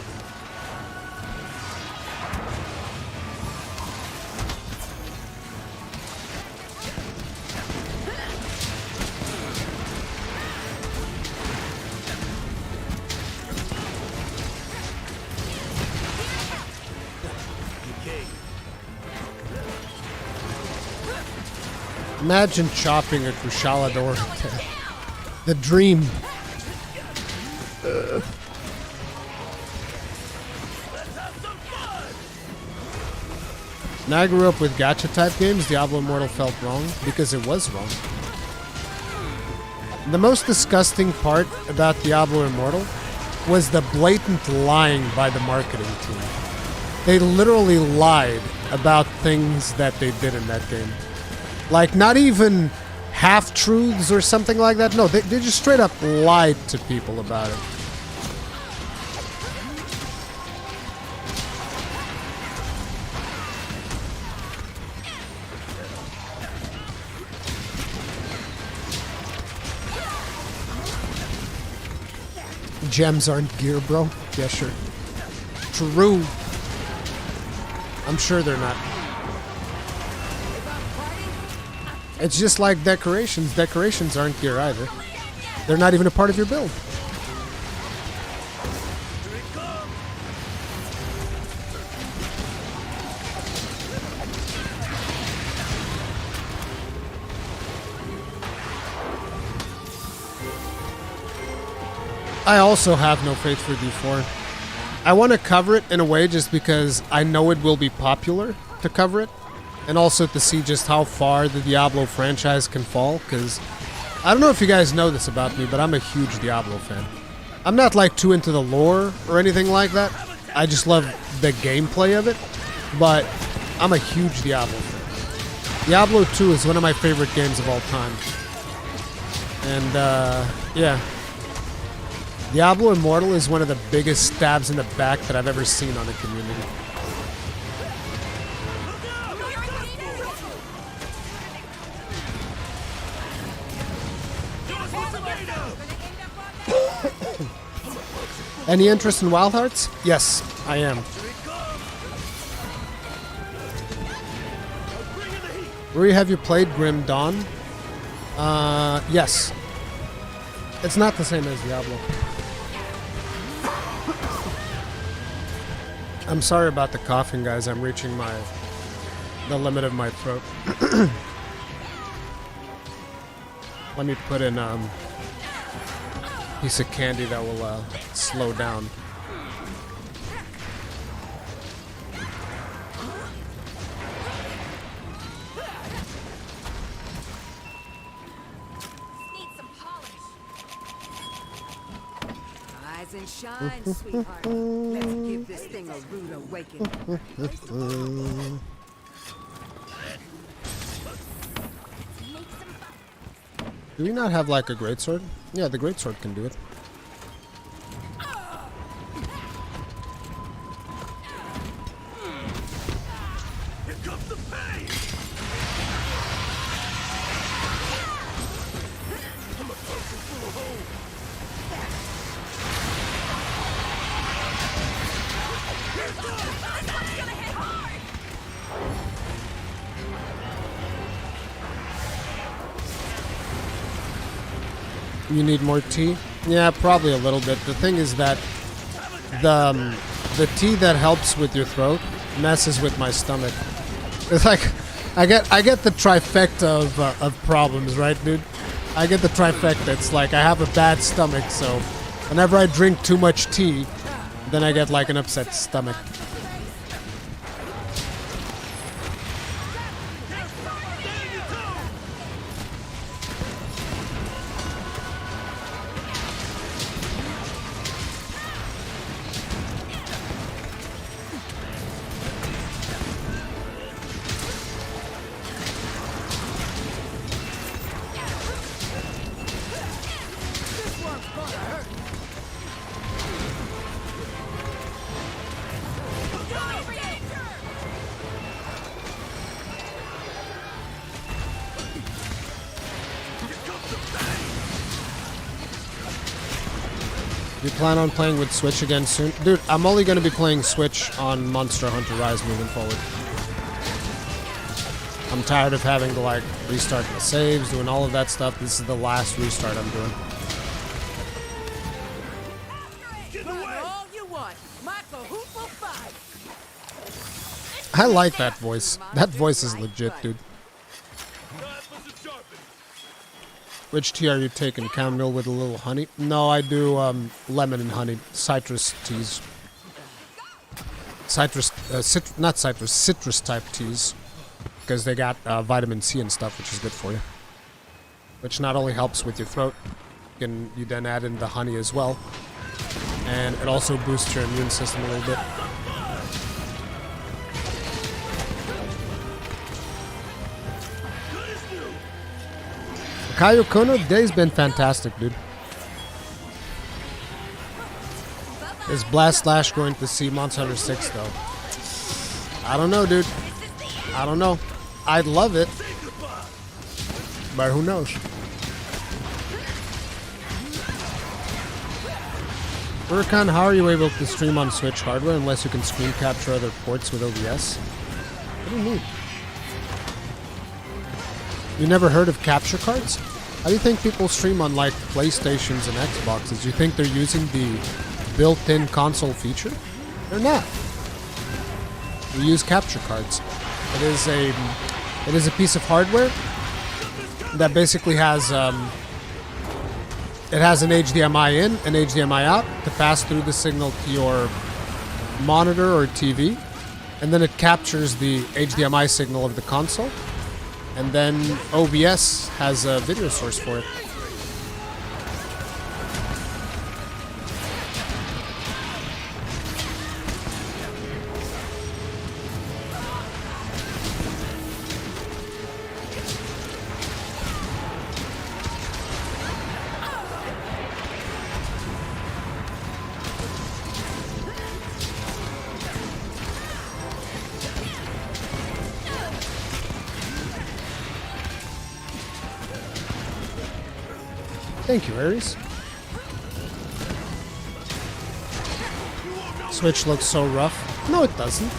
Imagine chopping a Kushalador. The dream. Let's have some fun. When I grew up with gacha type games, Diablo Immortal felt wrong because it was wrong. The most disgusting part about Diablo Immortal was the blatant lying by the marketing team. They literally lied about things that they did in that game. Like, not even half-truths or something like that. No, they just straight up lied to people about it. Gems aren't gear, bro. Yeah, sure. True. I'm sure they're not. It's just like decorations. Decorations aren't gear either. They're not even a part of your build. Here it comes. I also have no faith for D4. I want to cover it in a way just because I know it will be popular to cover it. And also to see just how far the Diablo franchise can fall, because I don't know if you guys know this about me, but I'm a huge Diablo fan. I'm not like too into the lore or anything like that. I just love the gameplay of it, but I'm a huge Diablo fan. Diablo 2 is one of my favorite games of all time. And yeah. Diablo Immortal is one of the biggest stabs in the back that I've ever seen on a community. Any interest in Wild Hearts? Yes, I am. Ruri, have you played Grim Dawn? Yes. It's not the same as Diablo. I'm sorry about the coughing, guys. I'm reaching the limit of my throat. Let me put in piece of candy that will slow down. Need some polish. Rise and shine, sweetheart. Let's give this thing a rude awakening. Do we not have like a greatsword? Yeah, the greatsword can do it. Here comes the pain. I'm a person full of hope. You need more tea? Yeah, probably a little bit. The thing is that the tea that helps with your throat messes with my stomach. It's like I get the trifecta of problems, right, dude? I get the trifecta. It's like I have a bad stomach, so whenever I drink too much tea, then I get like an upset stomach. You plan on playing with Switch again soon? Dude, I'm only going to be playing Switch on Monster Hunter Rise moving forward. I'm tired of having to, like, restart the saves, doing all of that stuff. This is the last restart I'm doing. All you want. Michael, who will fight? I like that voice. That voice is legit, dude. Which tea are you taking? Chamomile with a little honey? No, I do lemon and honey. Citrus teas. Citrus type teas. Because they got vitamin C and stuff, which is good for you. Which not only helps with your throat, you then add in the honey as well. And it also boosts your immune system a little bit. Kaio Kono, day's been fantastic, dude. Is Blast Slash going to see Monster Hunter 6, though? I don't know, dude. I don't know. I'd love it. But who knows? Rurikhan, how are you able to stream on Switch hardware unless you can screen capture other ports with OBS? What do you mean? You never heard of capture cards? How do you think people stream on like PlayStations and Xboxes? You think they're using the built-in console feature? They're not. We use capture cards. It is a piece of hardware that basically has it has an HDMI in, an HDMI out to pass through the signal to your monitor or TV, and then it captures the HDMI signal of the console. And then OBS has a video source for it. Thank you, Aries. Switch looks so rough. No, it doesn't.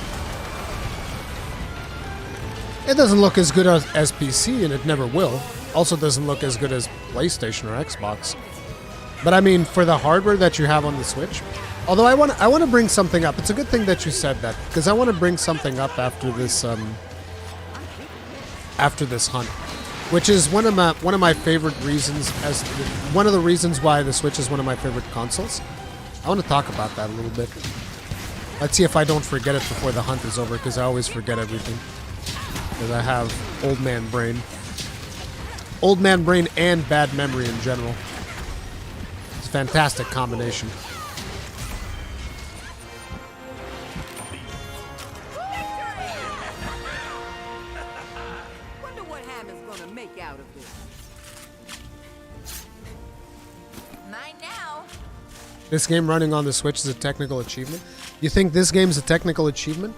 It doesn't look as good as PC, and it never will. Also doesn't look as good as PlayStation or Xbox. But I mean, for the hardware that you have on the Switch, although I want to bring something up. It's a good thing that you said that, because I want to bring something up after this hunt. Which is one of my favorite reasons, one of the reasons why the Switch is one of my favorite consoles. I want to talk about that a little bit. Let's see if I don't forget it before the hunt is over, because I always forget everything. Because I have old man brain. Old man brain and bad memory in general. It's a fantastic combination. This game running on the Switch is a technical achievement. You think this game's a technical achievement?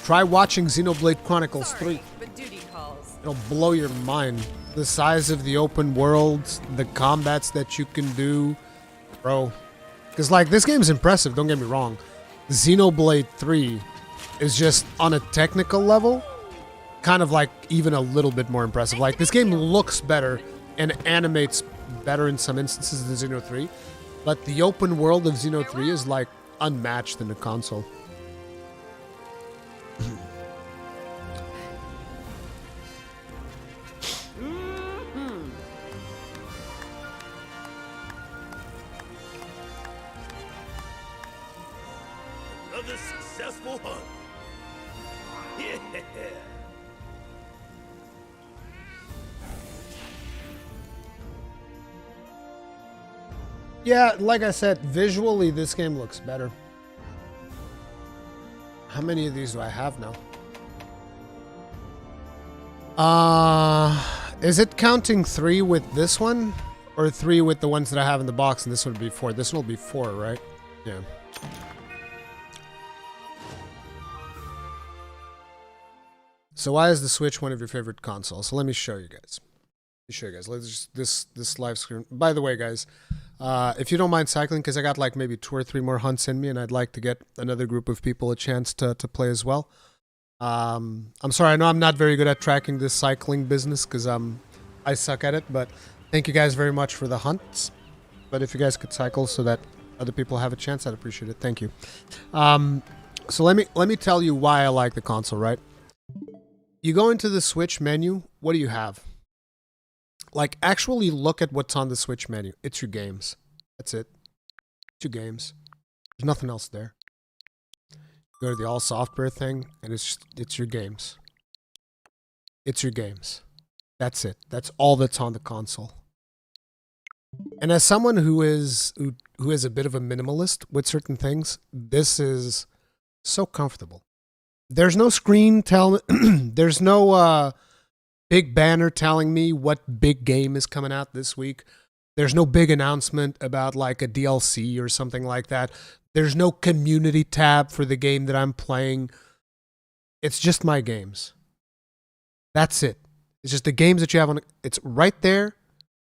Try watching Xenoblade Chronicles 3. But duty calls. It'll blow your mind. The size of the open world, the combats that you can do. Bro. Because, like, this game's impressive, don't get me wrong. Xenoblade 3 is just, on a technical level, kind of, like, even a little bit more impressive. Like, this game looks better and animates better in some instances than Xeno 3. But the open world of Xeno 3 is, like, unmatched in the console. successful hunt. Yeah. Yeah, like I said, visually this game looks better. How many of these do I have now? Is it counting 3 with this one? Or 3 with the ones that I have in the box, and this would be 4. This one will be 4, right? Yeah. So why is the Switch one of your favorite consoles? So let me show you guys. Let's just this live screen. By the way, guys, if you don't mind cycling, because I got like maybe 2 or 3 more hunts in me, and I'd like to get another group of people a chance to play as well. I'm sorry, I know I'm not very good at tracking this cycling business because I suck at it, but thank you guys very much for the hunts. But if you guys could cycle so that other people have a chance, I'd appreciate it. Thank you. So let me tell you why I like the console, right? You go into the Switch menu, what do you have? Like, actually look at what's on the Switch menu. It's your games. That's it. It's your games. There's nothing else there. Go to the all software thing, and it's your games. It's your games. That's it. That's all that's on the console. And as someone who is a bit of a minimalist with certain things, this is so comfortable. There's no screen there's no big banner telling me what big game is coming out this week. There's no big announcement about like a DLC or something like that. There's no community tab for the game that I'm playing. It's just my games. That's it. It's just the games that you have on. It's right there.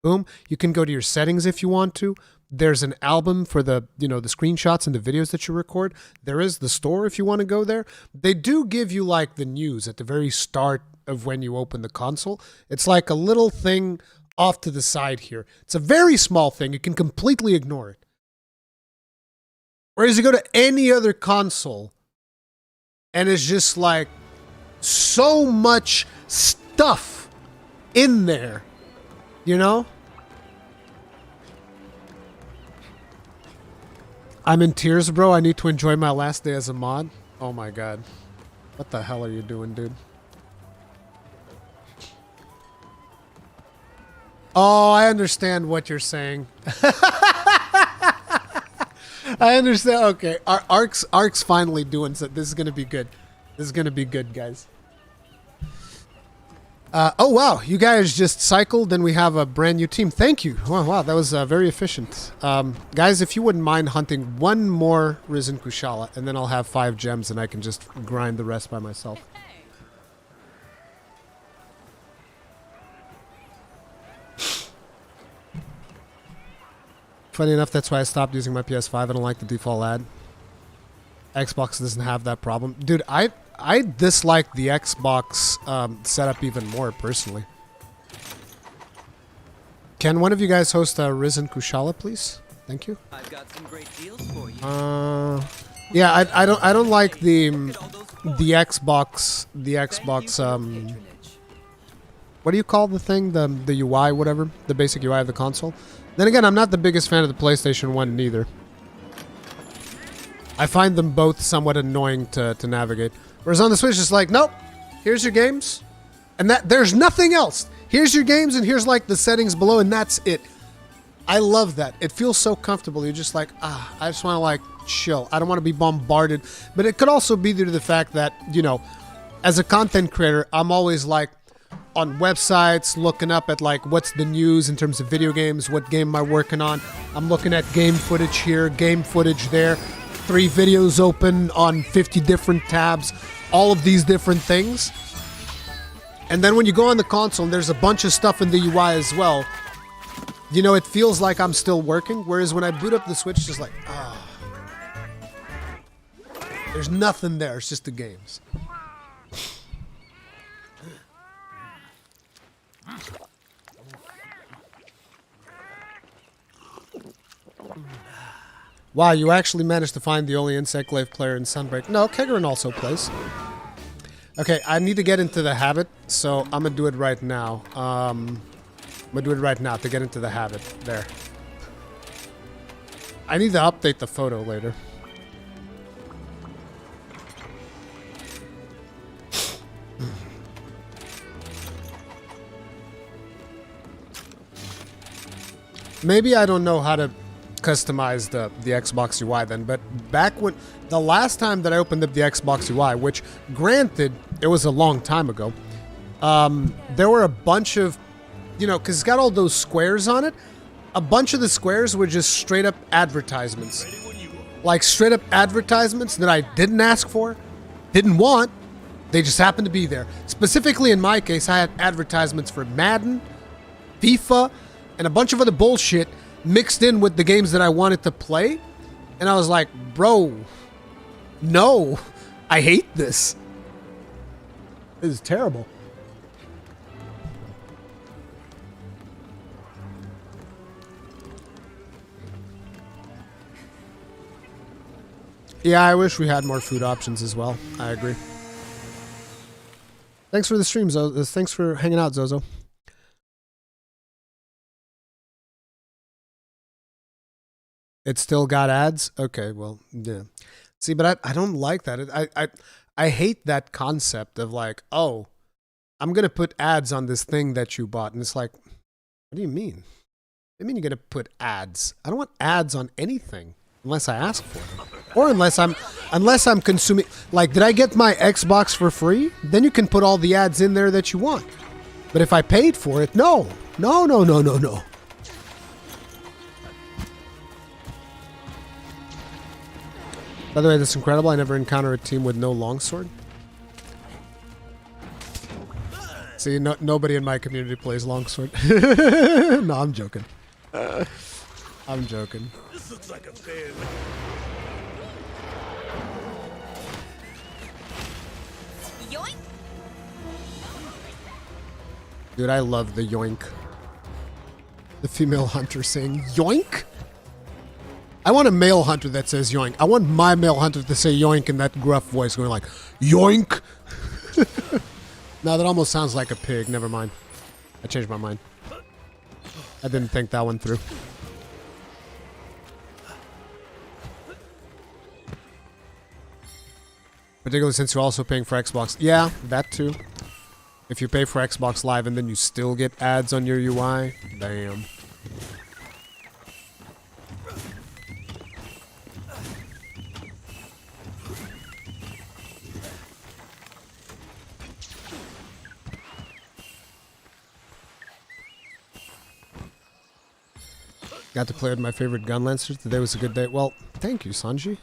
Boom. You can go to your settings if you want to. There's an album for the, the screenshots and the videos that you record. There is the store if you want to go there. They do give you like the news at the very start of when you open the console. It's like a little thing off to the side here. It's a very small thing. You can completely ignore it. Whereas you go to any other console and it's just like so much stuff in there, I'm in tears, bro. I need to enjoy my last day as a mod. Oh my god. What the hell are you doing, dude? Oh, I understand what you're saying. I understand. Okay. Ark's finally doing so. This is going to be good. This is going to be good, guys. Oh, wow. You guys just cycled and we have a brand new team. Thank you. Wow, that was very efficient. Guys, if you wouldn't mind hunting one more Risen Kushala, and then I'll have 5 gems and I can just grind the rest by myself. Funny enough, that's why I stopped using my PS5. I don't like the default ad. Xbox doesn't have that problem. Dude, I dislike the Xbox setup even more, personally. Can one of you guys host a Risen Kushala, please? Thank you. I've got some great deals for you. Yeah, I don't like the Xbox what do you call the thing? The UI, whatever, the basic UI of the console. Then again, I'm not the biggest fan of the PlayStation 1 neither. I find them both somewhat annoying to navigate. Whereas on the Switch, it's like, nope, here's your games. And there's nothing else. Here's your games, and here's like the settings below, and that's it. I love that. It feels so comfortable. You're just like, I just want to like chill. I don't want to be bombarded. But it could also be due to the fact that, as a content creator, I'm always like on websites, looking up at like what's the news in terms of video games, what game am I working on. I'm looking at game footage here, game footage there, 3 videos open on 50 different tabs, all of these different things. And then when you go on the console and there's a bunch of stuff in the UI as well, it feels like I'm still working. Whereas when I boot up the Switch, it's just like, there's nothing there. It's just the games. Wow, you actually managed to find the only Insect Glaive player in Sunbreak. No, Kegarin also plays. Okay, I need to get into the habit, so I'm gonna do it right now. I'm gonna do it right now to get into the habit. There. I need to update the photo later. Maybe I don't know how to customize the Xbox UI then, but back when the last time that I opened up the Xbox UI, which granted it was a long time ago, there were a bunch of, you know, because it's got all those squares on it. A bunch of the squares were just straight up advertisements. Like straight up advertisements that I didn't ask for, didn't want. They just happened to be there. Specifically in my case, I had advertisements for Madden, FIFA, and a bunch of other bullshit mixed in with the games that I wanted to play. And I was like, bro, no, I hate this. This is terrible. Yeah, I wish we had more food options as well. I agree. Thanks for the stream, Zozo. Thanks for hanging out, Zozo. It still got ads? Okay, well, yeah. See, but I don't like that. I hate that concept of like, oh, I'm going to put ads on this thing that you bought. And it's like, what do you mean? What do you mean you're going to put ads? I don't want ads on anything unless I ask for them. Or unless I'm consuming. Like, did I get my Xbox for free? Then you can put all the ads in there that you want. But if I paid for it, no. No, no, no, no, no. By the way, that's incredible. I never encountered a team with no longsword. See, nobody in my community plays longsword. No, I'm joking. I'm joking. This looks like a fair. Yoink! Dude, I love the yoink. The female hunter saying yoink? I want a male hunter that says yoink. I want my male hunter to say yoink in that gruff voice going like, yoink! Now that almost sounds like a pig. Never mind. I changed my mind. I didn't think that one through. Particularly since you're also paying for Xbox. Yeah, that too. If you pay for Xbox Live and then you still get ads on your UI, damn. Got to play with my favorite gun lancers. Today was a good day. Well, thank you, Sanji.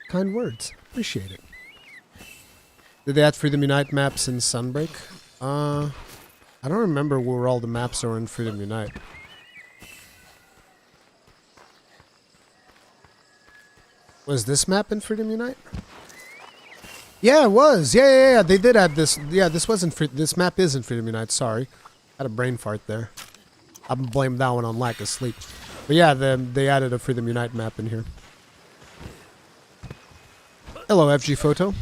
Kind words. Appreciate it. Did they add Freedom Unite maps in Sunbreak? I don't remember where all the maps are in Freedom Unite. Was this map in Freedom Unite? Yeah, it was. Yeah. They did add this. Yeah, this wasn't. This map is in Freedom Unite. Sorry, had a brain fart there. I blame that one on lack of sleep. But yeah, they added a Freedom Unite map in here. Hello, FG Photo.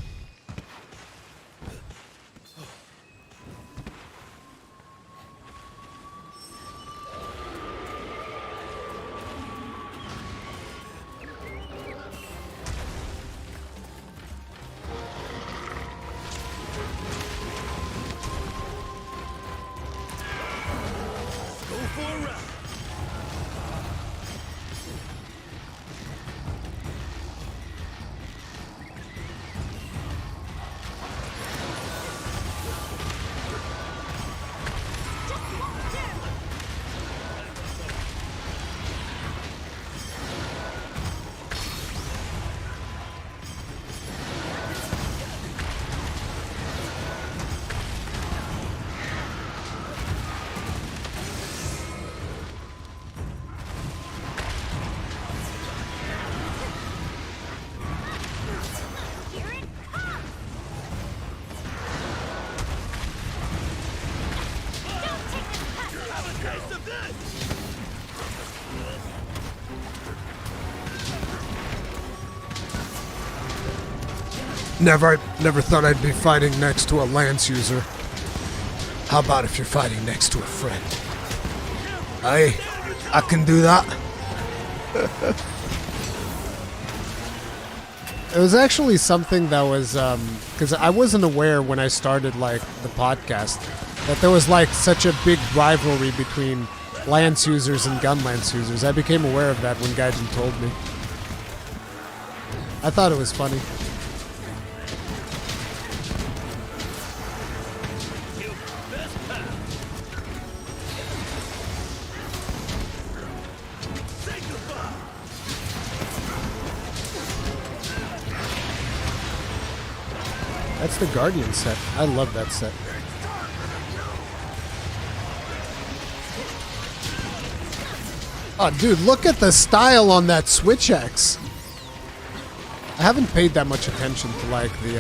Never thought I'd be fighting next to a lance user. How about if you're fighting next to a friend? I can do that. It was actually something that was, because I wasn't aware when I started, like, the podcast, that there was, like, such a big rivalry between lance users and gun lance users. I became aware of that when Gaijin told me. I thought it was funny. That's the Guardian set. I love that set. Oh, dude, look at the style on that Switch X. I haven't paid that much attention to, like, the,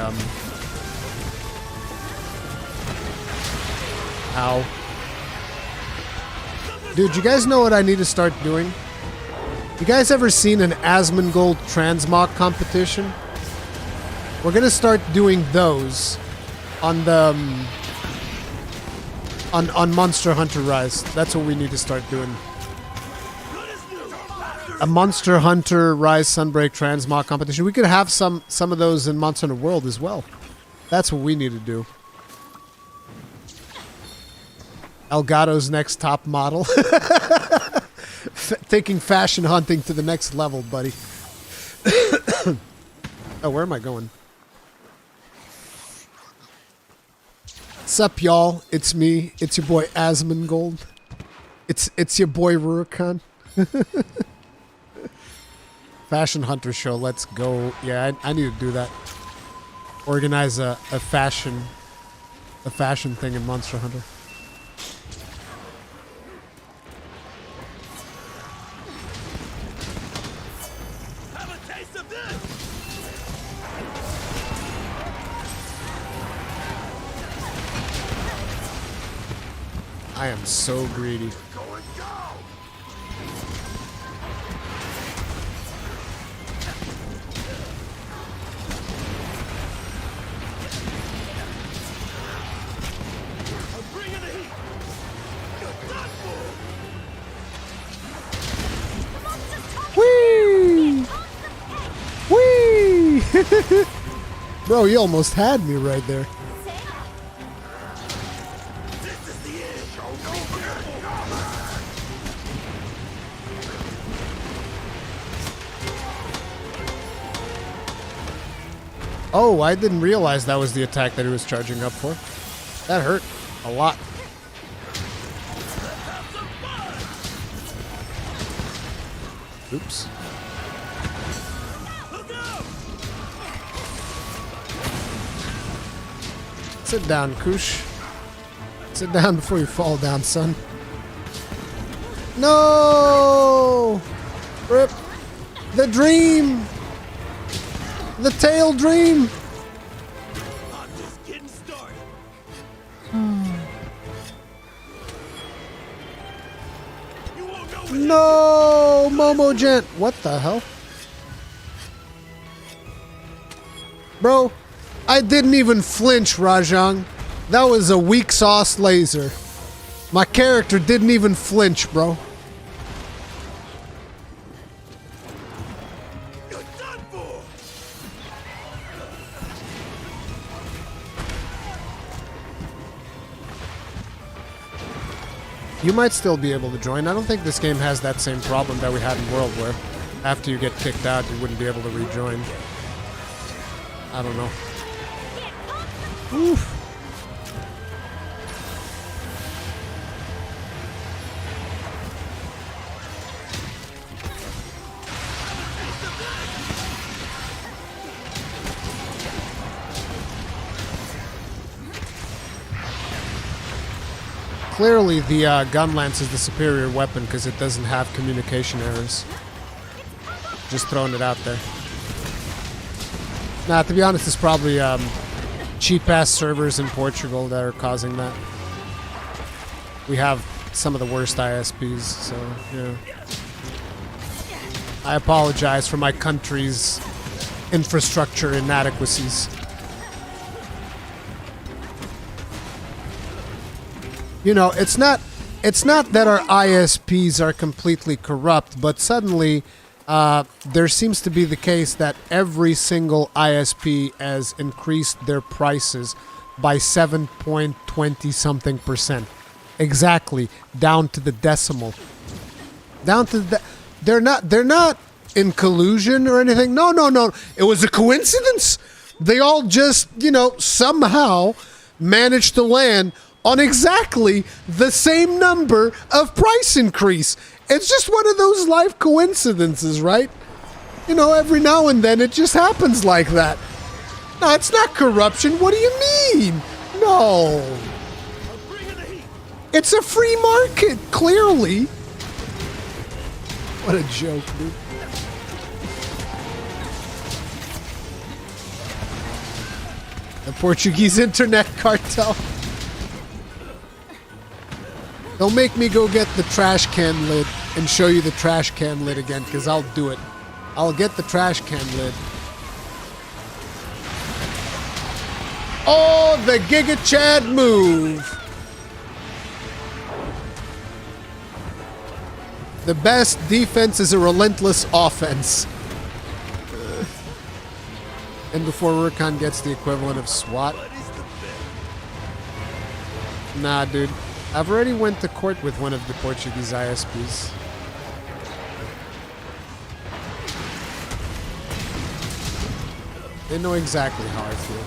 Ow. Dude, you guys know what I need to start doing? You guys ever seen an Asmongold transmog competition? We're gonna start doing those on the on Monster Hunter Rise. That's what we need to start doing. A Monster Hunter Rise Sunbreak transmog competition. We could have some of those in Monster Hunter World as well. That's what we need to do. Elgato's next top model. Taking fashion hunting to the next level, buddy. Oh, where am I going? Sup, y'all? It's me. It's your boy Asmongold. It's your boy Rurikhan. Fashion Hunter show. Let's go. Yeah, I need to do that. Organize a fashion thing in Monster Hunter. Have a taste of this. I am so greedy. Go and go. I'm bringing the heat. You're done for. Whee! Whee! Bro, you almost had me right there. This is the end. Go. Oh, I didn't realize that was the attack that he was charging up for. That hurt a lot. Oops. Sit down, Kush. Sit down before you fall down, son. No! Rip. The dream! The tail dream! I'm just getting started. You won't know what No! Momo Gent! What the hell? Bro, I didn't even flinch, Rajang. That was a weak sauce laser. My character didn't even flinch, bro. you're done for. You might still be able to join. I don't think this game has that same problem that we had in World, where after you get kicked out, you wouldn't be able to rejoin. I don't know. Oof. Clearly, the gun lance is the superior weapon because it doesn't have communication errors. Just throwing it out there. Nah, to be honest, it's probably cheap-ass servers in Portugal that are causing that. We have some of the worst ISPs, so, yeah. I apologize for my country's infrastructure inadequacies. You know, it's not that our ISPs are completely corrupt, but suddenly there seems to be the case that every single ISP has increased their prices by 7.20 something %. Exactly, down to the decimal. Down to the... They're not in collusion or anything. No. It was a coincidence. They all just, somehow managed to land on exactly the same number of price increase. It's just one of those life coincidences, right? Every now and then it just happens like that. No, it's not corruption. What do you mean? No. It's a free market, clearly. What a joke, dude. The Portuguese internet cartel. Don't make me go get the trash can lid and show you the trash can lid again, because I'll do it. I'll get the trash can lid. Oh, the Giga Chad move. The best defense is a relentless offense. And before Rurikhan gets the equivalent of SWAT. Nah, dude. I've already went to court with one of the Portuguese ISPs. They know exactly how I feel.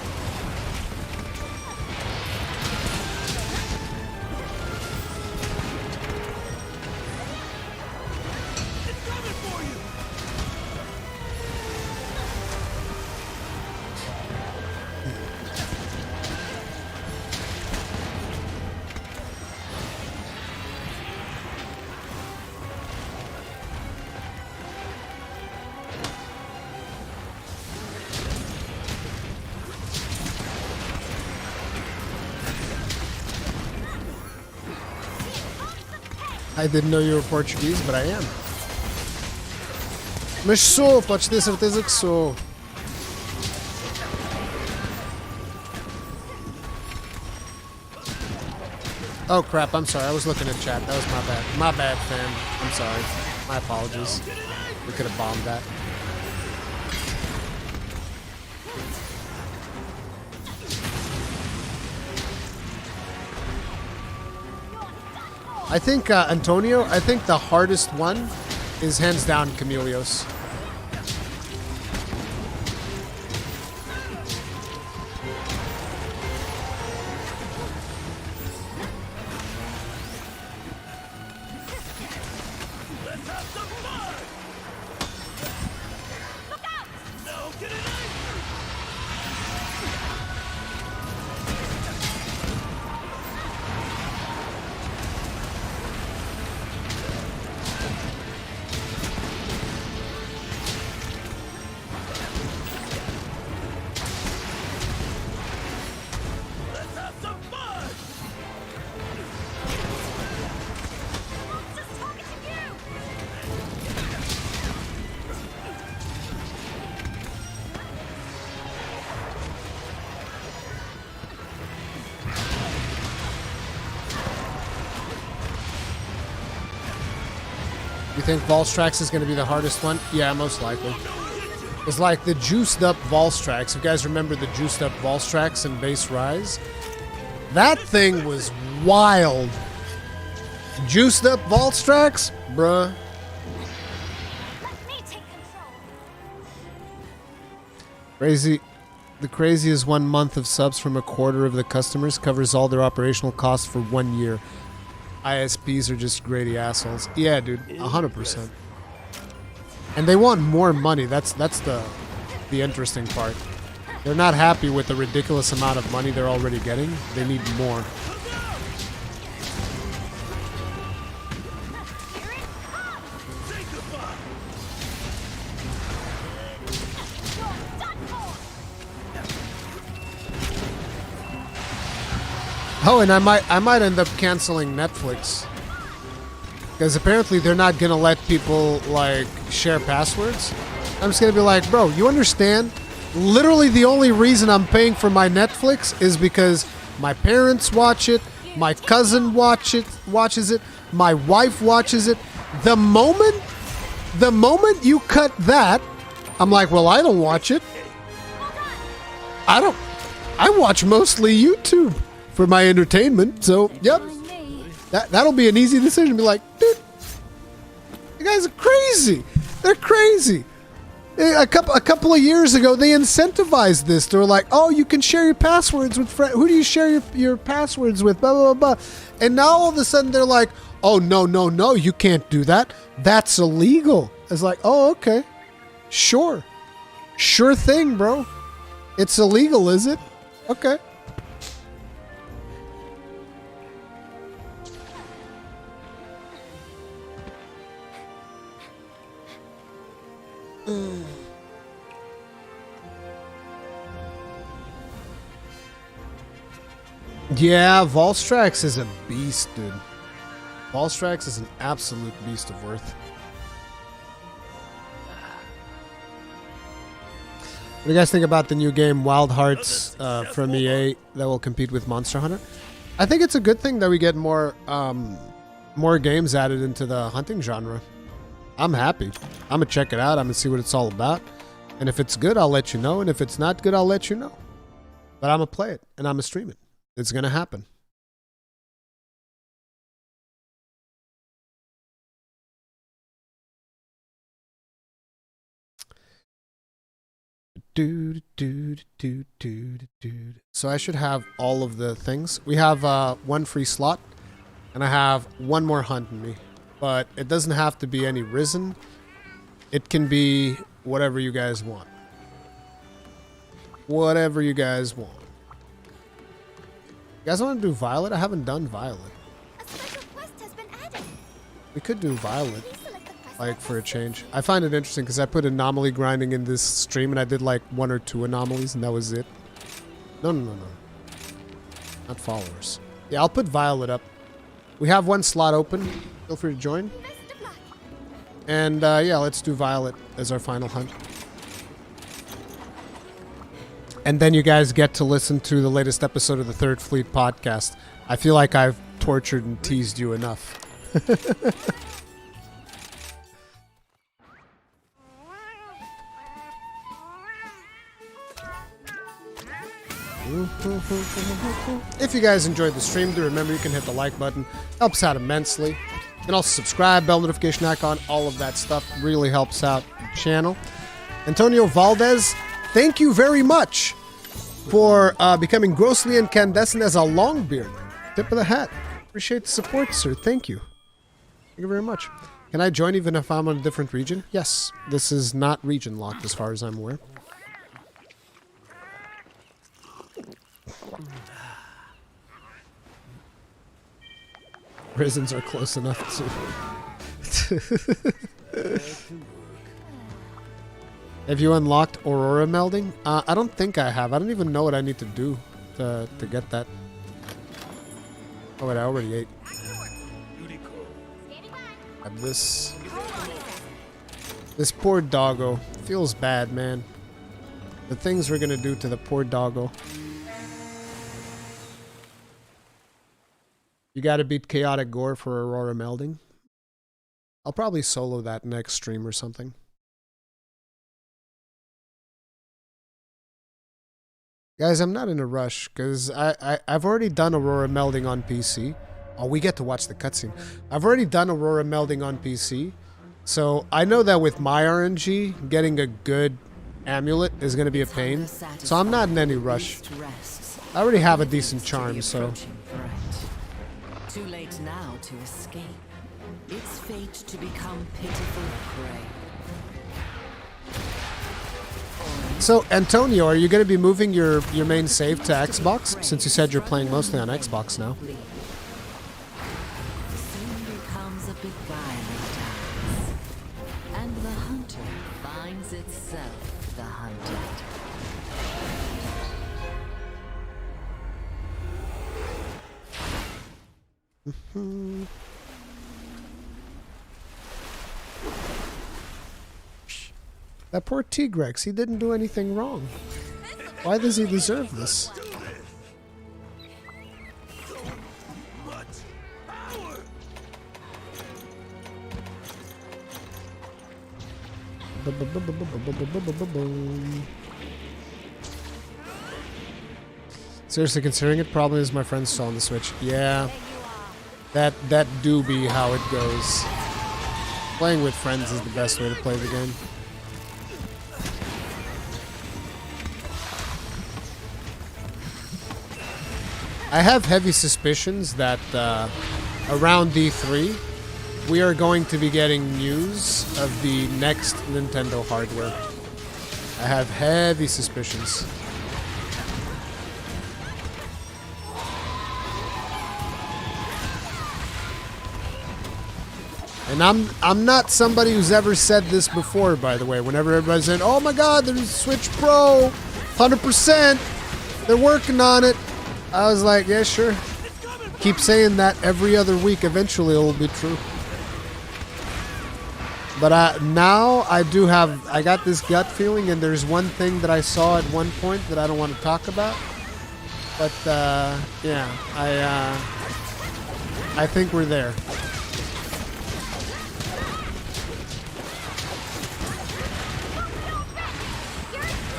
I didn't know you were Portuguese, but I am. Mas sou, podes ter certeza que sou. Oh crap, I'm sorry. I was looking at chat. That was my bad. My bad, fam. I'm sorry. My apologies. We could have bombed that. I think, Antonio, I think the hardest one is hands down Camelios. Let's have some fun! Look out! No, get it angry! Let's have some fun! Just talking to you! You think Volstrax is going to be the hardest one? Yeah, most likely. It's like the juiced up Volstrax. You guys remember the juiced up Volstrax in Base Rise? That thing was wild. Juiced up Volstrax? Bruh. Let me take control. Crazy. The craziest 1 month of subs from a quarter of the customers covers all their operational costs for 1 year. ISPs are just greedy assholes. Yeah, dude, 100%. And they want more money. That's the interesting part. They're not happy with the ridiculous amount of money they're already getting. They need more. Oh, and I might end up canceling Netflix. Because apparently they're not going to let people, like, share passwords. I'm just going to be like, bro, you understand? Literally the only reason I'm paying for my Netflix is because my parents watch it, my cousin watches it, my wife watches it. The moment you cut that, I'm like, well, I don't watch it. I watch mostly YouTube for my entertainment, so, yep. That'll be an easy decision. Be like, dude, you guys are crazy. They're crazy. A couple of years ago, they incentivized this. They were like, oh, you can share your passwords with friends. Who do you share your passwords with? Blah, blah, blah, blah. And now all of a sudden they're like, oh, no, you can't do that. That's illegal. It's like, oh, okay. Sure. Sure thing, bro. It's illegal, is it? Okay. Yeah, Volstrax is a beast, dude. Volstrax is an absolute beast of worth. What do you guys think about the new game Wild Hearts from EA that will compete with Monster Hunter? I think it's a good thing that we get more games added into the hunting genre. I'm happy. I'm gonna check it out. I'm gonna see what it's all about. And if it's good, I'll let you know. And if it's not good, I'll let you know. But I'm gonna play it and I'm gonna stream it. It's gonna happen. So I should have all of the things. We have one free slot, and I have one more hunt in me. But it doesn't have to be any risen. It can be whatever you guys want. Whatever you guys want. You guys want to do Violet? I haven't done Violet. A special quest has been added. We could do Violet. Please select the quest Like, for a change. I find it interesting because I put anomaly grinding in this stream and I did like 1 or 2 anomalies and that was it. No. Not followers. Yeah, I'll put Violet up. We have one slot open. Feel free to join. Best of luck. And yeah, let's do Violet as our final hunt. And then you guys get to listen to the latest episode of the Third Fleet podcast. I feel like I've tortured and teased you enough. If you guys enjoyed the stream, do remember you can hit the like button. Helps out immensely. You can also subscribe, bell notification icon, all of that stuff really helps out the channel. Antonio Valdez, thank you very much for becoming grossly incandescent as a longbeard. Tip of the hat. Appreciate the support, sir. Thank you. Thank you very much. Can I join even if I'm on a different region? Yes. This is not region locked as far as I'm aware. Prisons are close enough to... Have you unlocked Aurora melding? I don't think I have. I don't even know what I need to do to get that. Oh wait, I already ate. Have this. This poor doggo. Feels bad, man. The things we're gonna do to the poor doggo. You gotta beat Chaotic Gore for Aurora melding. I'll probably solo that next stream or something. Guys, I'm not in a rush, because I've already done Aurora melding on PC. Oh, we get to watch the cutscene. I've already done Aurora melding on PC, so I know that with my RNG, getting a good amulet is going to be a pain, so I'm not in any rush. I already have a decent charm, so... Too late now to escape. Its fate to become pitiful prey. So, Antonio, are you going to be moving your main save to Xbox, since you said you're playing mostly on Xbox now? Soon becomes a beguiling task, and the hunter finds itself the hunted. That poor Tigrex, he didn't do anything wrong. Why does he deserve this? Much power. Seriously considering it, problem is my friend's still on the Switch. Yeah. That do be how it goes. Playing with friends is the best way to play the game. I have heavy suspicions that around D3, we are going to be getting news of the next Nintendo hardware. I have heavy suspicions. And I'm not somebody who's ever said this before, by the way. Whenever everybody's saying, "Oh my God, there's Switch Pro, 100%, they're working on it," I was like, "Yeah, sure." Keep saying that every other week. Eventually, it will be true. But now I got this gut feeling, and there's one thing that I saw at one point that I don't want to talk about. But yeah, I think we're there.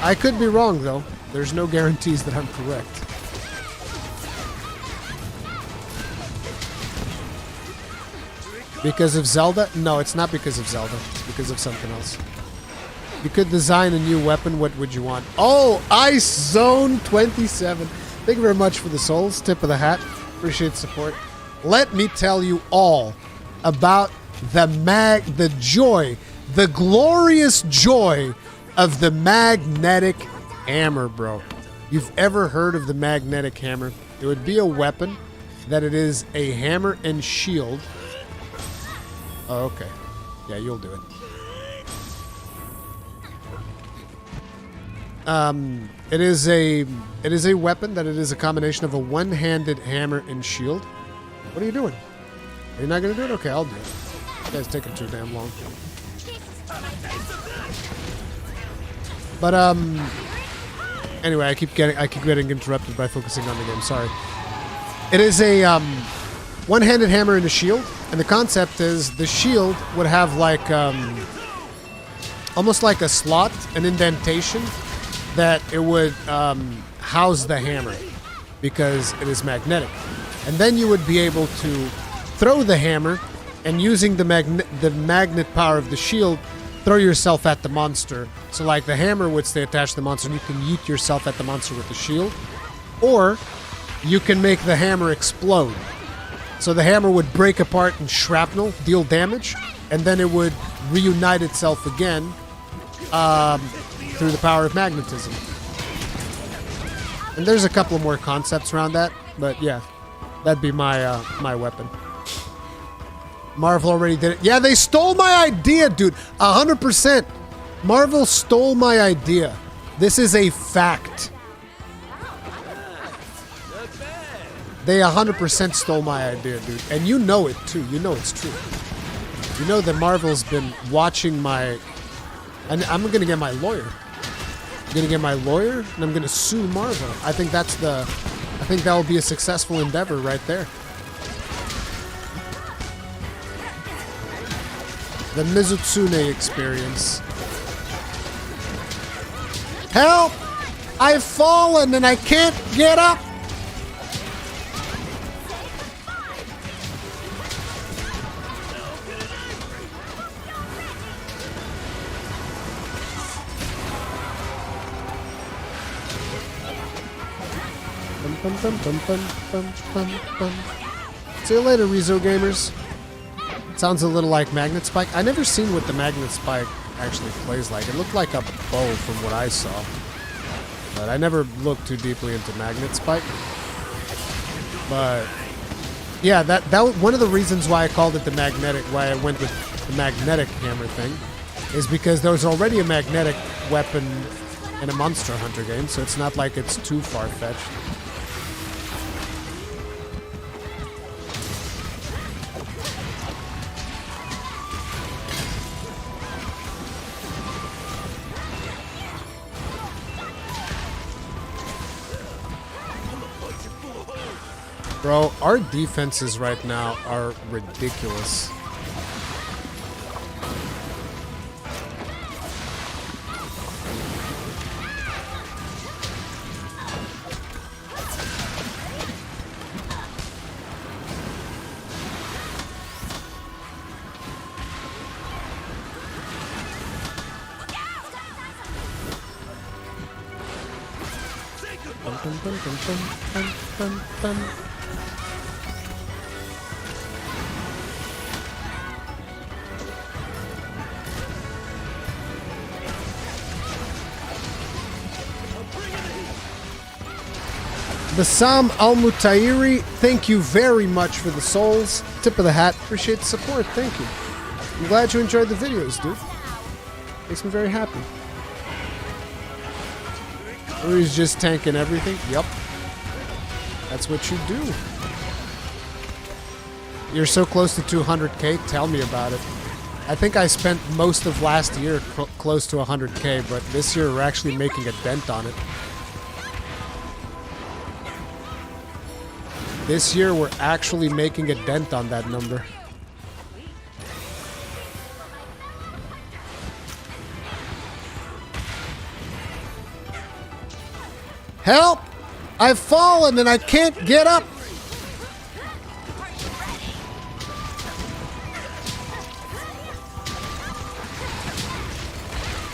I could be wrong, though. There's no guarantees that I'm correct. Because of Zelda? No, it's not because of Zelda. It's because of something else. You could design a new weapon. What would you want? Oh, Ice Zone 27. Thank you very much for the souls. Tip of the hat. Appreciate the support. Let me tell you all about the joy, the glorious joy of the magnetic hammer, bro. You've ever heard of the magnetic hammer? It would be a weapon that it is a hammer and shield. Oh, okay. Yeah, you'll do it. It is a weapon that it is a combination of a one-handed hammer and shield. What are you doing? Are you not gonna do it? Okay, I'll do it. You guys taking too damn long. But anyway, I keep getting interrupted by focusing on the game. Sorry. It is a one-handed hammer and a shield, and the concept is the shield would have like almost like a slot, an indentation that it would house the hammer because it is magnetic, and then you would be able to throw the hammer, and using the magnet power of the shield, throw yourself at the monster. So like the hammer would stay attached to the monster, and you can yeet yourself at the monster with the shield. Or you can make the hammer explode. So the hammer would break apart in shrapnel, deal damage, and then it would reunite itself again through the power of magnetism. And there's a couple more concepts around that, but yeah, that'd be my my weapon. Marvel already did it. Yeah, they stole my idea, dude. 100%. Marvel stole my idea. This is a fact. They 100% stole my idea, dude. And you know it, too. You know it's true. You know that Marvel's been watching my... And I'm going to get my lawyer. I'm going to get my lawyer, and I'm going to sue Marvel. I think that's the... I think that will be a successful endeavor right there. The Mizutsune experience. Help! I've fallen and I can't get up! Bum, bum, bum, bum, bum, bum, bum. See you later, Rezo gamers. Sounds a little like Magnet Spike. I never seen what the Magnet Spike actually plays like. It looked like a bow from what I saw. But I never looked too deeply into Magnet Spike. But yeah, that one of the reasons why I called it the magnetic, why I went with the magnetic hammer thing, is because there was already a magnetic weapon in a Monster Hunter game, so it's not like it's too far-fetched. Bro, our defenses right now are ridiculous. Dun, dun, dun, dun, dun, dun. Bassam Al-Mutairi, thank you very much for the souls. Tip of the hat. Appreciate the support. Thank you. I'm glad you enjoyed the videos, dude. Makes me very happy. He's just tanking everything. Yup. That's what you do. You're so close to 200k. Tell me about it. I think I spent most of last year close to 100k, but this year we're actually making a dent on it. This year, we're actually making a dent on that number. Help! I've fallen and I can't get up!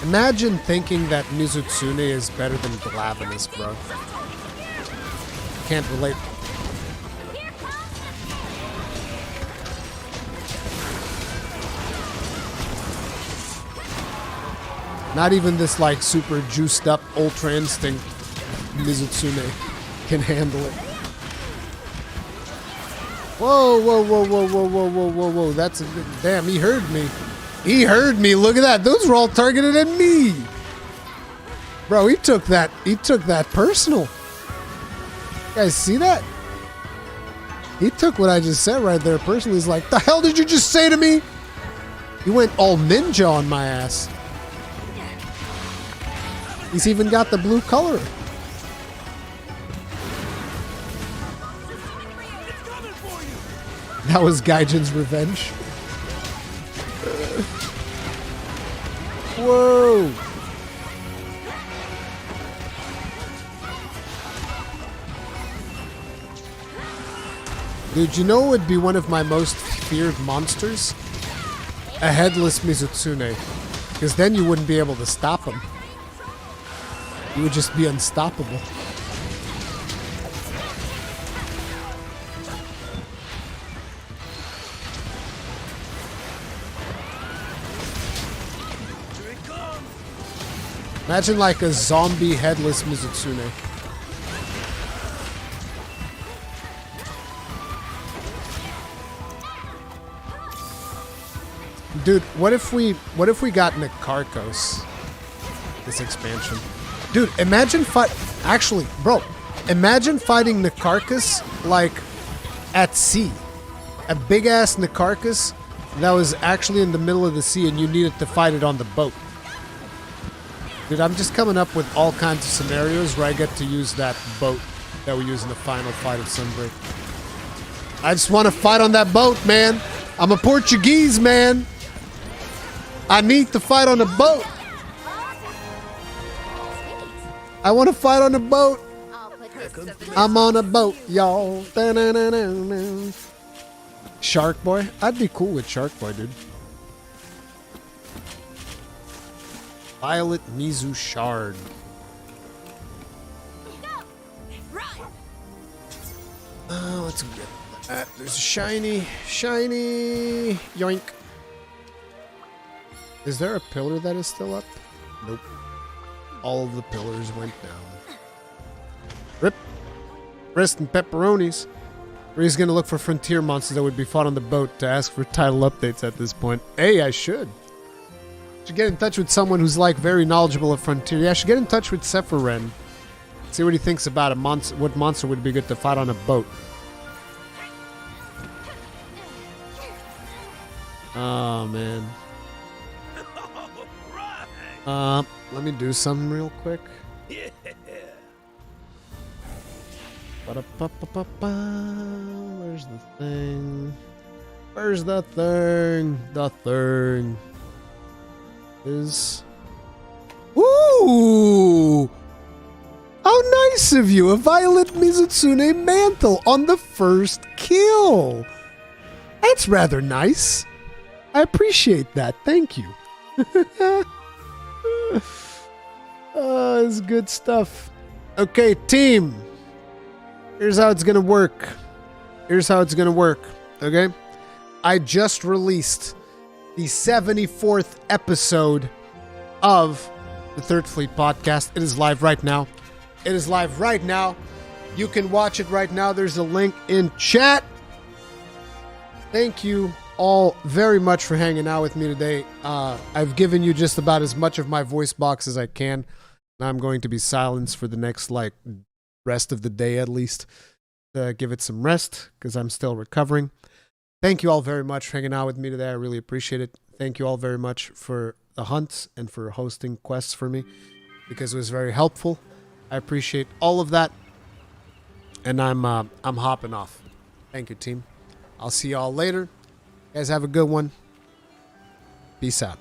Imagine thinking that Mizutsune is better than Glavenus, bro. Can't relate. Not even this, like, super juiced up Ultra Instinct Mizutsune can handle it. Whoa, whoa, whoa, whoa, whoa, whoa, whoa, whoa, whoa. That's a good... Damn, he heard me. He heard me. Look at that. Those were all targeted at me. Bro, he took that personal. You guys see that? He took what I just said right there personally. He's like, the hell did you just say to me? He went all ninja on my ass. He's even got the blue color. That was Gaijin's revenge. Whoa. Dude, you know what would be one of my most feared monsters? A headless Mizutsune. Because then you wouldn't be able to stop him. You would just be unstoppable. Imagine like a zombie headless Mizutsune. Dude, what if we got Nikarkos this expansion? Dude, imagine actually, bro, imagine fighting Nikarkos like at sea. A big ass Nikarkos that was actually in the middle of the sea and you needed to fight it on the boat. Dude, I'm just coming up with all kinds of scenarios where I get to use that boat that we use in the final fight of Sunbreak. I just want to fight on that boat, man. I'm a Portuguese, man. I need to fight on a boat. I want to fight on a boat. I'm on a boat, y'all. Shark Boy? I'd be cool with Shark Boy, dude. Violet Mizu Shard. Let's get that. There's a shiny. Shiny. Yoink. Is there a pillar that is still up? Nope. All of the pillars went down. Rip. Wrist and pepperonis. Or he's going to look for frontier monsters that would be fought on the boat to ask for title updates at this point. Hey, I should. Should get in touch with someone who's like very knowledgeable of frontier. Yeah, I should get in touch with Sephiren. See what he thinks about a monster. What monster would be good to fight on a boat? Oh man. Let me do something real quick. Yeah. Ba-da-ba-ba-ba-ba. Where's the thing? Where's the thing? The thing is... Ooh! How nice of you! A Violet Mizutsune mantle on the first kill! That's rather nice. I appreciate that. Thank you. Oh, it's good stuff. Okay, team. Here's how it's gonna work. Here's how it's gonna work. Okay? I just released the 74th episode of the Third Fleet podcast. It is live right now. It is live right now. You can watch it right now. There's a link in chat. Thank you all very much for hanging out with me today. I've given you just about as much of my voice box as I can. I'm going to be silenced for the next, rest of the day at least. Give it some rest because I'm still recovering. Thank you all very much for hanging out with me today. I really appreciate it. Thank you all very much for the hunts and for hosting quests for me because it was very helpful. I appreciate all of that. And I'm hopping off. Thank you, team. I'll see y'all later. You guys have a good one. Peace out.